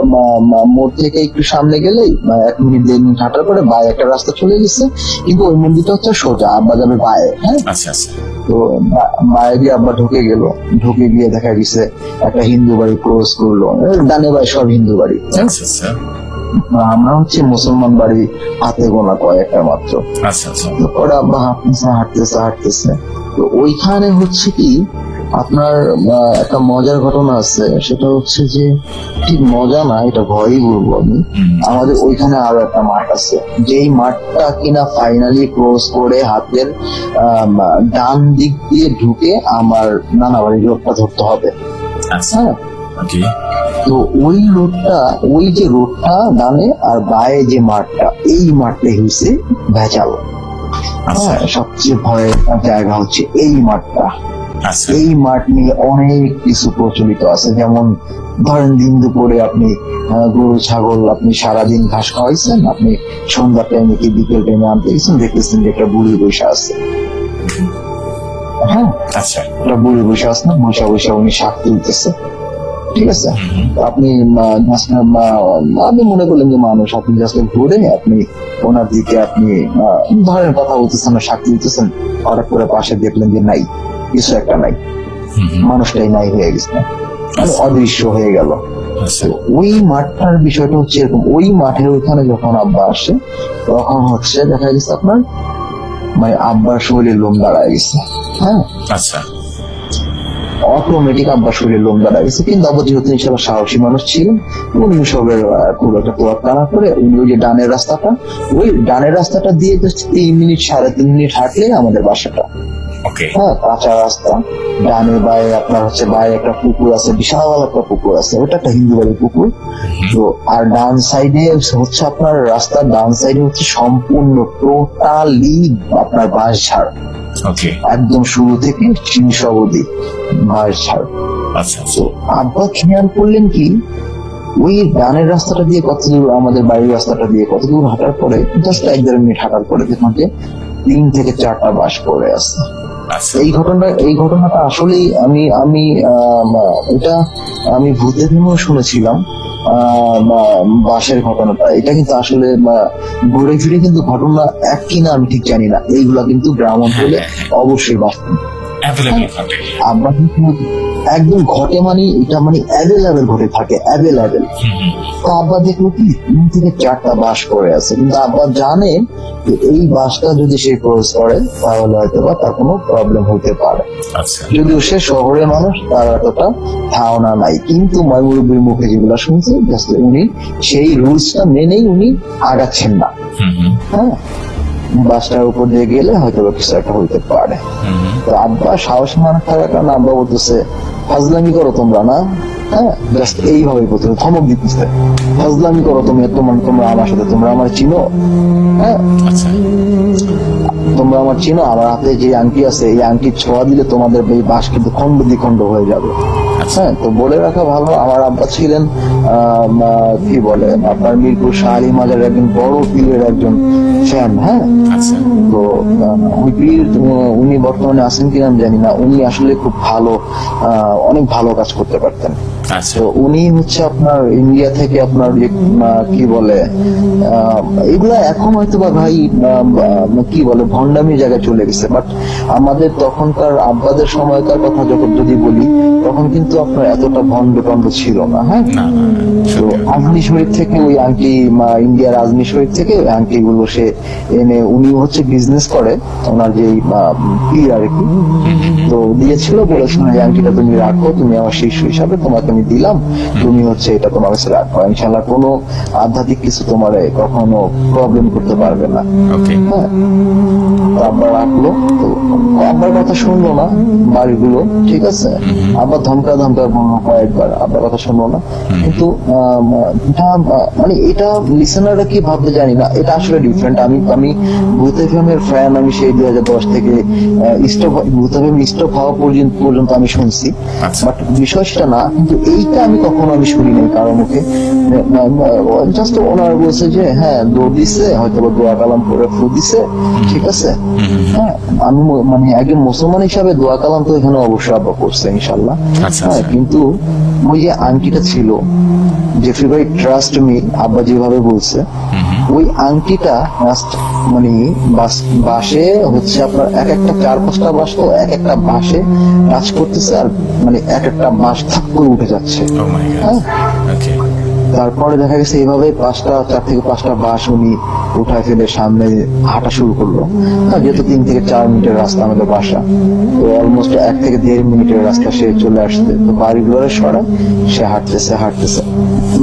মোড় থেকে একটু সামনে গেলেই 1 মিনিট 1.5 মিনিট হাঁটার পরে বায়ে একটা রাস্তা চলে গেছে। কিন্তু ওই মন্দিরটা হচ্ছে সোজা, আব্বা যাবে বায়ে। হ্যাঁ, আচ্ছা আচ্ছা। তো বায়ে দিয়ে আব্বা ঢুকে গেল, ঢুকে গিয়ে দেখা গেছে একটা হিন্দু বাড়ি ক্রস করলো, ডানে বায়ে সব হিন্দু বাড়ি। হ্যাঁ, আচ্ছা আচ্ছা। আমরা হচ্ছে মুসলমান বাড়ি হাতে গোনা কয়েকটা মাত্র। আচ্ছা আচ্ছা। তারপরে আব্বা হাঁটতেছে। তো ওইখানে হচ্ছে কি আপনার একটা মজার ঘটনা আছে, সেটা হচ্ছে যে ঠিক মজা না, এটা ভয়ই বলবো আমি। আমাদের ওইখানে আরো একটা মাঠ আছে, যেই মাঠটা কিনা ফাইনালি ক্রস করে হাতের ডান দিক দিয়ে ঢুকে আমার নানা বাড়ির রোডটা ধরতে হবে। আচ্ছা। হ্যাঁ, ওকে। তো ওই যে রোডটা ডানে আর বায়ে যে মাঠটা, এই মাঠটাই হচ্ছে ভেজাল। আচ্ছা। হ্যাঁ, সবচেয়ে ভয়ের জায়গা হচ্ছে এই মাঠটা। আচ্ছা। এই মাঠ নিয়ে অনেক কিছু প্রচলিত আছে, যেমন ধরেন দিন দুপুরে আপনি গরু ছাগল আপনি সারাদিন ঘাস খাওয়াইছেন, আপনি সন্ধ্যা টাইমে কি বিকেল টাইমে আনতে গেছেন, দেখতেছেন যে একটা বুড়ি বসে আছে। হ্যাঁ, আচ্ছা। একটা বুড়ি বসে আছে, বসে উনি শাক তুলতেছে, ঠিক আছে? আপনি আপনি মনে করলেন যে মানুষ, আপনি জাস্ট ঘুরে আপনি ওনার দিকে আপনি ধরেন কথা বলতেছেন না, শাক তুলতেছেন, হঠাৎ করে পাশে দেখলেন যে নাই, কিছু একটা নাই, মানুষটাই নাই হয়ে গেছে, মানে অদৃশ্য হয়ে গেল। আচ্ছা। ওই মাঠটার বিষয়টা হচ্ছে এরকম, ওই মাঠের ওইখানে যখন আব্বা আসে তখন হচ্ছে দেখা গেছে আপনার মানে আব্বার শরীরে লোম দাঁড়ায় গেছে। হ্যাঁ, আচ্ছা। অটোমেটিক আব্বার শরীরে লোম দাঁড়ায় গেছে। কিন্তু আব্বা যেহেতু ইনশাল্লাহ সাহসী মানুষ ছিলেন, উনি সবের খুব একটা তোয়াক্কা না করে উনি ওই যে ডানের রাস্তাটা দিয়ে জাস্ট 3 মিনিট 3.5 মিনিট হাঁটলে আমাদের বাসাটা। ওকে হ্যাঁ, কাঁচা রাস্তা, ডানে বায়ে আপনার হচ্ছে বায়ে একটা পুকুর আছে, বিশাল একটা পুকুর আছে, ওটা একটা হিন্দু বাড়ির পুকুর। তো আর ডান সাইডে হচ্ছে আপনার রাস্তার ডান সাইডে হচ্ছে সম্পূর্ণ টোটালি আপনার বাঁশঝাড়, ওকে একদম শুরু থেকে শেষ অবধি বাঁশঝাড়। আচ্ছা তো আব্বা খেয়াল করলেন কি, ওই ডানের রাস্তাটা দিয়ে কত দূর, আমাদের বাড়ির রাস্তাটা দিয়ে কত দূর হাঁটার পরে, জাস্ট 1-1.5 মিনিট হাঁটার পরে দেখলাম যে 3 থেকে 4টা বাস পড়ে আছে। আচ্ছা এই ঘটনাটা আসলেই আমি এটা আমি ভূতের ফিল্মেও শুনেছিলাম, বাসের ঘটনাটা। এটা কিন্তু আসলে ঘুরে ফিরে কিন্তু ঘটনা এক কিনা আমি ঠিক জানি না, এইগুলা কিন্তু গ্রাম অঞ্চলে অবশ্যই বাস্তব। অ্যাভেলেবল ঘটে। আব্বা কিন্তু একদম ঘটে, মানে এটা মানে অ্যাভেলেবেল ঘটে থাকে, অ্যাভেলেবেল। তো আব্বা দেখলো কি 3 থেকে 4টা বাস করে আছে, কিন্তু আব্বা জানে যে এই বাসটা যদি সে ক্রস করে তাহলে হয়তো বা তার কোনো প্রবলেম হতে পারে। আচ্ছা যদিও সে শহরের মানুষ, তার এতটা ধারণা নাই, কিন্তু ময়মুরব্বীর মুখে যেগুলো শুনছে উনি সেই রুলসটা মেনেই উনি আগাচ্ছেন না। হ্যাঁ, বাসটার উপর দিয়ে গেলে হয়তো বা কিছু একটা হইতে পারে। তো আব্বা সাহস মানুষ থাকার কারণে আব্বা বলতেছে, ফাজলামি করো তোমরা না। হ্যাঁ, জাস্ট এইভাবে বলতেছে, ধমক দিতেছে, ফাজলামি করো তুমি, তোমরা আমার সাথে, তোমরা আমার চিনো। হ্যাঁ, আচ্ছা তোমরা আমার চিনো, আমার হাতে যে আংটি আছে এই আংটির ছোঁয়া দিলে তোমাদের এই বাস কিন্তু খণ্ড দ্বিখণ্ড হয়ে যাবে। হ্যাঁ, তো বলে রাখা ভালো, আমার আব্বা ছিলেন কি বলে আপনার মিরপুর শাহ আলী মাজারের একজন বড় পীরের একজন ফ্যান। হ্যাঁ, আচ্ছা তো ওই পীর উনি বর্তমানে আছেন কিনা আমি জানি না, উনি আসলে খুব ভালো, অনেক ভালো কাজ করতে পারতেন। আচ্ছা তো উনি হচ্ছে আপনার ইন্ডিয়া থেকে আপনার যে কি বলে এগুলা এখন হয়তো বা ভাই কি বলে ভণ্ডামি জায়গায় চলে গেছে, বাট আমাদের তখনকার আব্বাদের সময়কার কথা যখন যদি বলি, তখন কিন্তু আপনার এতটা ভণ্ড টন্ড ছিল না। হ্যাঁ, না না তো আজমি শরীফ থেকে ওই আংটি, ইন্ডিয়ার আজমি শরীফ থেকে ওই আংটি গুলো সে এনে, উনি হচ্ছে বিজনেস করে, ওনার যে পীর আর কি, তো দিয়েছিল, বলেছিল এই আংটিটা তুমি রাখো, তুমি আমার শিষ্য হিসাবে, তোমাকে আমি দিলাম, তুমি হচ্ছে এটা তোমার কাছে রাখো, ইনশাল্লাহ কোনো আধ্যাত্মিক কিছু তোমার কখনো প্রবলেম করতে পারবে না। ওকে হ্যাঁ, তো আব্বা রাখলো, তো আব্বার কথা শুনলো না বাড়িগুলো, ঠিক আছে, আব্বা ধমকা ধমকা বললো কয়েকবার, আব্বার কথা শুনলো না। কিন্তু এটা মানে এটা লিসেনাররা কি ভাবতে জানি না, এটা আসলে ডিফারেন্ট। আমি ভূত এফএমের ফ্যান, আমি সেই 2010 থেকে ভূত এফএম স্টপ হওয়া পর্যন্ত আমি শুনছি, আচ্ছা। বাট বিষয় সেটা না। কিন্তু এইটা আমি কখনো আমি শুনি নাই কারো মুখে, জাস্ট ওনার বলছে যে হ্যাঁ দৌড় দিছে, হয়তো দোয়া কালাম করে ফু দিছে, ঠিক আছে। হ্যাঁ, আমি মানে একজন মুসলমান হিসাবে দোয়া কালাম তো এখানে অবশ্যই আব্বা করছে ইনশাল্লাহ। আচ্ছা, হ্যাঁ, আচ্ছা। কিন্তু ওই যে আংটিটা ছিল, জেফরি ভাই ট্রাস্ট মি, আব্বা যেভাবে বলছে, ওই আংটিটা মানে বাসে হচ্ছে আপনার এক একটা 4-5টা বাস, তো এক একটা বাসে কাজ করতেছে, আর মানে এক একটা বাস থাক করে উঠে যাচ্ছে। ও মাই গড ওকে তারপরে দেখা গেছে এইভাবে 4 থেকে 5টা বাস উনি উঠায় ফেলে সামনে হাঁটা শুরু করলো। যেহেতু 3 থেকে 4 মিনিটের রাস্তা আমাদের বাসা, তো অলমোস্ট 1 থেকে 1.5 মিনিটের রাস্তা সে চলে আসছে। তো বাড়িগুলোর সরা সে হাঁটতেছে,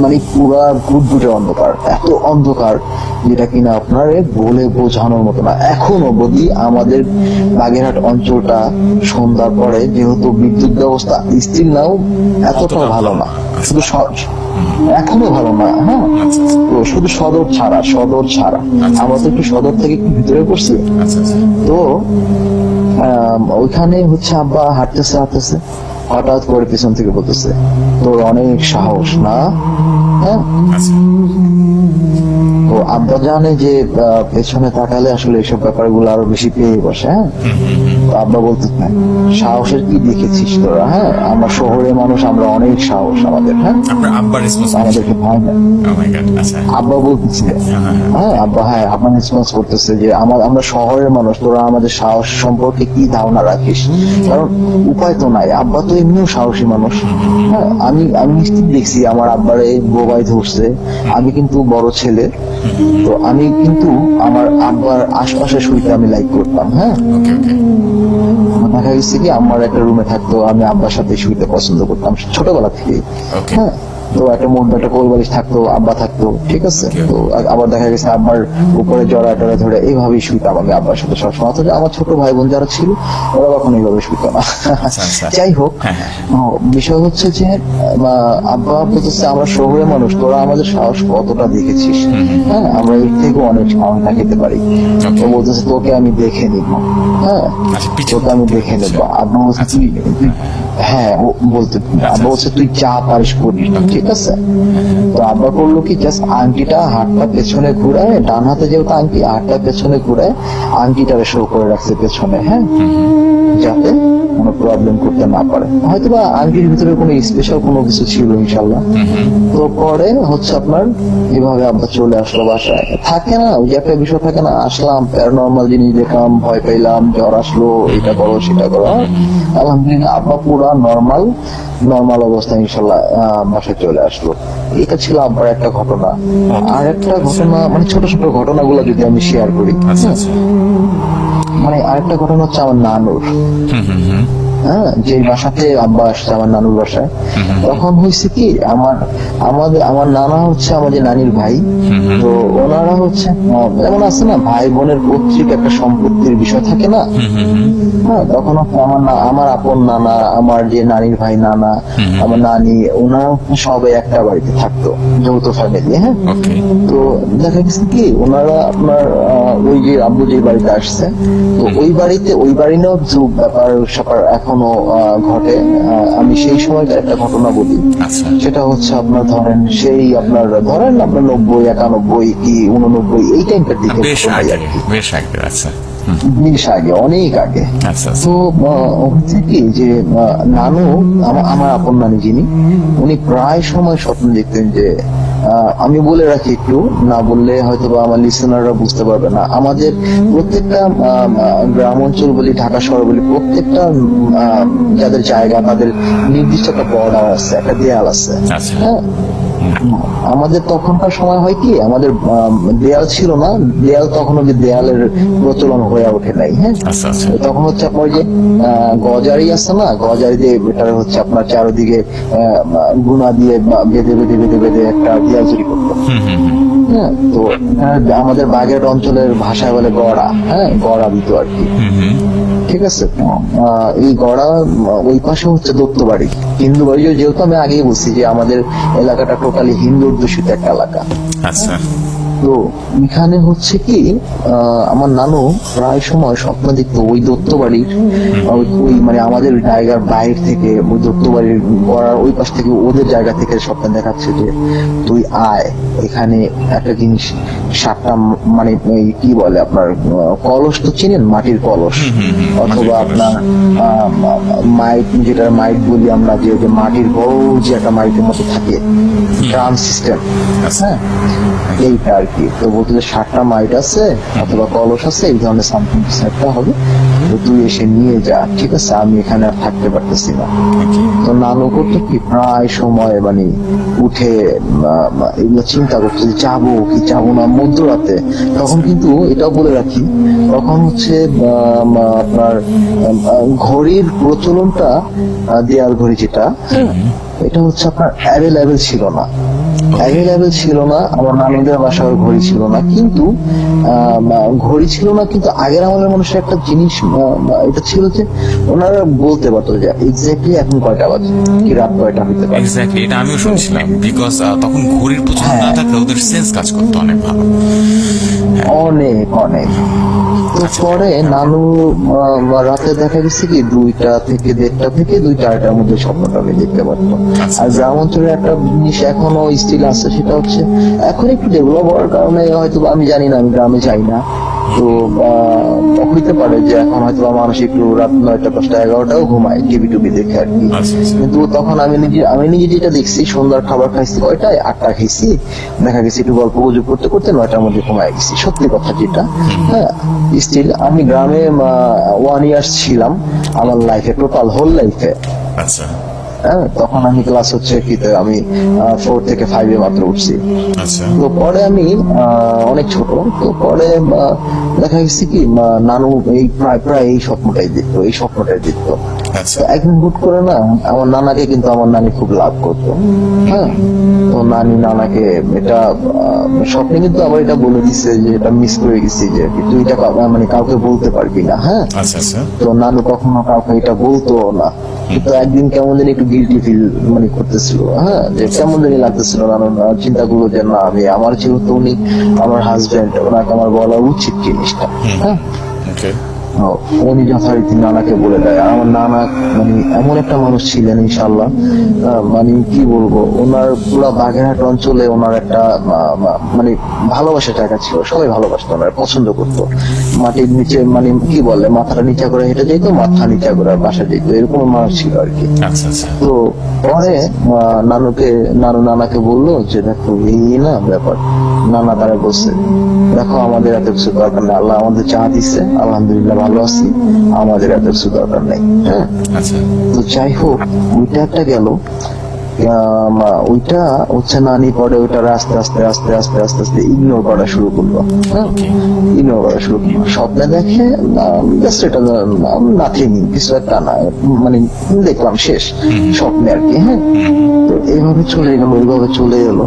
মানে পুরা গুটগুটে অন্ধকার, এত অন্ধকার যেটা কিনা আপনার বলে বোঝানোর মতো না। এখনো অবধি আমাদের বাগেরহাট অঞ্চলটা সন্ধ্যার পরে, যেহেতু বিদ্যুৎ ব্যবস্থা স্টিল নাও এতটাও ভালো না, শুধু এখনো ভালো না। হ্যাঁ, তো শুধু সদর ছাড়া আমরা তো একটু সদর থেকে একটু ভিতরে পড়ছি। আচ্ছা আচ্ছা তো ওইখানে হচ্ছে আব্বা হাঁটতেছে, হঠাৎ করে পিছন থেকে বলতেছে, তোর অনেক সাহস না। হ্যাঁ, আচ্ছা তো আব্বা জানে যে পেছনে তাকালে আসলে এইসব ব্যাপারগুলো আরো বেশি পেয়ে বসে। হ্যাঁ, তো আব্বা বলতে সাহসের কি দেখেছিস তোরা? হ্যাঁ, আমরা শহরের মানুষ, আমরা অনেক সাহস আমাদের। হ্যাঁ, আপনার আব্বার রেসপন্স আমাদেরকে ভয় না। ও মাই গড আচ্ছা আব্বা বলতেছে, আব্বা রেসপন্স করতেছে যে আমরা শহরের মানুষ, তোরা আমাদের সাহস সম্পর্কে কি ধারণা রাখিস? কারণ উপায় তো নাই, আব্বা তো এমনিও সাহসী মানুষ। হ্যাঁ, আমি নিশ্চিত দেখছি আমার আব্বারে বোবাই ধরছে। আমি কিন্তু বড় ছেলে, তো আমি কিন্তু আমার আব্বার আশপাশে শুইতে আমি লাইক করতাম। হ্যাঁ, ওকে ওকে দেখা গেছে কি আমার একটা রুমে থাকতো, আমি আব্বার সাথে শুইতে পছন্দ করতাম ছোটবেলা থেকে। Okay. হ্যাঁ, তো একটা মোট একটা কোল বালিশ থাকতো, আব্বা থাকতো, ঠিক আছে। তো আবার দেখা গেছে আব্বার উপরে জড়া টড়া ধরে এইভাবেই শুইতাম আমি আব্বার সাথে সবসময়। অথচ আমার ছোট ভাই বোন যারা ছিল ওরা কখনো এইভাবে শুইতো না। আচ্ছা। যাই হোক, বিষয় হচ্ছে যে আব্বা বলতেছে আমরা শহরের মানুষ, তোরা আমাদের সাহস কতটা দেখেছিস, হ্যাঁ আমরা এর থেকে অনেক সাহস খেতে পারি। তো বলতেছে তোকে আমি দেখে নিব, হ্যাঁ আচ্ছা, পিছন তোকে আমি দেখে নেবো। আব্বা বলছে হ্যাঁ বলতে আব্বা বলছে তুই যা পারিস করিস, ঠিক আছে। তো আব্বা করলো কি, জাস্ট আংটিটা হাতটা পেছনে ঘুরায়, ডান হাতে যেহেতু আংটি, হাতটা পেছনে ঘুরায় আংটিটারে শো করে রাখছে পেছনে, হ্যাঁ যাতে কোনো প্রবলেম করতে না পারে। হয়তো বা আংটির ভিতরে কোনো স্পেশাল কোনো কিছু ছিল ইনশাল্লাহ। তো পরে হচ্ছে আপনার এভাবে আব্বা চলে আসলো বাসায়। থাকে না ওই যে একটা বিষয় থাকে না, আসলাম প্যারানর্মাল জিনিস দেখলাম, ভয় পাইলাম, জ্বর আসলো, এটা করো সেটা করো। আলহামদুলিল্লাহ আব্বা পুরা নর্মাল অবস্থায় ইনশাল্লাহ বাসায় চলে আসলো। এটা ছিল আব্বার একটা ঘটনা। আর একটা ঘটনা, মানে ছোট ছোট ঘটনাগুলো যদি আমি শেয়ার করি, আচ্ছা। মানে আরেকটা ঘটনা হচ্ছে আমার নানুর, হ্যাঁ যে বাসাতে আব্বা আসছে আমার নানুর বাসায়, তখন হয়েছে কি আমার নানা হচ্ছে আমার যে নানির ভাই, তো ওনারা হচ্ছে যেমন আছে না ভাই বোনের পৈতৃক একটা সম্পত্তির বিষয় থাকে না, হ্যাঁ তখন হচ্ছে আমার আপন নানা, আমার যে নানির ভাই নানা, আমার নানি, ওনারা সবাই একটা বাড়িতে থাকতো, যৌথ ফ্যামিলি, হ্যাঁ। তো দেখা গেছে কি ওনারা আপনার ওই যে আব্বু যে বাড়িতে আসছে, তো ওই বাড়িতেও কিছু ব্যাপার স্যাপার এখনো ঘটে। আমি সেই সময়কার একটা ঘটনা বলি, সেটা হচ্ছে আপনার ধরেন 90, 91 কি 89 এই টাইমটার দিকে, বেশ আগে। আচ্ছা, বেশ আগে, অনেক আগে। তো হচ্ছে কি যে নানু, আমার আপন নানি যিনি, উনি প্রায় সময় স্বপ্ন দেখতেন যে, আমি বলে রাখি একটু, না বললে হয়তো বা আমার লিসেনাররা বুঝতে পারবে না, আমাদের প্রত্যেকটা গ্রাম অঞ্চল বলি, ঢাকা শহর বলি, প্রত্যেকটা যাদের জায়গা তাদের নির্দিষ্ট একটা বর্ডার আছে, একটা দেয়াল আছে, হ্যাঁ। আমাদের তখনকার সময় হয় কি, আমাদের দেয়াল ছিল না, দেয়াল তখন ওই দেয়ালের প্রচলন হয়ে ওঠে নাই, হ্যাঁ। তখন হচ্ছে আপনার যে গজারি আছে না, গজারি দিয়ে এটা হচ্ছে আপনার চারদিকে গুনা দিয়ে বেঁধে একটা দেয়াল তৈরি করতো, হ্যাঁ। তো আমাদের বাগেরহাট অঞ্চলের ভাষায় বলে গড়া, হ্যাঁ গড়া দিত আর কি, ঠিক আছে। এই গড়া ওই পাশে হচ্ছে দত্ত বাড়ি, হিন্দু বাড়ি, যেহেতু আমি আগেই বলছি যে আমাদের এলাকাটা টোটালি হিন্দু অধ্যুষিত একটা এলাকা। আচ্ছা। তো এখানে হচ্ছে কি আমার নানু প্রায় সময় স্বপ্ন দেখতো ওই দত্ত বাড়ির ওই মানে আমাদের জায়গার বাইরে থেকে, ওই দত্ত বাড়ির গড়ার ওই পাশ থেকে, ওদের জায়গা থেকে স্বপ্ন দেখাচ্ছে যে তুই আয়, এখানে একটা জিনিস 7টা মানে কি বলে আপনার কলস তো চিনেন, মাটির কলস, অথবা আপনার মাইট বলি আমরা, যে মাটির বড় যে একটা মাইটের মতো থাকে, ড্রাম সিস্টেম, হ্যাঁ এইটা আর কি। তো বলতে যে 7টা মাইট আছে অথবা কলস আছে, এই ধরনের সামথিং একটা হবে, তো তুই এসে নিয়ে যা, ঠিক আছে, আমি এখানে আর থাকতে পারতেছি না। তো নানু করতো কি প্রায় সময় মানে উঠে এগুলো চিন্তা করতো যে যাবো কি যাবো না মধ্যরাতে। তখন কিন্তু এটাও বলে রাখি, তখন হচ্ছে আপনার ঘড়ির প্রচলনটা, দেয়াল ঘড়ি যেটা, এটা হচ্ছে আপনার অ্যাভেলেবেল ছিল না। আমার নানুদের বাসায় ঘড়ি ছিল না, কিন্তু আগের আমলের মানুষের একটা জিনিস এটা ছিল যে ওনারা বলতে পারতো যে এক্স্যাক্টলি এখন কয়টা বাজে, কি রাত কয়টা হইতে পারে। এক্স্যাক্টলি, এটা আমিও শুনছিলাম, বিকজ তখন ঘড়ির প্রচলন না থাকলে ওদের সেন্স কাজ করতো অনেক ভালো, অনেক। তো পরে নানু রাতে দেখা গেছে কি 2টা থেকে 1:30 থেকে 2-4টার মধ্যে স্বপ্নটা আমি দেখতে পারতো। আর গ্রাম অঞ্চলের একটা জিনিস এখনো স্টিল আছে, সেটা হচ্ছে এখন একটু ডেভেলপ হওয়ার কারণে হয়তো আমি জানি না, আমি গ্রামে যাই না, তো হইতে পারে যে এখন হয়তো মানুষ একটু রাত 9টা 10টা 11টাও ঘুমায় টিভি দেখে আর কি। কিন্তু তখন আমি নিজে যেটা দেখছি, সন্ধ্যার খাবার খাইছি কয়টায়, 8টা খাইছি, দেখা গেছে একটু গল্প গুজব করতে করতে 9টার মধ্যে ঘুমায় গেছি, সত্যি কথা যেটা, হ্যাঁ। স্টিল আমি গ্রামে 1 ইয়ার ছিলাম আমার লাইফে, টোটাল হোল লাইফে। আচ্ছা। হ্যাঁ, তখন আমি ক্লাস হচ্ছে কি, আমি 4 থেকে 5 মাত্র উঠছি। তো পরে আমি অনেক ছোট, তো পরে দেখা গেছে কি নানু এই প্রায় এই স্বপ্নটাই দেখতো। আচ্ছা তো একদিন হুট করে না আমার নানাকে কিন্তু আমার নানি খুব লাভ করতো। হ্যাঁ, তো নানাকে এটা স্বপ্নে কিন্তু আবার এটা বলে দিচ্ছে যে এটা মিস করে গেছি যে তুই এটা মানে কাউকে বলতে পারবি না। হ্যাঁ, আচ্ছা আচ্ছা তো নানু কখনো কাউকে এটা বলতো না, কিন্তু একদিন কেমন জানি একটু গিল্টি ফিল মানে করতেছিল। হ্যাঁ, যে কেমন জানি লাগতেছিল, নানু চিন্তা করলো যে না আমি আমার যেহেতু উনি আমার হাজবেন্ড, ওনাকে আমার বলা উচিত জিনিসটা। হ্যাঁ, ওকে উনি যথারীতি নানাকে বলে দেয়। আর আমার নানা মানে এমন একটা মানুষ ছিলেন ইনশাল্লাহ, মানে কি বলবো, ওনার পুরো বাগেরহাট অঞ্চলে ওনার একটা মানে ভালোবাসার জায়গা ছিল, সবাই ভালোবাসতো, ওনার পছন্দ করতো। মাটির নিচে মানে কি বলে, মাথাটা নিচা করে হেঁটে যেত, মাথা নিচা করে বাসা যেত, এরকম মানুষ ছিল আর কি। আচ্ছা আচ্ছা তো পরে নানাকে বললো যে দেখো এই না ব্যাপার। নানা তারা বলছে দেখো আমাদের এত কিছু দরকার নেই, আল্লাহ আমাদের চা দিচ্ছে, আলহামদুলিল্লাহ ভালো আছি, আমাদের এত কিছু দরকার নেই। হ্যাঁ, আচ্ছা তো যাই হোক ওইটা একটা গেল। ওইটা হচ্ছে নানি পরে ওইটা আস্তে আস্তে আস্তে আস্তে আস্তে আস্তে ইগনোর করা শুরু করলো। ইগনোর করা শুরু করলো, স্বপ্নে দেখে জাস্ট এটা নাথিং, কিছু একটা না, মানে দেখলাম শেষ স্বপ্নে আর কি। হ্যাঁ, তো এইভাবে চলে গেল, ওইভাবে চলে গেল।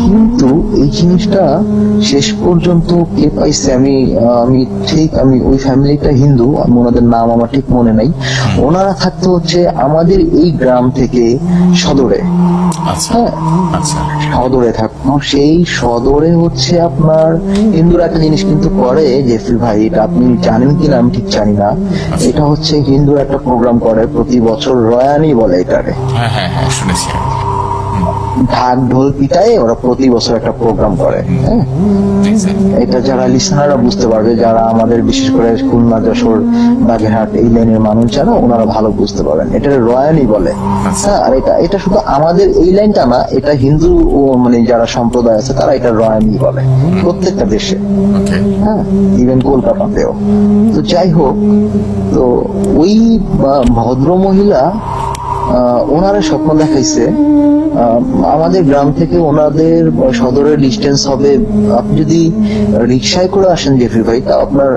কিন্তু এই জিনিসটা শেষ পর্যন্ত কে পাইছে আমি ওই ফ্যামিলিটা হিন্দু, ওনাদের নাম আমার ঠিক মনে নাই। ওনারা থাকতো হচ্ছে আমাদের এই গ্রাম থেকে সদরে। আচ্ছা হ্যাঁ, আচ্ছা সদরে থাকতো। সেই সদরে হচ্ছে আপনার হিন্দুরা একটা জিনিস কিন্তু করে জেফরি ভাই, এটা আপনি জানেন কিনা আমি ঠিক জানি না। এটা হচ্ছে হিন্দুরা একটা প্রোগ্রাম করে প্রতি বছর, রয়ানি বলে এটারে। হ্যাঁ হ্যাঁ হ্যাঁ শুনেছি আমি। ঢাক ঢোল পিটায় ওরা প্রতি বছর একটা প্রোগ্রাম করে। হ্যাঁ, Exactly. এটা যারা লিসনাররা বুঝতে পারবে, যারা আমাদের বিশেষ করে খুলনা, যশোর, বাগেরহাট এই লাইনের মানুষ যারা, ওনারা ভালো বুঝতে পারবেন। এটা রয়ানি বলে। হ্যাঁ, আর এটা শুধু আমাদের এই লাইনটা না, এটা হিন্দু ও মানে যারা সম্প্রদায় আছে তারা এটা রয়ানি বলে প্রত্যেকটা দেশে। Okay. হ্যাঁ, ইভেন কলকাতাতেও। তো যাই হোক, তো ওই ভদ্র মহিলা ওনারা স্বপ্ন দেখাইছে আমাদের গ্রাম থেকে ওনাদের সদরের ডিস্টেন্স হবে, আপনি যদি রিক্সায় করে আসেন জেফরি ভাই, তা আপনার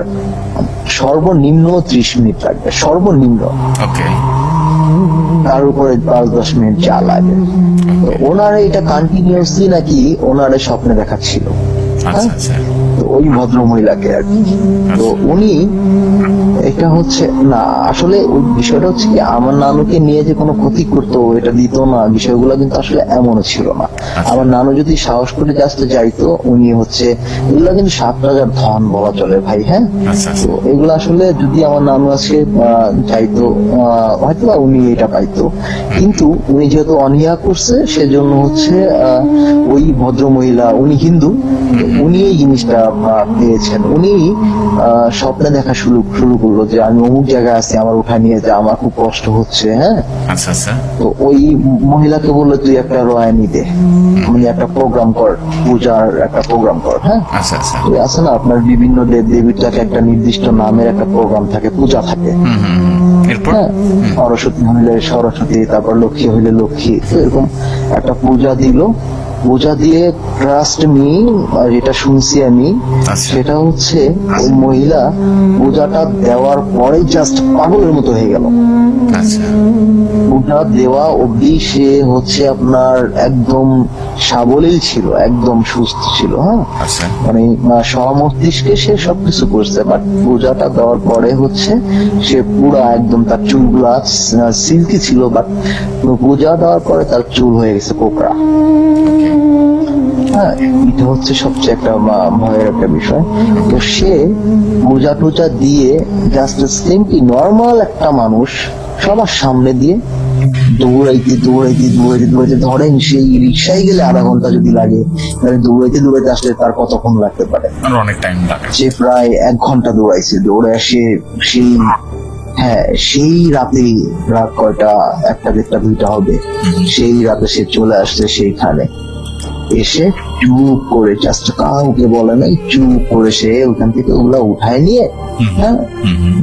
সর্বনিম্ন 30 মিনিট লাগবে, সর্বনিম্ন। Okay. তার উপরে 5-10 মিনিট যা লাগে। তো ওনারা এটা কন্টিনিউসলি নাকি ওনারা স্বপ্নে দেখাচ্ছিল। আচ্ছা আচ্ছা তো ওই ভদ্র মহিলাকে আর কি। তো উনি এটা হচ্ছে না, আসলে ওই বিষয়টা হচ্ছে কি, আমার নানুকে নিয়ে যে কোনো ক্ষতি করতো, এটা দিত না, বিষয়গুলো কিন্তু আসলে এমনও ছিল না। আমার নানু যদি সাহস করে জাস্ট যাইতো, উনি হচ্ছে এগুলো কিন্তু 7 রাজার ধন বলা চলে ভাই। হ্যাঁ, আচ্ছা আচ্ছা তো এগুলো আসলে যদি আমার নানু আজকে চাইতো, হয়তো বা উনি এটা পাইতো, কিন্তু উনি যেহেতু অনিয়া করছে, সেজন্য হচ্ছে ওই ভদ্র মহিলা, উনি হিন্দু, উনি এই জিনিসটা পেয়েছেন। উনি স্বপ্নে দেখা শুরু করলো যে আমি অমুক জায়গায় আছি, আমার উঠায় নিয়ে যা, আমার খুব কষ্ট হচ্ছে। হ্যাঁ, আচ্ছা আচ্ছা তো ওই মহিলাকে বললো তুই একটা রয়ানি দে, মানে একটা প্রোগ্রাম কর, পূজার একটা প্রোগ্রাম কর। হ্যাঁ, আচ্ছা আচ্ছা ওই আছে না আপনার বিভিন্ন দেব দেবীটাকে একটা নির্দিষ্ট নামের একটা প্রোগ্রাম থাকে, পূজা থাকে। এরপর হ্যাঁ, সরস্বতী হইলে সরস্বতী, তারপর লক্ষ্মী হইলে লক্ষ্মী, তো এরকম একটা পূজা দিল। পূজা দিয়ে ট্রাস্ট মি, যেটা শুনছি আমি, আচ্ছা। সেটা হচ্ছে ওই মহিলা পূজাটা দেওয়ার পরে জাস্ট পাগলের মতো হয়ে গেল। আচ্ছা পূজা দেওয়া অবধি সে হচ্ছে আপনার একদম সাবলীল ছিল, একদম সুস্থ ছিল। হ্যাঁ, আচ্ছা মানে স্বমস্তিষ্কে সে সবকিছু করছে, বাট পূজাটা দেওয়ার পরে হচ্ছে সে পুরা একদম, তার চুলগুলা সিল্কি ছিল, বাট পূজা দেওয়ার পরে তার চুল হয়ে গেছে কোকড়া। হ্যাঁ, এটা হচ্ছে সবচেয়ে একটা ভয়ের একটা বিষয়। তো সে পূজা টুজা দিয়ে জাস্ট সিম্পলি নর্মাল একটা মানুষ সবার সামনে দিয়ে দৌড়াইতে দৌড়াইতে দৌড়াইতে দৌড়াইতে, ধরেন সেই রিক্সায় গেলে আধা ঘন্টা যদি লাগে, তাহলে দৌড়াইতে দৌড়াইতে আসলে তার কতক্ষণ লাগতে পারে? আর অনেক টাইম লাগে। সে প্রায় 1 ঘন্টা দৌড়াইছে। দৌড়ে আসে সেই, হ্যাঁ, সেই রাতে, রাত কয়টা, 1টা 1:30 2টা হবে, সেই রাতে সে চলে আসছে সেইখানে। এসে চুপ করে জাস্ট কাউকে বলে নাই, চুপ করে সে ওখান থেকে ওগুলা উঠায় নিয়ে, হ্যাঁ,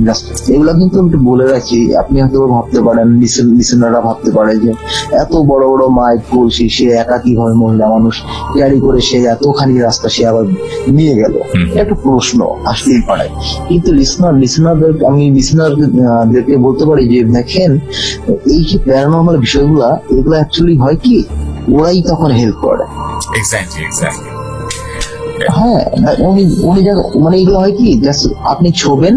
জাস্ট এগুলা কিন্তু একটু বলে রাখি, আপনি হয়তো ভাবতে পারেন, লিসেনাররা ভাবতে পারে যে এত বড় বড় মাইক কলসি সে একা কিভাবে মহিলা মানুষ ক্যারি করে সে এতখানি রাস্তা সে আবার নিয়ে গেল, একটা প্রশ্ন আসতেই পারে। কিন্তু আমি লিসেনারদেরকে বলতে পারি যে দেখেন, এই যে প্যারানর্মাল বিষয়গুলা, এগুলো অ্যাকচুয়ালি হয় কি, ওরাই তখন হেল্প করে। এক্স্যাক্টলি। হ্যাঁ, উনি মানে এগুলো হয় কি, জাস্ট আপনি ছোবেন,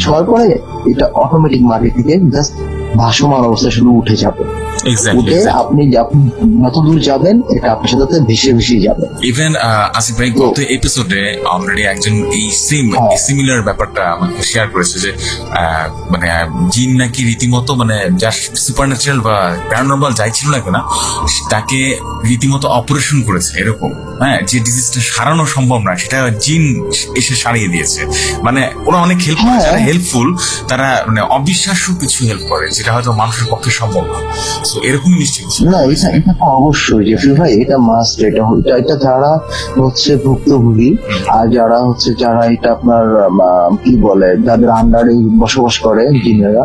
ছোঁয়ার পরে এটা অটোমেটিক মাটি থেকে জাস্ট ভাসমান অবস্থায় শুধু উঠে যাবে, উঠে আপনি যত দূর যাবেন এটা আপনার সাথে ভেসে ভেসে যাবে। ইভেন আসিফ ভাই গত এপিসোডে অলরেডি একজন এই সিমিলার ব্যাপারটা আমাকে শেয়ার করেছে যে মানে জিন নাকি রীতিমতো মানে যা সুপার ন্যাচারাল বা প্যারানর্মাল যাই ছিল না কেন তাকে রীতিমতো অপারেশন করেছে এরকম, হ্যাঁ, যে ডিজিজটা সারানো সম্ভব না সেটা জিন এসে সারিয়ে দিয়েছে। মানে ওরা অনেক হেল্প করে, যারা হেল্পফুল তারা মানে অবিশ্বাস্য কিছু হেল্প করে যেটা হয়তো মানুষের পক্ষে সম্ভব না। তো এরকম নিশ্চিত না, এটা তো অবশ্যই জেফরি ভাই, এটা মাস্ট, এটা যারা হচ্ছে ভুক্তভোগী আর যারা এটা আপনার কি বলে, যাদের আন্ডারে বসবাস করে জিনেরা,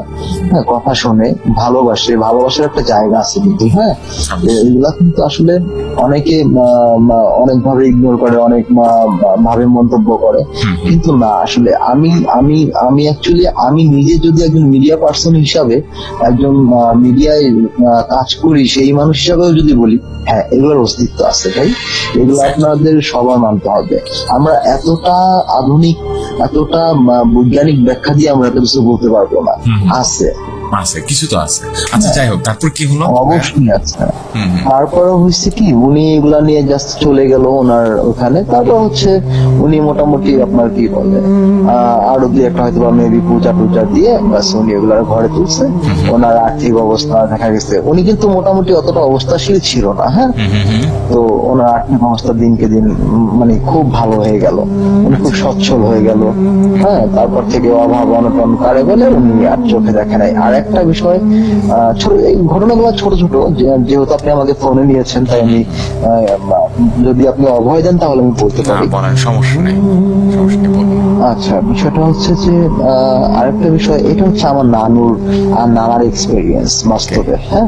হ্যাঁ, কথা শোনে, ভালোবাসার একটা জায়গা আছে কিন্তু, হ্যাঁ, এগুলা কিন্তু আসলে অনেকে অনেকভাবে ইগনোর করে, অনেক ভাবে মন্তব্য করে, কিন্তু না, আসলে আমি অ্যাকচুয়ালি আমি নিজে যদি একজন মিডিয়া পার্সন হিসাবে, একজন মিডিয়ায় কাজ করি সেই মানুষ হিসাবেও যদি বলি, হ্যাঁ, এগুলোর অস্তিত্ব আছে ভাই, এগুলো আপনাদের সবার মানতে হবে। আমরা এতটা আধুনিক, এতটা বৈজ্ঞানিক ব্যাখ্যা দিয়ে আমরা এত কিছু বলতে পারবো না, আছে কিছু তো আছে। আচ্ছা, যাই হোক, তারপর কি হলো? অবশ্যই আছে। তারপরে হচ্ছে কি, উনি এগুলা নিয়ে জাস্ট চলে গেল ওনার ওখানে। তারপর উনি মোটামুটি আপনার কি বলে আরো দুই একটা হয়তো মেবি পূজা টুজা দিয়ে বাস উনি এগুলার ঘরে তুলছে। ওনার আর্থিক অবস্থা দেখা গেছে, উনি কিন্তু মোটামুটি অতটা অবস্থাশীল ছিল না, হ্যাঁ, তো ওনার আর্থিক অবস্থা দিনকে দিন মানে খুব ভালো হয়ে গেল, উনি খুব সচ্ছল হয়ে গেল, হ্যাঁ। তারপর থেকে অভাব অনটন কারে বলে উনি আর চোখে দেখে নাই। আর একটা বিষয়, এই ঘটনাগুলো ছোট ছোট, যেহেতু আপনি আমাকে ফোনে নিয়েছেন, তাই আমি যদি আপনি অভয় দেন তাহলে আমি বলতে পারি। সমস্যা নেই। আচ্ছা, বিষয়টা হচ্ছে যে আরেকটা বিষয়, এটা হচ্ছে আমার নানার এক্সপেরিয়েন্স বাস্তবে, হ্যাঁ।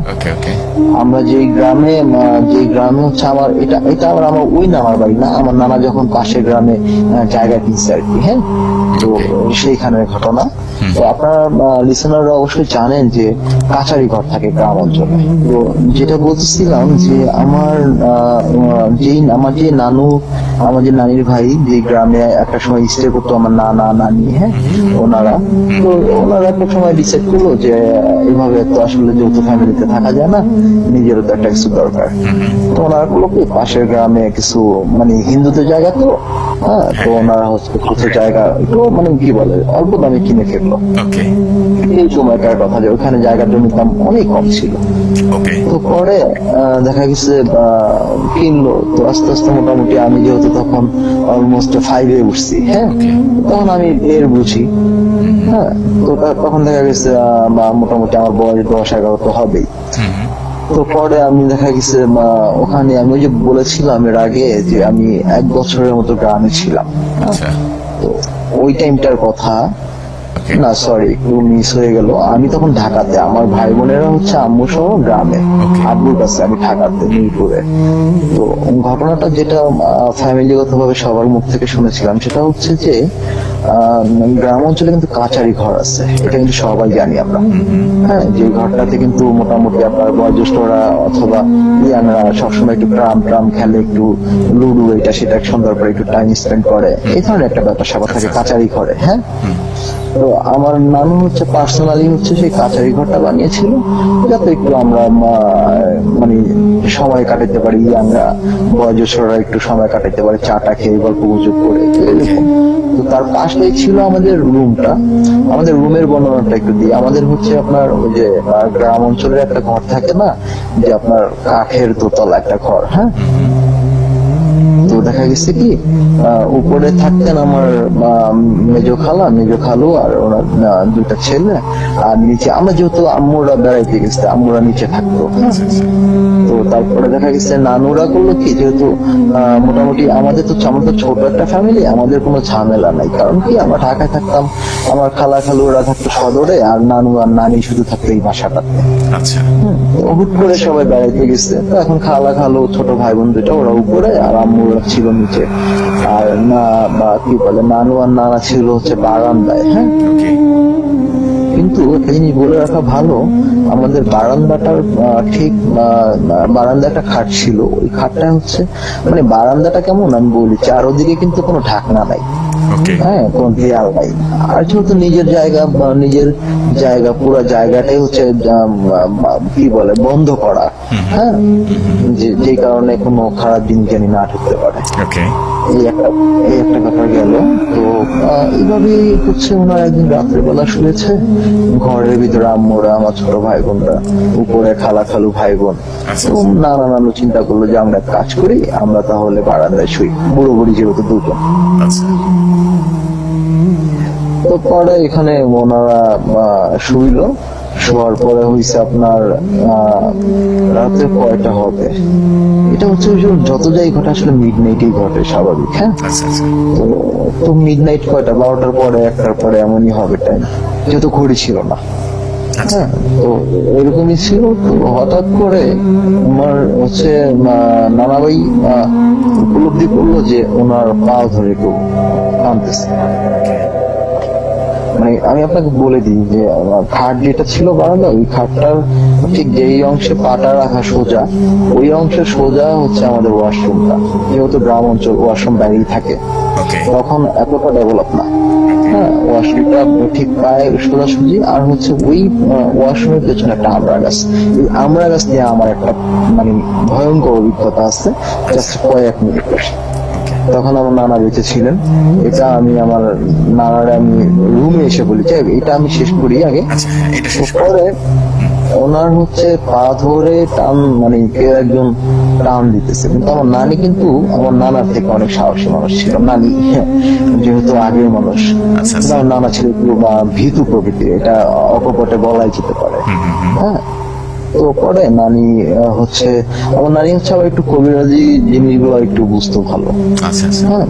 আমরা যে গ্রামে হচ্ছে আমার এটা আমার ওই নানার বাড়ি না, আমার নানা যখন পাশের গ্রামে জায়গা কিনছে আর কি, হ্যাঁ, তো সেইখানের ঘটনা। তো আপনারা লিসেনাররা অবশ্যই জানেন যে কাচারি ঘর থাকে গ্রাম অঞ্চলে। তো যেটা বলতেছিলাম যে আমার যে নানির ভাই যে গ্রামে একটা সময় স্টে করতো, আমার নানি, হ্যাঁ, ওনারা একটা সময় ডিসাইড করলো যে এইভাবে তো আসলে যৌথ ফ্যামিলিতে থাকা যায় না, নিজেরও তো একটা কিছু দরকার। তো ওনারা বললো কি, পাশের গ্রামে কিছু মানে হিন্দুদের জায়গা তো, হ্যাঁ, তো ওনারা কিছু জায়গা একটু মানে কি বলে অল্প দামে কিনে ফেললো। এই সময়কার কথা যে ওখানে জায়গার জমির দাম অনেক কম ছিল। তো পরে দেখা গেছে কিনলো, তো আস্তে আস্তে মোটামুটি আমি যেহেতু তখন অলমোস্ট 5 উঠছি, হ্যাঁ, তখন আমি বুঝি, হ্যাঁ, তো তখন দেখা গেছে মোটামুটি আমার বয়স 10-11 তো হবেই। তো পরে আমি দেখা গেছে ওখানে আমি ওই যে বলেছিলাম এর আগে যে আমি 1 বছরের মতো গ্রামে ছিলাম, তো ওই টাইমটার কথা না, সরি, একটু মিস হয়ে গেল। আমি তখন ঢাকাতে, আমার ভাই বোনেরা হচ্ছে আম্মু সহ গ্রামে, আব্বুর কাছে, আমি ঢাকাতে মিরপুরে। তো ঘটনাটা যেটা ফ্যামিলিগত ভাবে সবার মুখ থেকে শুনেছিলাম সেটা হচ্ছে যে গ্রাম অঞ্চলে কিন্তু কাচারি ঘর আছে, এটা কিন্তু সবাই জানি আমরা, হ্যাঁ, যে ঘরটাতে কিন্তু মোটামুটি আপনার বয়োজ্যেষ্ঠরা অথবা ইয়াংরা সবসময় একটু ট্রাম খেলে, একটু লুডু এটা সেটা সন্ধ্যার পরে একটু টাইম স্পেন্ড করে, এই ধরনের একটা ব্যাপার স্যাপার থাকে কাচারি ঘরে, হ্যাঁ। তো আমার নানু হচ্ছে পার্সোনালি সেই কাচারি ঘরটা বানিয়েছিল যাতে একটু আমরা মানে সময় কাটাতে পারি, আমরা বয়োজ্যেষ্ঠরা একটু সময় কাটাতে পারি, চাটা খেয়ে গল্প গুজব করে, এরকম। তো তার পাশেই ছিল আমাদের রুমটা। আমাদের রুমের বর্ণনাটা একটু দিই। আমাদের হচ্ছে আপনার ওই যে গ্রাম অঞ্চলের একটা ঘর থাকে না, যে আপনার কাঠের দোতলা একটা ঘর, হ্যাঁ। তো দেখা গেছে কি উপরে থাকতেন আমার মেজো খালু আর ওনার দুইটা ছেলে, আর নিচে আমরা যেহেতু আম্মুরা বেড়াইতে গেছে আম্মুরা নিচে থাকতো। তো তারপরে দেখা গেছে নানুরা করলো কি, যেহেতু মোটামুটি আমাদের তো ছোট একটা ফ্যামিলি, আমাদের কোনো ঝামেলা নাই। কারণ কি আমরা ঢাকায় থাকতাম, আমার খালুরা থাকতো সদরে, আর নানু আর নানি শুধু থাকতো এই বাসাটাতে। আচ্ছা, হুট করে সবাই বেড়াইতে গেছে, তো এখন খালু ছোট ভাই বোন দুইটা ওরা উপরে আর আম্মুরা ছিল নিচে, আর না বা কি বলে নানু আর নানা ছিল হচ্ছে বারান্দায়। হ্যাঁ, ওকে, কিন্তু একটা জিনিস বলে রাখা ভালো, আমাদের বারান্দাটার ঠিক বারান্দা একটা খাট ছিল, ওই খাটটা হচ্ছে মানে বারান্দাটা কেমন আমি বলি, চারোদিকে কিন্তু কোনো ঢাকনা নাই, ওকে, হ্যাঁ কোনো দেয়াল নাই। আর যেহেতু নিজের জায়গা পুরো জায়গাটাই হচ্ছে কি বলে বন্ধ করা, হ্যাঁ, যে কারণে কোনো খারাপ দিন জানি না ঢুকতে পারে। ওকে, এই একটা ব্যাপার গেল। তো এইভাবেই হচ্ছে ওনার একদিন রাত্রেবেলা শুয়েছে, ঘরের ভিতরে আম্মুরা আমার ছোট ভাই বোনরা, উপরে খালু ভাই বোন। আচ্ছা, তো নানু চিন্তা করলো যে আমরা এক কাজ করি, আমরা তাহলে বারান্দায় শুই, বুড়ো বুড়ি যেহেতু দুজন। আচ্ছা, তো পরে এখানে ওনারা শুইলো, শোয়ার পরে হয়েছে আপনার রাতে কয়টা হবে, এটা হচ্ছে ওই যে যত যাই ঘটে আসলে মিড নাইটেই ঘটে স্বাভাবিক। হ্যাঁ, আচ্ছা, আচ্ছা, তো মিড নাইট কয়টা 12টার পরে 1টার পরে এমনই হবে টাইম, যেহেতু ঘড়ি ছিল না। আচ্ছা, হ্যাঁ, তো এরকমই ছিল। তো হঠাৎ করে আমার হচ্ছে নানা ভাই উপলব্ধি করলো যে ওনার পা ধরে কেউ টানতেছে। মানে আমি আপনাকে বলে দিই যে আমার খাট যেটা ছিল বারান্দা, ওই খাটটার ঠিক যেই অংশে পাটা রাখা সোজা, ওই অংশে সোজা হচ্ছে আমাদের ওয়াশরুমটা, যেহেতু গ্রাম অঞ্চল ওয়াশরুম বাইরেই থাকে, ওকে, তখন এতটা ডেভেলপ না। হ্যাঁ, ওয়াশরুমটা ঠিক পায়ে সোজাসুজি, আর হচ্ছে ওই ওয়াশরুমের পেছনে একটা আমড়া গাছ। এই আমড়া গাছ নিয়ে আমার একটা মানে ভয়ঙ্কর অভিজ্ঞতা আছে, জাস্ট কয়েক মিনিট। তখন আমার নানা বেঁচে ছিলেন, এটা আমি আমার নানার আমি রুমে এসে বলি যে এটা আমি শেষ করি আগে। আচ্ছা, এটা শেষ করো। পরে ওনার হচ্ছে পা ধরে টান, মানে কেউ একজন টান দিতেছে, কিন্তু আমার নানি কিন্তু আমার নানার থেকে অনেক সাহসী মানুষ ছিল। নানি যেহেতু আগের মানুষ, আচ্ছা, কিন্তু আমার নানা ছিল একটু ভীতু প্রকৃতির, এটা অকপটে বলাই যেতে পারে। হ্যাঁ, তো পরে নানি হচ্ছে আমার নানি হচ্ছে আবার একটু কবিরাজি জিনিসগুলো একটু বুঝতো ভালো। আচ্ছা, আচ্ছা, হ্যাঁ,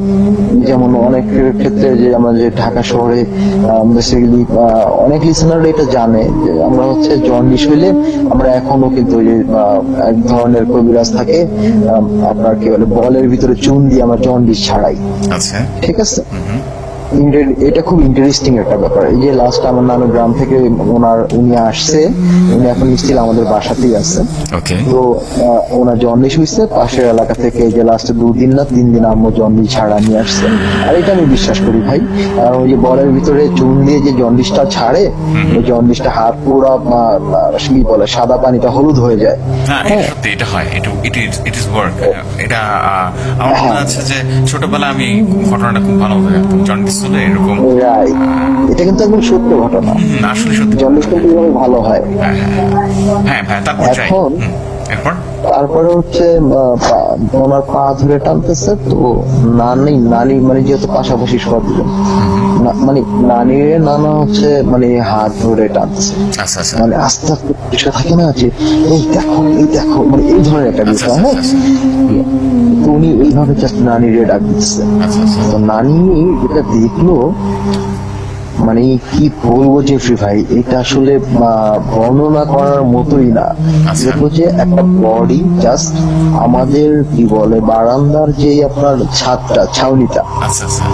যেমন অনেক ক্ষেত্রে যে আমরা যে ঢাকা শহরে বেসিক্যালি অনেক লিসেনার এটা জানে যে আমরা হচ্ছে জন্ডিস হইলে আমরা এখনো কিন্তু ওই যে এক ধরনের কবিরাজ থাকে, আপনার কি বলে বলের ভিতরে চুন দিয়ে আমরা জন্ডিস ছাড়াই। আচ্ছা, ঠিক আছে, এটা খুব ইন্টারেস্টিং একটা ব্যাপার। এই যে লাস্ট আমার নানু গ্রাম থেকে উনি আসছে, উনি এখন স্টিল আমাদের বাসাতেই আছে। ওকে, তো ওনার জন্ডিস হয়েছে পাশের এলাকা থেকে, এই যে লাস্টে 2 দিন না 3 দিন আম্মু জন্ডিস ছাড়া নিয়ে আসছে। আর এটা আমি বিশ্বাস করি ভাই, কারণ ওই যে বলের ভিতরে চুন দিয়ে যে জন্ডিসটা ছাড়ে, ওই জন্ডিসটা হাত পুরো কি বলে সাদা পানিটা হলুদ হয়ে যায়। হ্যাঁ, এটা সত্যি, এটা হয়, ইট ইজ ওয়ার্ক। এটা আমার মনে আছে যে ছোটবেলায় আমি ঘটনাটা খুব ভালোভাবে জানতাম, জন্ডিস হলে এরকম। Right. এটা কিন্তু একদম সত্য ঘটনা, আসলে সত্যি। জন্ডিস কিন্তু এভাবে ভালো হয়। হ্যাঁ, হ্যাঁ, তারপর যাই। এখন এরপর তারপরে হচ্ছে ওনার পা ধরে টানতেছে, তো নানি মানে যেহেতু পাশাপাশি সব মানে নানা হচ্ছে মানে হাত ধরে টানতেছে, আচ্ছা, আচ্ছা, মানে আস্তে আস্তে বিষয় থাকে না যে এই দেখো মানে এই ধরনের একটা আচ্ছা, বিষয়। আচ্ছা, হ্যাঁ, আচ্ছা, তো উনি এইভাবে জাস্ট নানিরে ডাক দিচ্ছে। আচ্ছা, আচ্ছা, তো নানি এটা দেখলো, মানে কি বলবো জেফরি ভাই, এটা আসলে বর্ণনা করার মতোই না। আচ্ছা। দেখো যে একটা বডি জাস্ট আমাদের কি বলে বারান্দার যে আপনার ছাউনিটা, আচ্ছা, আচ্ছা,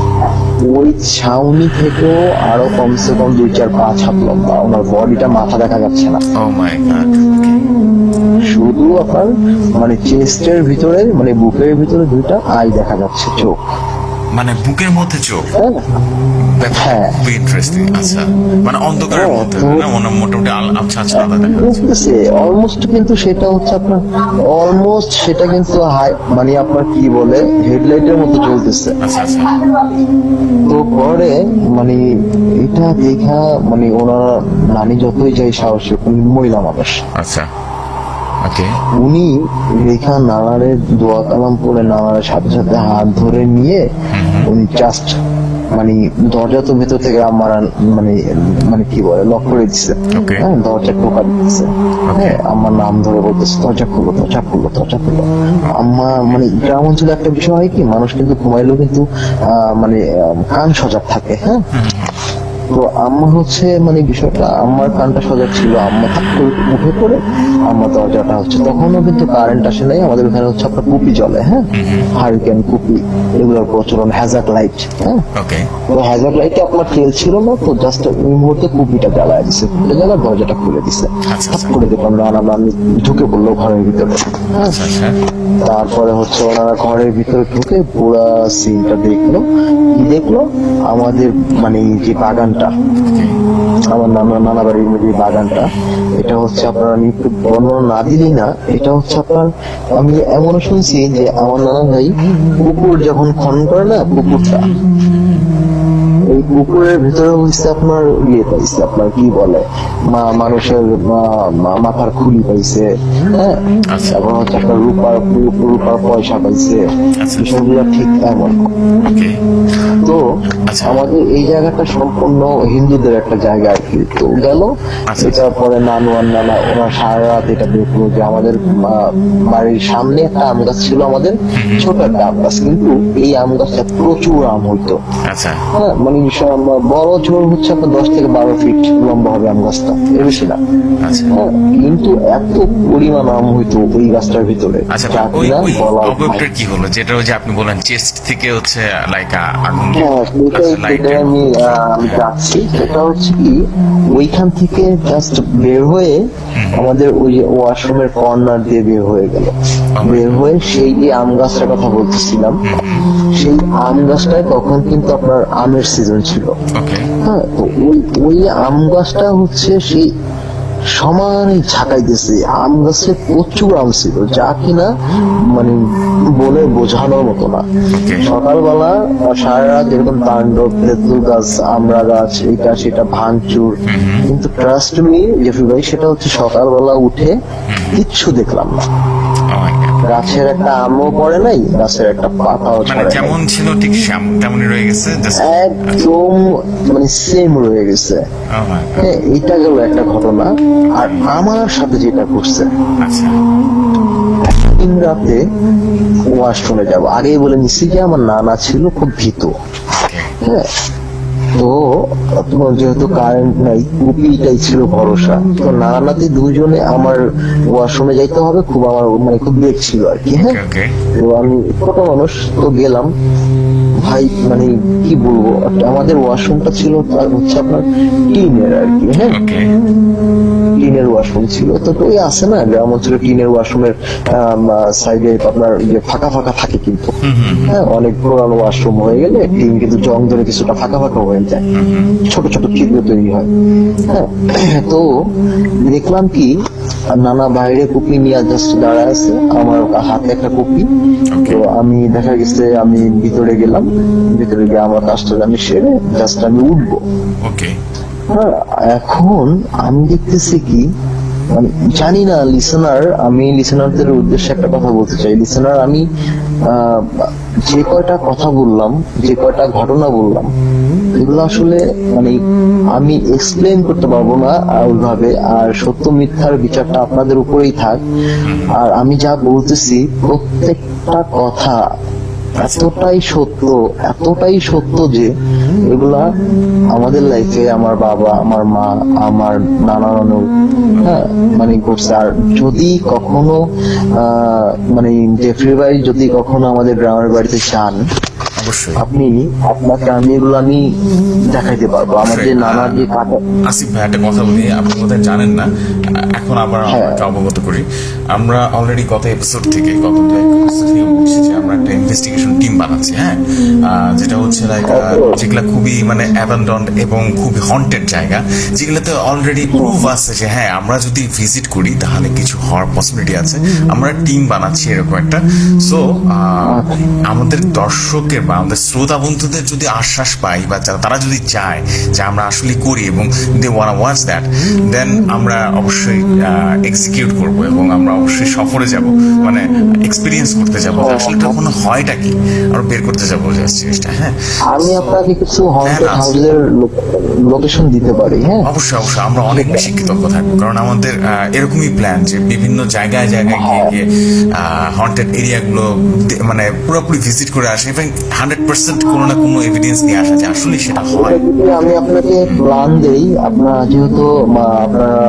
ওই ছাউনি থেকেও আরো কমসে কম 2-4-5 হাত লম্বা ওনার বডিটা, মাথা দেখা যাচ্ছে না, ও মাই গড, শুধু আপনার মানে চেস্টের ভিতরে মানে বুকের ভিতরে 2টা আই দেখা যাচ্ছে, চোখ। মানে বুকের মধ্যে চোখ, হ্যাঁ, খুবই ইন্টারেস্টিং। আচ্ছা, মানে অন্ধকারের মধ্যে না, মোটামুটি আচ্ছা, আচ্ছা, আলাদা দেখা যাচ্ছে। অলমোস্ট, কিন্তু সেটা হচ্ছে আপনার অলমোস্ট সেটা কিন্তু মানে আপনার কি বলে হেডলাইটের মতো চলতেছে। আচ্ছা, আচ্ছা, তো পরে মানে এটা দেখা মানে ওনার নানি যতই যাই সাহসী, মহিলা মানুষ, আচ্ছা, ওকে উনি রেখা নানারের দোয়া কালাম পড়ে নানারের সাথে সাথে হাত ধরে নিয়ে উনি জাস্ট মানে দরজা তো ভেতর থেকে আমার মানে মানে কি বলে লক করে দিচ্ছে, Okay. হ্যাঁ দরজা টোকা দিচ্ছে, হ্যাঁ আমার নাম ধরে বলতেছে দরজা খুলো দরজা খুলো দরজা খুলো। আম্মা মানে গ্রাম অঞ্চলে একটা বিষয় হয় কি, মানুষ কিন্তু ঘুমাইলেও কিন্তু মানে কান সজাগ থাকে, হ্যাঁ। তো আম্মা হচ্ছে মানে বিষয়টা, আম্মার কানটা সজাগ ছিল, আম্মা থাক করে উঠে পড়ে আম্মা দরজাটা হচ্ছে, তখনও কিন্তু কারেন্ট আসে নাই, আমাদের ওখানে হচ্ছে আপনার কুপি জ্বলে, হ্যাঁ হারিকেন কুপি এগুলোর প্রচলন, হ্যাজাক লাইট, হ্যাঁ। ওকে তো হ্যাজাক লাইটে আপনার তেল ছিল না, তো জাস্ট ওই মুহূর্তে কুপিটা জ্বালায় দিছে, কুপিটা জ্বালা দরজাটা খুলে দিছে, আচ্ছা, থাক করে দেখলাম রানা আমি ঢুকে পড়লো ঘরের ভিতরে, হ্যাঁ। আচ্ছা আচ্ছা তারপরে হচ্ছে ওনারা ঘরের ভিতরে ঢুকে পুরা সিনটা দেখলো, কি দেখলো, আমাদের মানে যে বাগানটা, আমার নানা বাড়ির যে বাগানটা, এটা হচ্ছে আপনার, আমি একটু বর্ণনা না দিলেই না, এটা হচ্ছে আপনার, আমি এমনও শুনছি যে আমার নানা ভাই পুকুর যখন খনন করে না, পুকুরটা এই পুকুরের ভিতরে হচ্ছে আপনার ইয়ে পাইছে, আপনার কি বলে মানুষের মাথার খুলি পাইছে, হ্যাঁ এবং হচ্ছে একটা রূপার পয়সা পাইছে, বিষয়গুলো ঠিক এমন। ওকে তো আচ্ছা। আমাদের এই জায়গাটা সম্পূর্ণ হিন্দুদের একটা জায়গা আর কি। তো গেল আচ্ছা। এটার পরে নানু আর নানা ওরা সারা রাত এটা দেখলো যে আমাদের বাড়ির সামনে একটা আম গাছ ছিল, আমাদের ছোট একটা আম গাছ, কিন্তু এই আম গাছটা প্রচুর আম হইতো, আচ্ছা হ্যাঁ মানে বড় জোর হচ্ছে আপনার 10 থেকে 12 ফিট লম্বা হবে আম গাছটা, এর বেশি না, আচ্ছা হ্যাঁ। কিন্তু এত পরিমাণ আম হইতো ওই গাছটার ভিতরে, আচ্ছা যা ওই কিনা ওই বলার অবয়বটার কি হলো, যেটা ওই যে আপনি বলেন চেস্ট থেকে হচ্ছে লাইক আগুন হ্যাঁ, লাইট সেটাই আমি যাচ্ছি। সেটা হচ্ছে কি, ওইখান থেকে জাস্ট বের হয়ে আমাদের ওই যে ওয়াশরুমের কর্নার দিয়ে বের হয়ে গেল, বের হয়ে সেই যে আম গাছটার কথা বলতেছিলাম, সেই আম গাছটায় তখন কিন্তু আপনার আমের সিজন ছিল, ওকে হ্যাঁ। তো ওই আম গাছটা হচ্ছে সেই সমানে ঝাঁকাইতেছে, আম গাছে প্রচুর আম ছিল, যা কিনা মানে বলে বোঝানোর মতো না। সকালবেলা সারা রাত এরকম তাণ্ডব, তেঁতুল গাছ, আমড়া গাছ, এটা সেটা ভাঙচুর, কিন্তু ট্রাস্ট মি জেফি ভাই, সেটা হচ্ছে সকালবেলা উঠে কিচ্ছু দেখলাম না, গাছের একটা আমও পড়ে নাই, গাছের একটা পাতাও মানে ছড়ে নাই, যেমন ছিল ঠিক তেমনই রয়ে গেছে just একদম মানে সেম রয়ে গেছে। oh my God, হ্যাঁ, এটা গেল একটা ঘটনা। আর আমার সাথে যেটা ঘটছে, আচ্ছা দিন রাতে ওয়াশরুমে যাব, আগেই বলে নিচ্ছি যে আমার নানা ছিল খুব ভীত, হ্যাঁ। তো তোমার যেহেতু কারেন্ট নাই, কুপিটাই ছিল ভরসা, তো নানাতে দুজনে আমার ওয়াশরুমে যাইতে হবে, খুব আমার মানে খুব বেগ ছিল আর কি, হ্যাঁ। ওকে তো আমি ছোট মানুষ, তো গেলাম ভাই, মানে কি বলবো, আমাদের ওয়াশরুমটা ছিল তার হচ্ছে আপনার টিনের আর কি, হ্যাঁ ওকে টিনের ওয়াশরুম ছিল। তো ওই আছে না গ্রাম অঞ্চলে টিনের ওয়াশরুমের সাইডে আপনার যে ফাঁকা ফাঁকা থাকে, কিন্তু হ্যাঁ অনেক পুরানো ওয়াশরুম হয়ে গেলে টিন কিন্তু জং ধরে কিছুটা ফাঁকা ফাঁকা হয়ে যায়, ছোট ছোট ছিদ্র তৈরি হয়, হ্যাঁ। তো দেখলাম কি, নানা বাইরে কুপি নিয়ে জাস্ট দাঁড়ায় আছে, আমার হাতে একটা কুপি। তো আমি দেখা গেছে আমি ভিতরে গেলাম, ভিতরে গিয়ে আমার কাজটা আমি সেরে জাস্ট আমি উঠবো, ওকে হ্যাঁ। এখন আমি দেখতেছি কি, মানে জানি না লিসেনার, আমি লিসেনারদের উদ্দেশ্যে একটা কথা বলতে চাই, লিসেনার আমি যে কয়টা কথা বললাম, যে কয়টা ঘটনা বললাম, এগুলো আসলে মানে আমি এক্সপ্লেন করতে পারবো না ওইভাবে, আর সত্য মিথ্যার বিচারটা আপনাদের উপরেই থাক। আর আমি যা বলতেছি প্রত্যেকটা কথা এতটাই সত্য যে এগুলা আমাদের লাইফে আমার বাবা, আমার মা, আমার নানা নানু, হ্যাঁ মানে করছে। আর যদি কখনো মানে জেফরি ভাই যদি কখনো আমাদের গ্রামের বাড়িতে চান, অবশ্যই আপনাকে আমি এগুলো আমি দেখাইতে পারবো, আমাদের নানা যে কাটা। আসিফ ভাই একটা কথা বলি, আপনি বোধহয় জানেন না, এখন আবার আমাকে অবগত করি। আমরা অলরেডি গত এপিসোড থেকে আমরা একটা ইনভেস্টিগেশন টিম বানাচ্ছি, হ্যাঁ, যেটা হচ্ছে লাইক যেগুলা খুবই মানে অ্যাবান্ডন্ড এবং খুবই হন্টেড জায়গা, যেগুলোতে অলরেডি প্রুফ আছে যে হ্যাঁ আমরা যদি ভিজিট করি তাহলে কিছু হওয়ার পসিবিলিটি আছে। আমরা টিম বানাচ্ছি এরকম একটা। সো আমাদের দর্শকের বা আমাদের শ্রোতা বন্ধুদের যদি আশ্বাস পাই বা তারা যদি চায় যে আমরা আসলে করি এবং দে ওয়ান্ট ওয়াচ দ্যাট, দেন আমরা অবশ্যই এক্সিকিউট করব এবং আমরা অবশ্যই সফরে যাব, মানে এক্সপিরিয়েন্স করতে যাব যে আসলে এটা কোনো হয়টা কি, আমরা বের করতে যাবো জিনিসটা। হ্যাঁ, আমি আপনাকে কিছু হন্টেড হ্যাঁ, হাউসের লোকেশন দিতে পারি। হ্যাঁ, অবশ্যই অবশ্যই আমরা অনেক বেশি কৃতজ্ঞ থাকবো, কারণ আমাদের এরকমই প্ল্যান যে বিভিন্ন জায়গায় জায়গায় গিয়ে হন্টেড এরিয়াগুলো মানে পুরোপুরি ভিজিট করে আসে এবং 100% কোনো না কোনো এভিডেন্স নিয়ে আসা যে আসলে সেটা হয়। যদি আমি আপনাকে প্ল্যান দেই, আপনারা যেহেতু আপনারা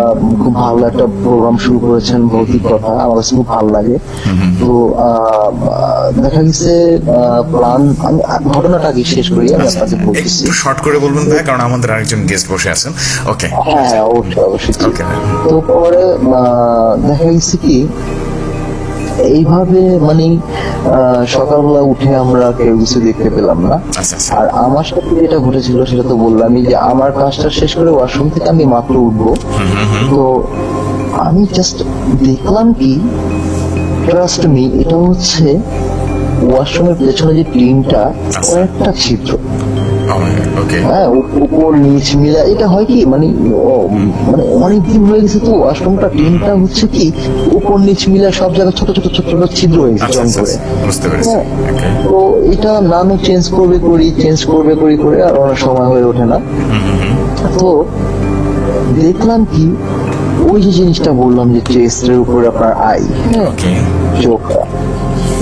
খুব ভালো একটা প্রোগ্রাম শুরু করেছেন, ভৌতিক কথা আমার কাছে খুব ভালো লাগে। তো দেখা গেছে প্ল্যান, আমি ঘটনাটা আগে শেষ করি, আমি আপনাকে বলতেছি। একটু শর্ট করে বলবেন ভাই, কারণ আমাদের আরেকজন গেস্ট বসে আছেন। ওকে, হ্যাঁ অবশ্যই অবশ্যই। ওকে। তো পরে দেখা গেছে কি, এইভাবে মানে সকালবেলা উঠে আমরা কেউ কিছু দেখতে পেলাম না। আচ্ছা আচ্ছা, আর আমার সাথে যেটা ঘটেছিল সেটা তো বললামই, যে আমার কাজটা শেষ করে ওয়াশরুম থেকে আমি মাত্র উঠবো, তো আমি জাস্ট দেখলাম কি, ট্রাস্ট মি, এটা হচ্ছে ওয়াশরুমের পেছনে যে টিনটা, কয়েকটা ছিদ্র, ওকে, হ্যাঁ উপর নিচ মিলা, এটা হয় কি মানে মানে অনেকদিন হয়ে গেছে তো ওয়াশরুমটা, টিনটা হচ্ছে কি উপর নিচ মিলা সব জায়গায় ছোট ছোট ছোট ছোট ছিদ্র হয়ে গেছে আচ্ছা রং আচ্ছা করে। বুঝতে পেরেছি। হ্যাঁ, ওকে, তো এটা নানু চেঞ্জ করবে করি আর অনেক সময় হয়ে ওঠে না। তো দেখলাম কি, ওই যে জিনিসটা বললাম যে চেস্টের উপরে আপনার আই, হ্যাঁ ওকে, চোখটা,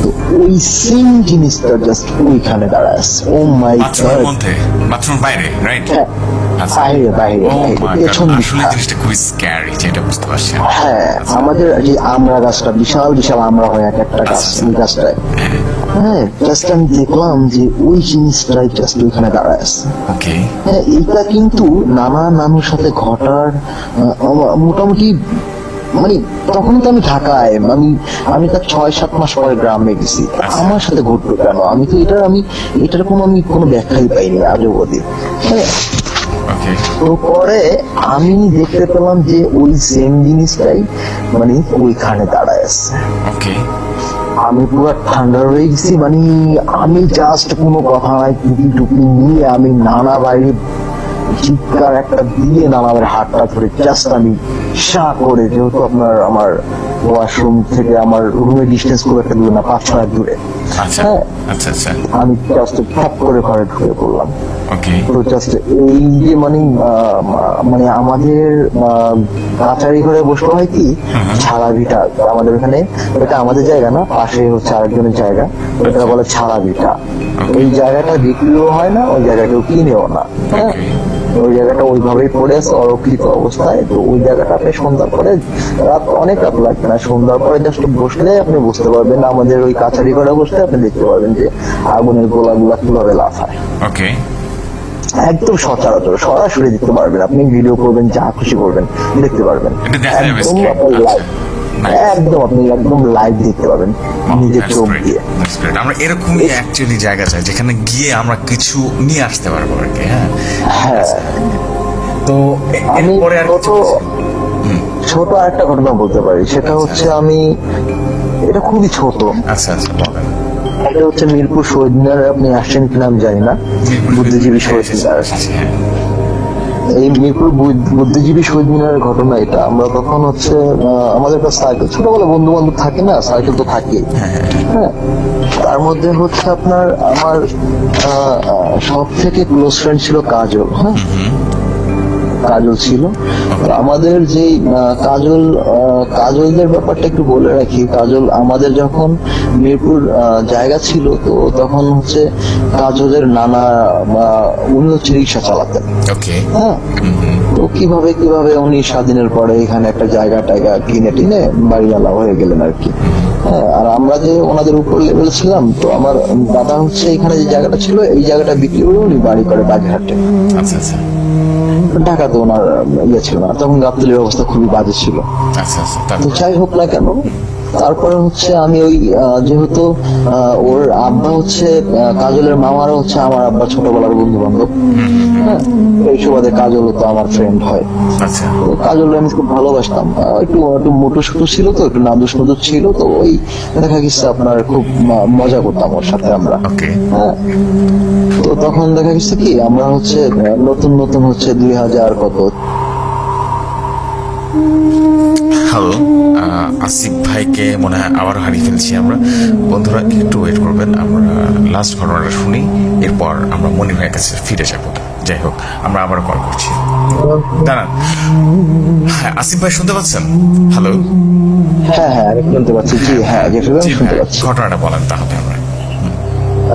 তো ওই সেম জিনিসটা জাস্ট ওইখানে দাঁড়ায় আছে। ও মাই বাথরুমের গড, মধ্যে, বাথরুম বাইরে, রাইট? হ্যাঁ বাইরে বাইরে ও বাইরে, মাই গড, পেছন আসলে দিকটা। জিনিসটা খুবই স্ক্যারি, যেটা বুঝতে পারছি। হ্যাঁ, আমাদের যে আমড়া গাছটা, বিশাল বিশাল আমড়া হয় এক একটা গাছ, ওই গাছটায়, হ্যাঁ জাস্ট আমি দেখলাম যে ওই জিনিসটাই জাস্ট ওইখানে দাঁড়ায় আছে। ওকে, হ্যাঁ, এটা কিন্তু নানুর সাথে ঘটার মোটামুটি মানে তখন তো আমি ঢাকায়, আমি তার 6-7 মাস পরে গ্রামে গেছি, আমার সাথে ঘটলো কেন, আমি তো এটার কোনো ব্যাখ্যাই পাইনি আজও অবধি। হ্যাঁ, ওকে, তো পরে আমি দেখতে পেলাম যে ওই সেম জিনিসটাই মানে ওইখানে দাঁড়ায় আছে। ওকে, আমি পুরো ঠান্ডা হয়ে গেছি, মানে আমি জাস্ট কোনো কথা নাই, টুপি নিয়ে আমি নানা বাইরে চিৎকার একটা দিয়ে নানাবার হাতটা ধরে জাস্ট আমি করে, যেহেতু আমার ওয়াশরুম থেকে আমার রুমের ডিস্টেন্স খুব একটা দূরে না, 5-6 হাত দূরে, আচ্ছা হ্যাঁ আচ্ছা আচ্ছা, আমি জাস্ট ঠপ করে ঘরে ঢুকে পড়লাম। ওকে, তো জাস্ট এই যে মানে আমাদের কাচারি ঘরে বসতে হয় কি, ছাড়া ভিটা আমাদের এখানে, এটা আমাদের জায়গা না, পাশে হচ্ছে আরেকজনের জায়গা, ওটা বলে ছাড়া ভিটা। ওই জায়গাটা বিক্রিও হয় না, ওই জায়গাটাও কিনেও না, হ্যাঁ ওই জায়গাটা ওইভাবেই পড়ে আছে অরক্ষিত অবস্থায়। তো ওই জায়গাটা আপনি সন্ধ্যার পরে, অনেক রাত লাগবে না, সন্ধ্যার পরে জাস্ট বসলে আপনি বুঝতে পারবেন, আমাদের ওই কাছারি ঘরে বসলে আপনি দেখতে পারবেন যে আগুনের গোলাগুলা কিভাবে লাফায়। ওকে, একদম সচরাচর সরাসরি দেখতে পারবেন, আপনি ভিডিও করবেন যা খুশি করবেন দেখতে পারবেন, এটা দেখা যাবে একদম screen, আপনি আচ্ছা। লাইভ, একদম আপনি একদম লাইভ দেখতে পাবেন নিজের That's চোখ great, দিয়ে। that's great. আমরা এরকমই অ্যাকচুয়ালি জায়গা চাই যেখানে গিয়ে আমরা কিছু নিয়ে আসতে পারবো আর কি। হ্যাঁ, হ্যাঁ, তো আমি এরপরে আর কিছু ছোট আরেকটা ঘটনা বলতে পারি, সেটা হচ্ছে এটা খুবই ছোট। আচ্ছা আচ্ছা বলেন। এটা হচ্ছে মিরপুর শহীদ মিনারে, আপনি আসছেন কিনা আমি জানি না, বুদ্ধিজীবী শহীদ মিনার। হ্যাঁ, এই মিরপুর বুদ্ধিজীবী শহীদ মিনারের ঘটনা এটা। আমরা তখন হচ্ছে আমাদের একটা সাইকেল, ছোটবেলা বন্ধু বান্ধব থাকে না, সাইকেল তো থাকেই, হ্যাঁ তার মধ্যে হচ্ছে আপনার আমার সব থেকে ক্লোজ ফ্রেন্ড ছিল কাজল। হ্যাঁ, কাজল ছিল আমাদের যে কাজলদের ব্যাপারটা একটু বলে রাখি। কাজল আমাদের যখন মিরপুর জায়গা ছিল, তো তখন হচ্ছে কাজলের নানা উনি হচ্ছে রিক্সা চালাতেন। ওকে, হ্যাঁ, তো কিভাবে উনি স্বাধীনের পরে এখানে একটা জায়গা টায়গা কিনে টিনে বাড়িওয়ালা হয়ে গেলেন আর কি। হ্যাঁ, আর আমরা যে ওনাদের উপর লেভেল ছিলাম, তো আমার দাদা হচ্ছে এখানে যে জায়গাটা ছিল এই জায়গাটা বিক্রি করে উনি বাড়ি করে বাগেরহাটে। আচ্ছা আচ্ছা, ঢাকাতে ওনার ইয়ে ছিল না তখন, গাবতলীর অবস্থা খুবই বাজে ছিল। আচ্ছা আচ্ছা, তো তারপর যাই হোক না কেন, তারপরে হচ্ছে আমি ওই যেহেতু ওর আব্বা হচ্ছে কাজলের মামারা হচ্ছে আমার আব্বার ছোটবেলার বন্ধু বান্ধব, হ্যাঁ, এই সুবাদে কাজল তো আমার ফ্রেন্ড হয়। আচ্ছা তো কাজল আমি খুব ভালোবাসতাম, একটু একটু মোটু সুটু ছিল তো, একটু নাদুস নুদুস ছিল তো, ওই দেখা গেছে আপনার খুব মজা করতাম ওর সাথে আমরা। ওকে হ্যাঁ, তো তখন দেখা গেছে কি আমরা হচ্ছে নতুন নতুন হচ্ছে 2000 কত হ্যালো, আসিফ ভাইকে মনে হয় আবার হারিয়ে ফেলছি আমরা। বন্ধুরা একটু ওয়েট করবেন, আমরা লাস্ট ঘটনাটা শুনি, এরপর আমরা মনির ভাইয়ের কাছে ফিরে যাব। যাই হোক, আমরা আবার কল করছি, দাঁড়ান। হ্যাঁ, আসিফ ভাই শুনতে পাচ্ছেন? হ্যালো, হ্যাঁ হ্যাঁ আমি শুনতে পাচ্ছি, জি হ্যাঁ জেফরি ভাই শুনতে পাচ্ছি। ঘটনাটা বলেন তাহলে আমরা।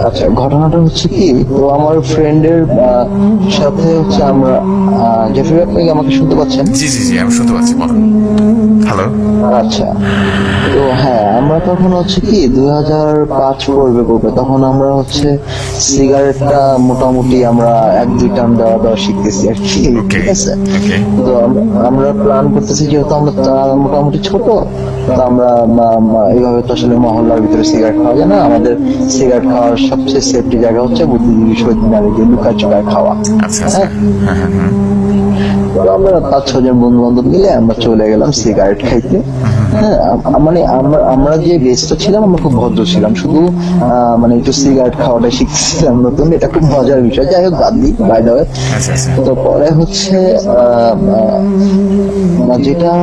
আচ্ছা, ঘটনাটা হচ্ছে কি, তো আমার ফ্রেন্ডের সাথে হচ্ছে আমরা জেফরি ভাই, আপনি কি আমাকে শুনতে পাচ্ছেন? জি জি জি, আমি শুনতে পাচ্ছি, বলেন। হ্যালো, আচ্ছা, তো হ্যাঁ আমরা তখন হচ্ছে কি 2005 পড়বে, তখন আমরা হচ্ছে সিগারেটটা মোটামুটি আমরা 1-2 টান দেওয়া শিখতেছি আর কি, ওকে ঠিক আছে। ওকে তো আমরা প্ল্যান করতেছি, যেহেতু আমরা মোটামুটি ছোট, তো আমরা এইভাবে তো আসলে মহল্লার ভিতরে সিগারেট খাওয়া যায় না, আমাদের সিগারেট খাওয়ার সবচেয়ে সেফটি জায়গা হচ্ছে বুদ্ধিজীবী শহীদ মিনারে গিয়ে লুকায় চুকায় খাওয়া। আচ্ছা আচ্ছা, হ্যাঁ হ্যাঁ হ্যাঁ, তো আমরা 5-6 জন বন্ধু বান্ধব মিলে আমরা চলে গেলাম সিগারেট খাইতে। হ্যাঁ, মানে আমরা যে বেচটা ছিলাম আমরা খুব ভদ্র ছিলাম, শুধু মানে একটু সিগারেট খাওয়াটা শিখছিলাম নতুন, এটা খুব মজার বিষয়। যাই হোক, বাদ দিই, বাই দ্য ওয়ে। আচ্ছা আচ্ছা, তো পরে হচ্ছে যেটা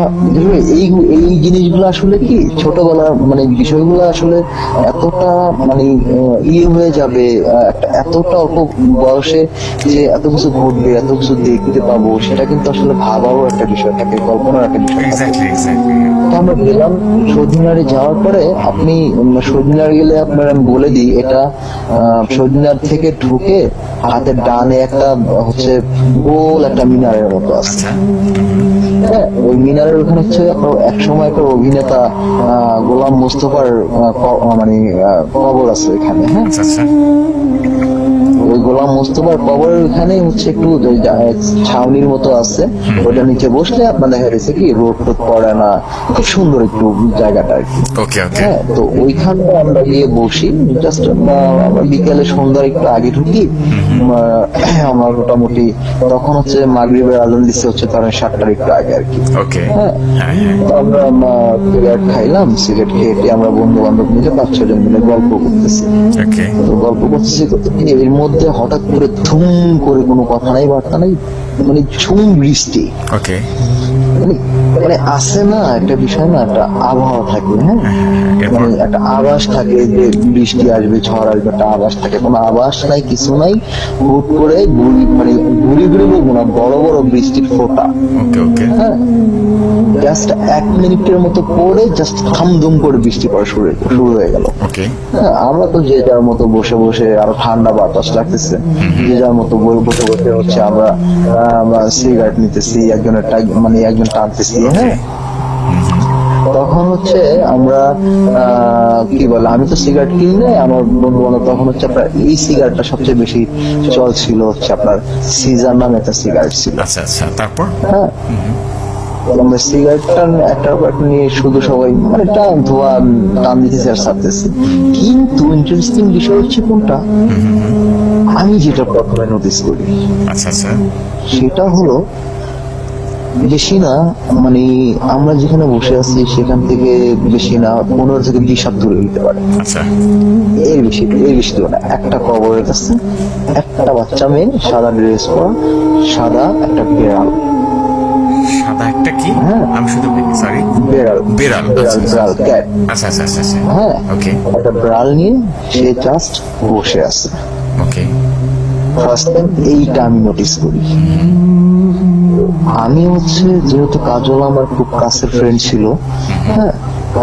এই এই জিনিসগুলো আসলে কি ছোটবেলার মানে বিষয়গুলো আসলে এতটা মানে ইয়ে হয়ে যাবে, এতটা অল্প বয়সে যে এত কিছু ঘটবে, এত কিছু দেখতে পাবো, সেটা কিন্তু আসলে ভাবারও একটা বিষয় থাকে, কল্পনার একটা বিষয় থাকে। এক্স্যাক্টলি এক্স্যাক্টলি, তো আমরা গেলাম শহীদ যাওয়ার পরে, আপনি শহীদ গেলে আপনার আমি বলে দিই, এটা শহীদ থেকে ঢুকে হাতের ডানে একটা হচ্ছে গোল একটা মিনারের মতো আছে। আচ্ছা হ্যাঁ, ওই মিনারের ওখানে হচ্ছে এক সময় একটা অভিনেতা গোলাম মোস্তফার মানে কবর আছে এখানে। হ্যাঁ, আচ্ছা আচ্ছা, ওই গোলাম মোস্তফার কবরের ওখানে হচ্ছে একটু ছাউনির মতো আছে, ওটা নিচে বসলে আপনার দেখা গেছে কি রোদ টোদ পড়ে না, খুব সুন্দর একটু জায়গাটা আর কি। ওকে ওকে, হ্যাঁ, তো ওইখানটা আমরা গিয়ে বসি, জাস্ট বিকেলে সন্ধ্যার একটু আগে ঢুকি। আমার মোটামুটি তখন হচ্ছে মাগরিবের আজান দিচ্ছে হচ্ছে তখন 7টার একটু আগে আর কি। ওকে, হ্যাঁ, হ্যাঁ হ্যাঁ, তো আমরা সিগারেট খাইলাম, সিগারেট খেয়ে আমরা বন্ধু বান্ধব মিলে 5-6 জন মিলে গল্প করতেছি। ওকে, তো গল্প করতেছি, এর মধ্যে হঠাৎ করে ধুম করে, কোনো কথা নাই বার্তা নাই, মানে ঝুম বৃষ্টি, ওকে, মানে মানে আসে না একটা বিষয়, না একটা আবহাওয়া থাকে। হ্যাঁ, এরপর মানে একটা আভাস থাকে যে বৃষ্টি আসবে, ঝড় আসবে, একটা আভাস থাকে। কোনো আভাস নাই, কিছু নাই, হুট করে মানে গুড়ি গুড়ি বলবো না, বড় বড় বৃষ্টির ফোঁটা। ওকে ওকে, হ্যাঁ, জাস্ট 1 মিনিটের মতো পরে জাস্ট থামধুম করে বৃষ্টি পড়া শুরু হয়ে গেল। ওকে, হ্যাঁ, আমরা তো যে যার মতো বসে বসে, আরো ঠান্ডা বাতাস লাগতেছে, যে যার মতো বসে বসে হচ্ছে আমরা সিগারেট নিতেছি, মানে একজন টানতেছি। হ্যাঁ, তখন হচ্ছে আমরা কি বলে, আমি তো সিগারেট কিনি নাই, আমার বন্ধু বান্ধব তখন হচ্ছে আপনার এই সিগারেটটা সবচেয়ে বেশি চল ছিল হচ্ছে আপনার সিজার নামে একটা সিগারেট ছিল। আচ্ছা আচ্ছা, তারপর হ্যাঁ, আমরা সিগারেটটা একটার পর একটা নিয়ে শুধু সবাই মানে টান দিতেছি আর ছাড়তেছি। কিন্তু ইন্টারেস্টিং বিষয় হচ্ছে কোনটা, আমি যেটা প্রথমে নোটিস করি আচ্ছা আচ্ছা, সেটা হলো বেশি না, মানে আমরা যেখানে বসে আছি সেখান থেকে বেশি না 15 থেকে 20 হাত দূরে হইতে পারে, আচ্ছা এর বেশি দূরে না। একটা কবরের কাছে একটা বাচ্চা মেয়ে, সাদা ড্রেস পরা, সাদা একটা বিড়াল। সাদা একটা কি? হ্যাঁ। আমি শুধু সরি, বিড়াল বিড়াল, আচ্ছা আচ্ছা, বিড়াল ক্যাট। আচ্ছা আচ্ছা আচ্ছা আচ্ছা, হ্যাঁ, ওকে একটা বিড়াল নিয়ে সে জাস্ট বসে আছে। ওকে, ফার্স্ট টাইম এইটা আমি নোটিস করি। আমি হচ্ছে যেহেতু কাজল আমার খুব কাছের ফ্রেন্ড ছিল, হ্যাঁ,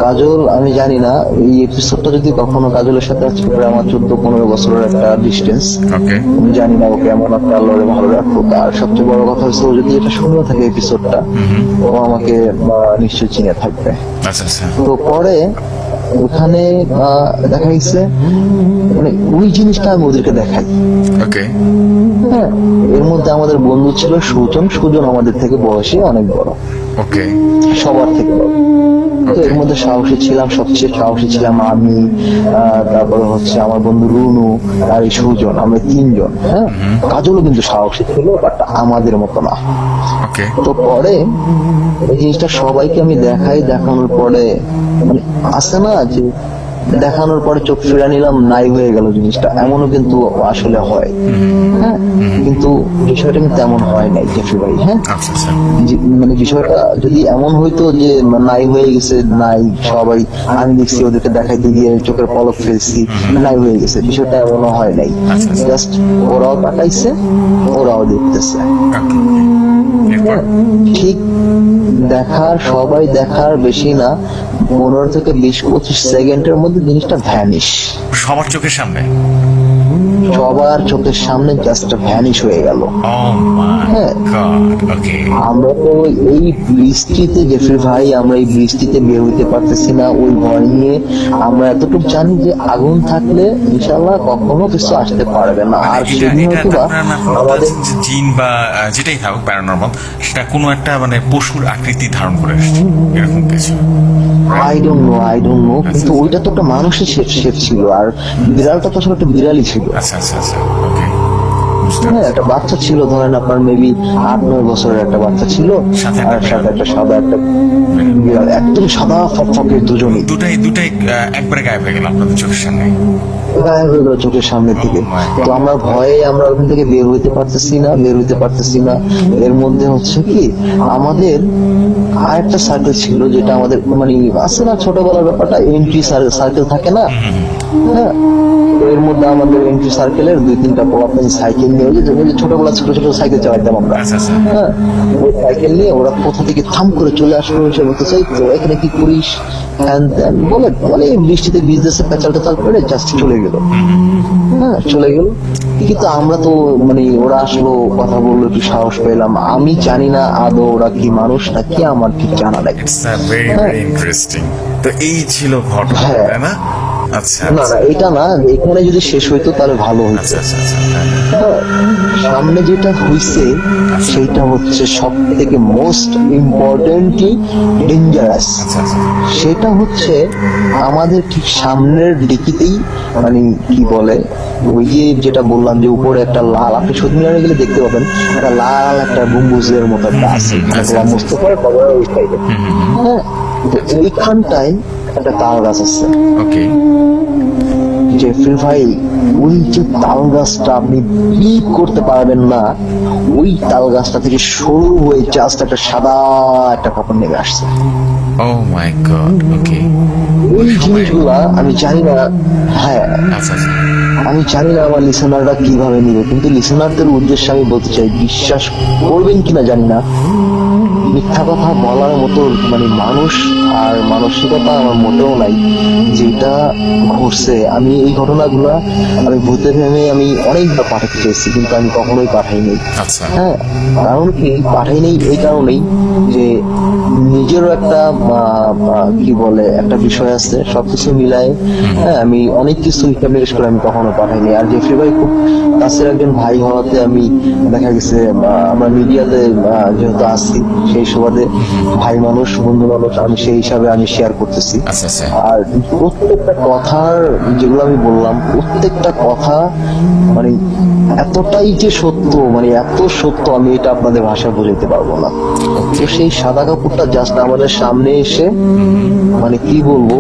কাজল আমি জানি না এই এপিসোডটা যদি কখনো কাজলের সাথে আজকে প্রায় আমার 14-15 বছরের একটা ডিস্টেন্স, ওকে, আমি জানি না ওকে এমন একটা আল্লাহরে ভালো রাখুক। আর সবচেয়ে বড় কথা হচ্ছে ও যদি এটা শুনে থাকে এপিসোডটা, ও আমাকে নিশ্চয়ই চিনে থাকবে। আচ্ছা আচ্ছা, তো পরে ওখানে দেখা গেছে মানে ওই জিনিসটা আমি ওদেরকে দেখাই। ওকে, হ্যাঁ, এর মধ্যে আমাদের বন্ধু ছিল সুজন আমাদের থেকে বয়সে অনেক বড়। ওকে সবার থেকে বড়। তো এর মধ্যে সাহসী ছিলাম, সবচেয়ে সাহসী ছিলাম আমি, তারপরে হচ্ছে আমার বন্ধু রুনু আর এই সুজন, আমরা তিনজন। হ্যাঁ, কাজলও কিন্তু সাহসী ছিল, বাট আমাদের মতো না। ওকে তো পরে এই জিনিসটা সবাইকে আমি দেখানোর পরে মানে আছে না যে দেখানোর পরে চোখ ফিরা নিলাম, নাই হয়ে গেল জিনিসটা, এমনও কিন্তু আসলে হয়। হ্যাঁ, কিন্তু বিষয়টা কিন্তু এমন হয় নাই জেফরি ভাই। হ্যাঁ, আচ্ছা আচ্ছা মানে বিষয়টা যদি এমন হইতো যে নাই হয়ে গেছে, নাই সবাই, আমি দেখছি ওদেরকে দেখাইতে গিয়ে চোখের পলক ফেলছি, নাই হয়ে গেছে, বিষয়টা এমনও হয় নাই। জাস্ট ওরাও তাকাইছে, ওরাও দেখতেছে। এরপর ঠিক সবাই দেখার বেশি না, 15 থেকে 20-25 সেকেন্ডের মধ্যে জিনিসটা ভ্যানিশ, সবার চোখের সামনে। সবার চোখের সামনে জাস্ট ভ্যানিশ হয়ে গেল। Oh my হ্যাঁ। God, okay. আমরা তো এই বৃষ্টিতে, জেফরি ভাই, আমরা এই বৃষ্টিতে বের হইতে পারতেছি না ওই ভয় নিয়ে। আমরা এতটুকু জানি যে আগুন থাকলে ইনশাল্লাহ কখনো কিছু আসতে পারবে না। আর এটা সেদিন এটা হয়তো বা আপনারা না বলতে আমাদের চাচ্ছেন যে জিন বা যেটাই থাকুক প্যারানর্মাল, সেটা কোনো একটা মানে পশুর আকৃতি ধারণ করে আসছে, এরকম কিছু। আই ডোন্ট নো, কিন্তু ওইটা তো একটা মানুষের শেপ ছিল, আর বিড়ালটা তো আসলে একটা বিড়ালই ছিল। আচ্ছা আচ্ছা আচ্ছা ওকে হ্যাঁ, একটা বাচ্চা ছিল, ধরেন আপনার মেবি 8-9 বছরের একটা বাচ্চা ছিল, সাথে আর একটা সাথে একটা সাদা একটা বিড়াল, একদম সাদা ফকফকে দুজনেই দুটাই একবারে গায়েব হয়ে গেল আপনাদের চোখের সামনে। গায়েব হয়ে গেল চোখের সামনে থেকে। তো আমরা ভয়ে আমরা ওখান থেকে বের হইতে পারতেছি না। এর মধ্যে হচ্ছে কি, আমাদের আরেকটা সার্কেল ছিল, যেটা আমাদের মানে আছে না ছোটবেলার ব্যাপারটা, এন্ট্রি সার্কেল থাকে না। হ্যাঁ, তো এর মধ্যে আমাদের এন্ট্রি সার্কেলের 2-3টা পোলাপান সাইকেল নিয়ে, ওই যে ছোটবেলা ছোট সাইকেল চালাইতাম আমরা। আচ্ছা আচ্ছা হ্যাঁ, ওই সাইকেল নিয়ে ওরা কোথা থেকে থাম করে চলে আসলো, এসে বলতে চাই তো এখানে কি করিস, বলে বৃষ্টিতে ভিজতেছে, পেঁচাল টেচাল করে জাস্ট চলে গেল। হ্যাঁ, চলে গেল। কিন্তু আমরা তো মানে ওরা আসলো, কথা বললো, একটু সাহস পেলাম। আমি জানি না আদৌ ওরা কি মানুষ নাকি, আমার ঠিক জানা নাই। It's very very interesting. তো এই ছিল ঘটনা, হ্যাঁ। তাই না? আচ্ছা না না, এটা না, এখানে যদি শেষ হইতো তাহলে ভালো হইতো। আচ্ছা আচ্ছা আচ্ছা হ্যাঁ। হ্যাঁ, সামনে যেটা হইছে সেটা হচ্ছে সব থেকে মোস্ট ইম্পর্টেন্টলি ডেঞ্জারাস। আচ্ছা আচ্ছা সেটা হচ্ছে আমাদের ঠিক সামনের ডিকিতেই, মানে কি বলে, ওই যে যেটা বললাম যে উপরে একটা লাল, আপনি সত্যি মিলানে গেলে দেখতে পাবেন একটা লাল একটা গম্বুজের মতো একটা আছে, মোস্তফার কবর ওই সাইডে। হ্যাঁ, তো এইখানটায় একটা তাল গাছ আছে। ওকে জেফরি ভাই, ওই যে তাল গাছটা আপনি বিলিভ করতে পারবেন না, ওই তাল গাছটা থেকে সরু হয়ে জাস্ট একটা সাদা একটা কাপড় নেমে আসছে। ও মাই গড ওকে ওই জিনিসগুলা আমি জানি না। হ্যাঁ, আচ্ছা আচ্ছা আমি জানি না আমার লিসেনাররা কিভাবে নিবে, কিন্তু লিসেনারদের উদ্দেশ্যে আমি বলতে চাই, বিশ্বাস করবেন কিনা জানি না, মিথ্যা কথা বলার মতো মানে মানুষ আর মানসিকতা আমার মোটেও নাই। যেটা ঘটছে, আমি এই ঘটনাগুলা আমি ভূতে ভেবে আমি অনেকবার পাঠাতে চেয়েছি, কিন্তু আমি কখনোই পাঠাইনি। আচ্ছা হ্যাঁ, কারণ কি পাঠাইনি, এই কারণেই যে নিজেরও একটা কি বলে একটা বিষয় আছে, সবকিছু মিলায়। হ্যাঁ, আমি অনেক কিছু হিসাব নিকেশ করে আমি কখনো পাঠাইনি। আর জেফরি ভাই খুব কাছের একজন ভাই হওয়াতে আমি দেখা গেছে আমরা মিডিয়াতে যেহেতু আছি, সেই সুবাদে ভাই মানুষ, বন্ধু মানুষ, আমি সেই হিসাবে আমি শেয়ার করতেছি। আচ্ছা আচ্ছা আর প্রত্যেকটা কথার যেগুলো আমি বললাম, প্রত্যেকটা কথা মানে এতটাই যে সত্য, মানে এত সত্য, আমি এটা আপনাদের ভাষায় বোঝাতে পারবো না। তো সেই সাদা কাপড়টা জাস্ট আমাদের সামনে এসে মানে কি বলবো,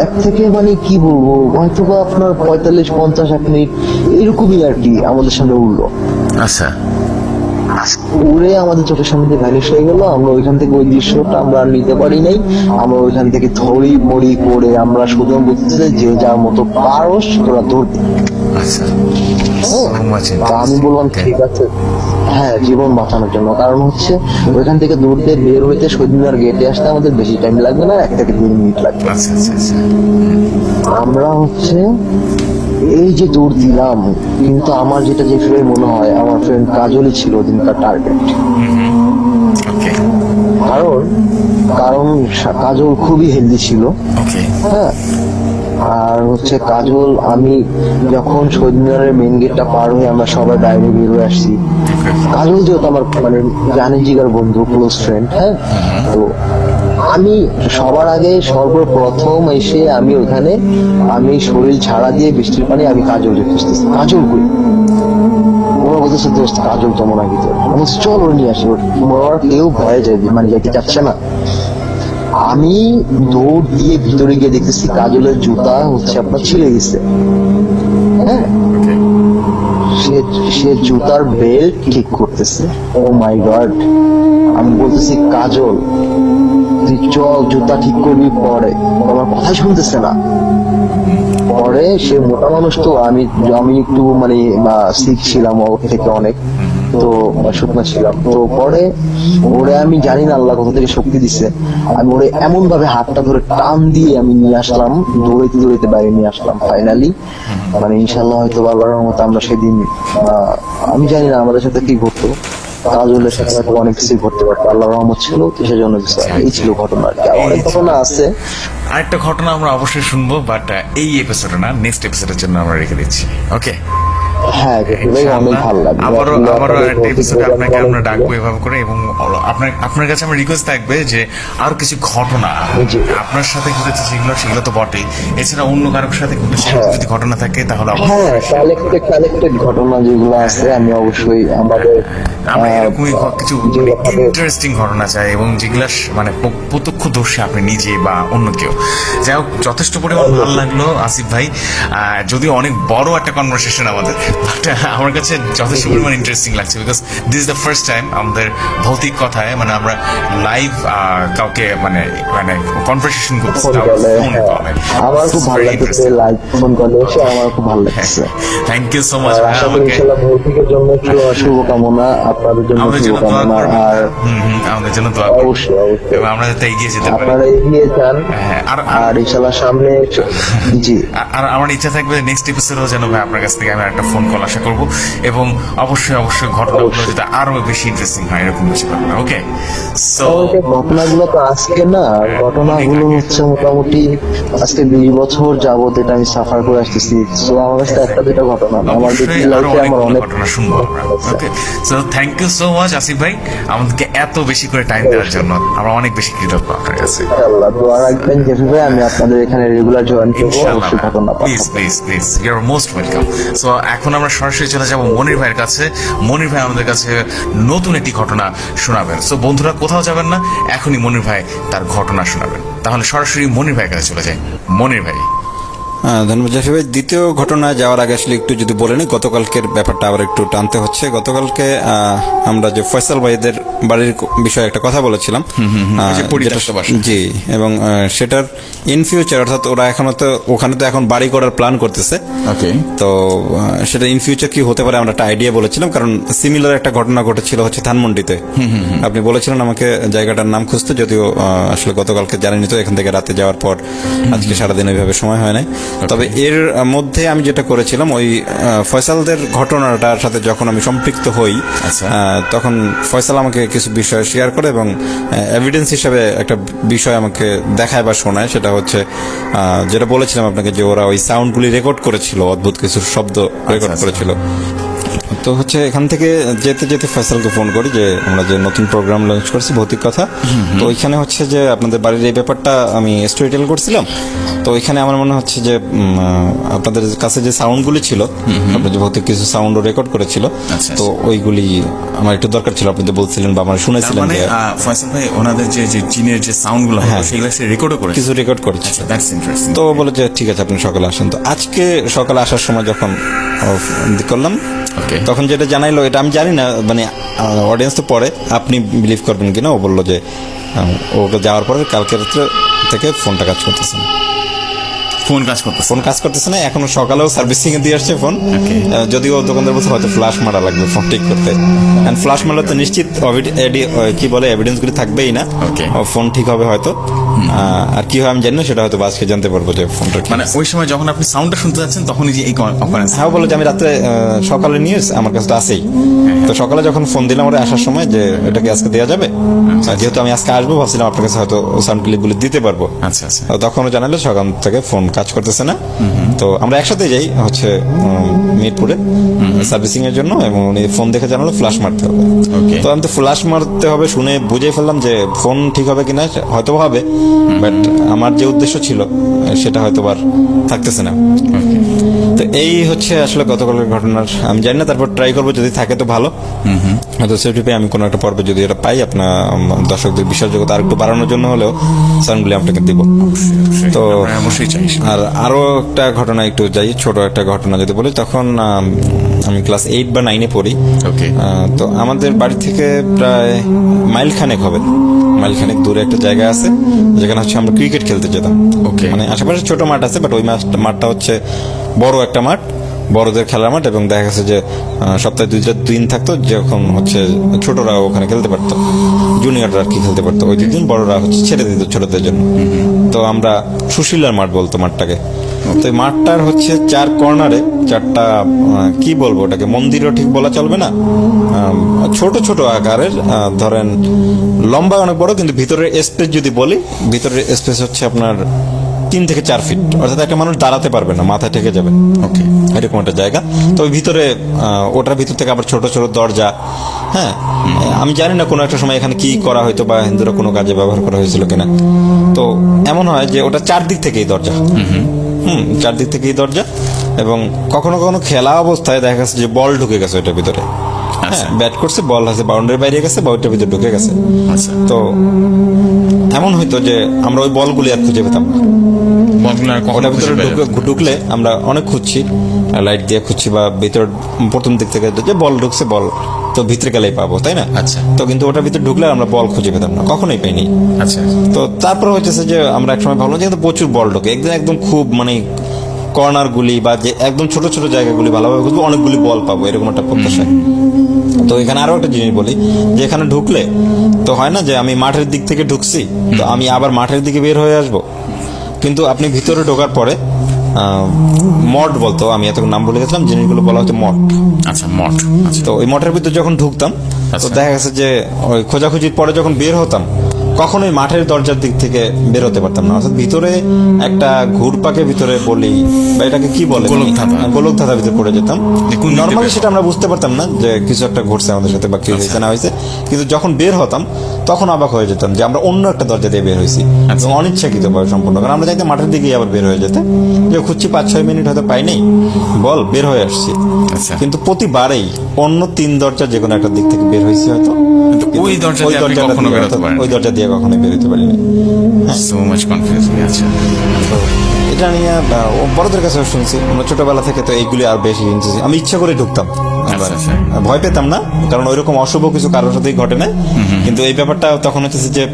এক থেকে মানে কি বলবো, হয়তো বা আপনার 45-50 মিনিট এরকমই আর কি আমাদের সামনে উঠলো। আচ্ছা উড়ে আমাদের চোখের সামনে দিয়ে ভ্যানিশ হয়ে গেল। আমরা ওইখান থেকে ওই দৃশ্যটা আমরা আর নিতে পারি নাই। আমরা ওইখান থেকে থড়ি মড়ি করে আমরা শুধু বলতেছি যে যার মতো পারস তোরা ধরবি। আচ্ছা so much তা আমি বললাম ঠিক আছে, হ্যাঁ, জীবন বাঁচানোর জন্য। কারণ হচ্ছে ওইখান থেকে দৌড়তে বের হইতে শহীদমিনার গেটে আসতে আমাদের বেশি টাইম লাগবে না, 1 থেকে 2 মিনিট লাগবে। আচ্ছা আচ্ছা আচ্ছা আমরা হচ্ছে এই যে দৌড় দিলাম, কিন্তু আমার যেটা যে ফ্রেন্ড মনে হয়, আমার ফ্রেন্ড কাজলই ছিল ওদিনকার টার্গেট। ওকে কারণ কাজল খুবই হেলদি ছিল। ওকে হ্যাঁ, আর হচ্ছে কাজল, আমি যখন শহীদ মিনারের মেইন গেটটা পার হয়ে আমরা সবাই বাইরে বের হয়ে আসছি, কাজল যেহেতু আমার মানে জানি জিগার বন্ধু, ক্লোজ ফ্রেন্ড, হ্যাঁ, তো আমি সবার আগে সর্বপ্রথম এসে আমি ওখানে আমি শরীর ঝাড়া দিয়ে বৃষ্টির পানি আমি কাজল খুঁজতেছি, কাজল কই? ওরা বলতেছে দোস্ত কাজল তো মনে হয় ভিতরে। আমি বলছি, চল ওর নিয়ে আসি। ওরা কেউ ভয়ে যায় মানে যেতে চাচ্ছে না। আমি দৌড় দিয়ে ভিতরে গিয়ে দেখতেছি কাজলের জুতা হচ্ছে আপনার ছিঁড়ে গেছে, হ্যাঁ, সে জুতার বেল্ট ঠিক করতেছে। ও মাই গড, আমি বলতেছি কাজল তুই চল জুতা ঠিক করবি পরে, আমার কথা শুনতেছে না। পরে সে মোটা মানুষ তো, আমি আমি একটু মানে সিক ছিলাম ওর থেকে অনেক, তো শুকনো ছিলাম। তো পরে ওরে আমি জানি না আল্লাহ কোথা থেকে শক্তি দিচ্ছে, আমি ওরে এমন ভাবে হাতটা ধরে টান দিয়ে আমি নিয়ে আসলাম, দৌড়াইতে দৌড়াইতে বাইরে নিয়ে আসলাম ফাইনালি। মানে ইনশাল্লাহ হয়তো আল্লাহর মতো আমরা সেদিন আমি জানি না আমাদের সাথে কি ঘটতো, কাজলের সাথে হয়তো অনেক কিছু ঘটতে পারতো, আল্লাহর রহমত ছিল তো সেজন্য কিছু এই ছিল ঘটনা আর কি। অনেক ঘটনা আছে। আরেকটা ঘটনা আমরা অবশ্যই শুনবো, বাট এই এপিসোডে না, নেক্সট এপিসোডের জন্য আমরা রেখে দিচ্ছি। ওকে, হ্যাঁ ভাই, অনেক ভালো লাগে। আবারও একটা এপিসোডে আপনাকে আমরা ডাকবো এভাবে করে, এবং আপনার কাছে আমার রিকোয়েস্ট থাকবে যে আরো কিছু ঘটনা আপনার সাথে ঘটেছে সেগুলো তো বটেই, এছাড়া অন্য কারোর সাথে ঘটেছে যদি ঘটনা থাকে তাহলে হ্যাঁ, কালেক্টেড ঘটনা যেগুলো আছে আমি অবশ্যই আমাদের আমরা এরকমই কিছু ইন্টারেস্টিং ঘটনা চাই, এবং যেগুলা মানে প্রত্যক্ষদর্শী আপনি নিজে বা অন্য কেউ। যাই হোক, যথেষ্ট পরিমাণ ভালো লাগলো আসিফ ভাই, যদিও অনেক বড় একটা কনভারসেশন আমাদের, বাট আমার কাছে যথেষ্ট পরিমাণ ইন্টারেস্টিং লাগছে, because this is the first time আমাদের ভৌতিক কথায় মানে আমরা লাইভ কাউকে মানে মানে কনভারসেশন করছি ফোন কলে। আমার খুব ভালো লাগছে, লাইভ ফোন কলে এসে আমার খুব ভালো লাগছে। Thank you so much. আশা করি ইনশাআল্লাহ ভৌতিকের জন্য শুভকামনা, আপনাদের জন্য শুভকামনা, আর আমাদের জন্য দোয়া করুন, অবশ্যই অবশ্যই এবং আমরা যাতে এগিয়ে যেতে পারি। আপনারা এগিয়ে যান, আর ইনশাআল্লাহ সামনে। জি, আর আমার ইচ্ছা থাকবে নেক্সট এপিসোডেও যেন ভাই আপনার কাছ থেকে আমি একটা ফোন কল আশা করবো, এবং অবশ্যই ঘটনাগুলো যাতে আরো বেশি ইন্টারেস্টিং হয় এরকম কিছু ঘটনা। ওকে, সো ঘটনাগুলো তো আজকে না, ঘটনাগুলো হচ্ছে মোটামুটি আজকে 20 বছর যাবত এটা আমি সাফার করে আসতেছি। তো আমার কাছে একটা দুটা ঘটনা না, আমার ব্যক্তি লাইফে আমার অনেক ঘটনা শুনবো আমরা। Okay, so thank you so much Asif ভাই, আমাদেরকে এত বেশি করে টাইম দেওয়ার জন্য আমরা অনেক বেশি কৃতজ্ঞ আপনার কাছে। ইনশাআল্লাহ দোয়া রাখবেন জেফি ভাই, আমি আপনাদের এখানে রেগুলার জয়েন করবো, অবশ্যই ঘটনা please please please, you are most welcome. So এখন আমরা সরাসরি চলে যাব মনির ভাইয়ের কাছে। মনির ভাই আমাদের কাছে নতুন একটি ঘটনা শোনাবেন। সো বন্ধুরা কোথাও যাবেন না, এখনই মনির ভাই তার ঘটনা শোনাবেন। তাহলে সরাসরি মনির ভাইয়ের কাছে চলে যাই। মনির ভাই। ধন্যবাদ জাফি ভাই। দ্বিতীয় ঘটনা যাওয়ার আগে আসলে একটু যদি বলে নিই, গতকালকের ব্যাপারটা আবার একটু টানতে হচ্ছে। গতকালকে আমরা যে ফয়সাল ভাইদের বাড়ির বিষয়ে একটা কথা বলেছিলাম, জি, এবং সেটার ইন ফিউচার, অর্থাৎ ওরা এখনো তো ওখানে তো এখন বাড়ি করার প্ল্যান করতেছে। ওকে, তো সেটা ইন ফিউচার কি হতে পারে আমরা একটা আইডিয়া বলেছিলাম, কারণ সিমিলার একটা ঘটনা ঘটেছিল হচ্ছে ধানমন্ডিতে। আপনি বলেছিলেন আমাকে জায়গাটার নাম খুঁজতে, যদিও আসলে গতকালকে জানেনি তো, এখান থেকে রাতে যাওয়ার পর আজকে সারাদিন ওইভাবে সময় হয় নাই। তবে এর মধ্যে আমি যেটা করেছিলাম, ওই ফয়সালদের ঘটনাটার সাথে যখন আমি সম্পৃক্ত হই, তখন ফয়সাল আমাকে কিছু বিষয় শেয়ার করে এবং এভিডেন্স হিসাবে একটা বিষয় আমাকে দেখায় বা শোনায়। সেটা হচ্ছে যেটা বলেছিলাম আপনাকে, যে ওরা ওই সাউন্ডগুলি রেকর্ড করেছিল, অদ্ভুত কিছু শব্দ রেকর্ড করেছিল। তো হচ্ছে এখান থেকে যেতে যেতে ফয়সালকে ফোন করি যে আমরা যে নতুন প্রোগ্রাম লঞ্চ করছি ভৌতিক কথা, তো ওইখানে হচ্ছে যে আপনাদের বাড়ির এই ব্যাপারটা আমি স্টোরি টেল করছিলাম। তো ওইখানে আমার মনে হচ্ছে যে আপনাদের কাছে যে সাউন্ডগুলি ছিল, আপনার যে ভৌতিক কিছু সাউন্ডও রেকর্ড করেছিল, তো ওইগুলি আমার একটু দরকার ছিল। আপনি তো বলছিলেন বা আমার শুনেছিলেন যে ফয়সাল ভাই ওনাদের যে জিনের যে সাউন্ডগুলো সেগুলো সে রেকর্ডও করে, কিছু রেকর্ড করেছে। That's interesting. তো বলে যে ঠিক আছে আপনি সকালে আসেন। তো আজকে সকালে আসার সময় যখন করলাম, তখন যেটা জানাইলো, এটা আমি জানি না, মানে অডিয়েন্স তো পরে আপনি বিলিভ করবেন কিনা, ও বললো যে ওকে যাওয়ার পরে কালকে রাত্রে থেকে ফোনটা কাজ করতেছে না। ফোন কাজ করতেছে না, এখনো সকালেও সার্ভিসিং এ দিয়ে আসছে ফোন, যদিও দোকানদার বলছে হয়তো ফ্ল্যাশ মারা লাগবে ফোন ঠিক করতে। এন্ড ফ্ল্যাশ মারলে তো নিশ্চিত কি বলে এভিডেন্স গুলি থাকবেই না, ফোন ঠিক হবে হয়তো। আর কি হয় আমি জানি না, সেটা হয়তো আজকে জানতে পারবো যে ফোনটা মানে ওই সময় যখন আপনি সাউন্ডটা শুনতে যাচ্ছেন তখনই যে এই অকারেন্স। হ্যাঁ, বলো যে আমি রাত্রে সকালে নিউজ আমার কাছে তো আছেই। তো সকালে যখন ফোন দিলাম ওরা আসার সময় যে এটাকে আজকে দেওয়া যাবে, যেহেতু আমি আজকে আসবো ভাবছিলাম আপনার কাছে হয়তো সাউন্ড ক্লিপ গুলি দিতে পারবো। আচ্ছা আচ্ছা, তখনও জানালে সকাল থেকে ফোন কাজ করতেছে না। তো আমরা একসাথে যাই হচ্ছে মিরপুরে সার্ভিসিং এর জন্য, এবং উনি ফোন দেখে জানালো ফ্ল্যাশ মারতে হবে। Okay. তো আমি তো ফ্ল্যাশ মারতে হবে শুনে বুঝে ফেললাম যে ফোন ঠিক হবে কিনা, হয়তো হবে, বাট আমার যে উদ্দেশ্য ছিল সেটা হয়তো আর থাকতেছে না। তো এই হচ্ছে আসলে গতকালের ঘটনার, আমি জানি না, তারপর ট্রাই করবো যদি থাকে তো ভালো। হয়তো সেফটি পেয়ে আমি কোনো একটা পর্বে যদি এটা পাই, আপনার দর্শকদের বিশ্বাসযোগ্যতা আর একটু বাড়ানোর জন্য হলেও সাউন্ডগুলি আপনাকে দিব। তো আমরা অবশ্যই চাই। আর আরো একটা ঘটনা একটু যাই, ছোট একটা ঘটনা যদি বলি, তখন আমি ক্লাস 8 বা 9-এ পড়ি। Okay. তো আমাদের বাড়ি থেকে প্রায় মাইলখানেক হবে, মাইলখানেক দূরে একটা জায়গা আছে যেখানে হচ্ছে আমরা ক্রিকেট খেলতে যেতাম। Okay. মানে আশেপাশে ছোট মাঠ আছে, বাট ওই মাঠটা হচ্ছে বড় একটা মাঠ, বড়দের খেলার মাঠ, এবং দেখা গেছে যে সপ্তাহে 2 দিন থাকতো যখন হচ্ছে ছোটরা ওখানে খেলতে পারতো, জুনিয়ররা আর কি খেলতে পারতো, ওই 2 দিন বড়রা হচ্ছে ছেড়ে দিত ছোটদের জন্য। তো আমরা সুশীলার মাঠ বলতো মাঠটাকে। তো এই মাঠটার হচ্ছে 4 কর্নারে 4টা কি বলবো ওটাকে, মন্দিরও ঠিক বলা চলবে না, ছোট ছোট আকারের, ধরেন লম্বা অনেক বড়, কিন্তু ভিতরের স্পেস যদি বলি, ভিতরের স্পেস হচ্ছে আপনার 3 থেকে 4 ফিট, অর্থাৎ একটা মানুষ দাঁড়াতে পারবে না, মাথা ঠেকে যাবে। ওকে, এরকম একটা জায়গা। তো ওই ভিতরে ওটার ভিতর থেকে আবার ছোট ছোট দরজা। হ্যাঁ, আমি জানি না কোনো একটা সময় এখানে কি করা হয়তো বা হিন্দুরা কোনো কাজে ব্যবহার করা হয়েছিল কিনা। তো এমন হয় যে ওটা 4 দিক থেকেই দরজা, 4 দিক থেকেই দরজা, এবং কখনো কখনো খেলা অবস্থায় দেখা গেছে যে বল ঢুকে গেছে ওইটার ভিতরে। হ্যাঁ, ব্যাট করছে, বল আছে বাউন্ডারির বাইরে গেছে বা ওইটার ভিতরে ঢুকে গেছে। আচ্ছা, তো এমন হইতো যে আমরা ওই বলগুলি আর খুঁজে পেতাম না। বলগুলো আর কখনো ওটার ভিতরে খুঁজে পেলেন না? ঢুকলে আমরা অনেক খুঁজছি, লাইট দিয়ে খুঁজছি, বা ভিতর প্রথম দিক থেকে যে বল ঢুকছে, বল তো ভিতরে গেলেই পাবো, তাই না? আচ্ছা। তো কিন্তু ওটার ভিতরে ঢুকলে আমরা বল খুঁজে পেতাম না, কখনোই পাইনি। আচ্ছা, তো তারপর হচ্ছে যে আমরা একসময় ভাবলাম যে কিন্তু প্রচুর বল ঢোকে, একদম খুব মানে কর্নার গুলি বা যে একদম ছোট ছোট জায়গাগুলি ভালোভাবে খুঁজবো, অনেকগুলি বল পাবো, এরকম একটা প্রত্যাশা। তো এখানে আরো একটা জিনিস বলি, যে এখানে ঢুকলে তো হয় না যে আমি মাঠের দিক থেকে ঢুকছি, তো আমি আবার মাঠের দিকে বের হয়ে আসবো, কিন্তু আপনি ভিতরে ঢোকার পরে মঠ বলতো, আমি এতক্ষণ নাম বলে গেছিলাম, জিনিসগুলো বলা হচ্ছে মঠ। আচ্ছা, মঠ। আচ্ছা, তো ওই মঠের ভিতরে যখন ঢুকতাম, তো আচ্ছা। দেখা গেছে যে ওই খোঁজাখুঁজির পরে যখন বের হতাম, কখনোই মাঠের দরজার দিক থেকে বের হতে পারতাম না, অর্থাৎ ভিতরে একটা ঘুরপাকে ভিতরে বলি, বা এটাকে কি বলে, গোলকধাঁধা ভিতরে পড়ে যেতাম। কোন দিকটা নর্মালি বের সেটা আমরা বুঝতে পারতাম না যে কিছু একটা ঘটছে আমাদের সাথে বা কি হয়েছে না হয়েছে, কিন্তু যখন বের হতাম তখন অবাক হয়ে যেতাম যে আমরা অন্য একটা দরজা দিয়ে বের হয়েছি, এবং অনিচ্ছাকৃত ভাবে সম্পূর্ণ, কারণ আমরা চাইতে মাঠের দিকেই আবার বের হয়ে যেতে, যে খুঁজছি 5-6 মিনিট হয়তো পাইনি, বল বের হয়ে আসছি। আচ্ছা। কিন্তু প্রতিবারেই অন্য 3 দরজা যে কোনো একটা দিক থেকে বের হয়েছি হয়তো, ওই দরজা দিয়ে আপনি দরজাটা কখনো দিয়ে বেরোতে পারেন? ওই দরজা দিয়ে কখনোই বেরোতে পারিনি। So much confusing. আচ্ছা, তো এটা নিয়ে বড়দের কাছে শুনছি, আমরা ছোটবেলা থেকে তো এইগুলি আর বেশি শুনছি, আমি ইচ্ছা করে ঢুকতাম, আচ্ছা, আচ্ছা। ভয় পেতাম না, কারণ ওইরকম অশুভ কিছু কারোর সাথেই ঘটে না, কিন্তু এই ব্যাপারটা তখন হচ্ছে যে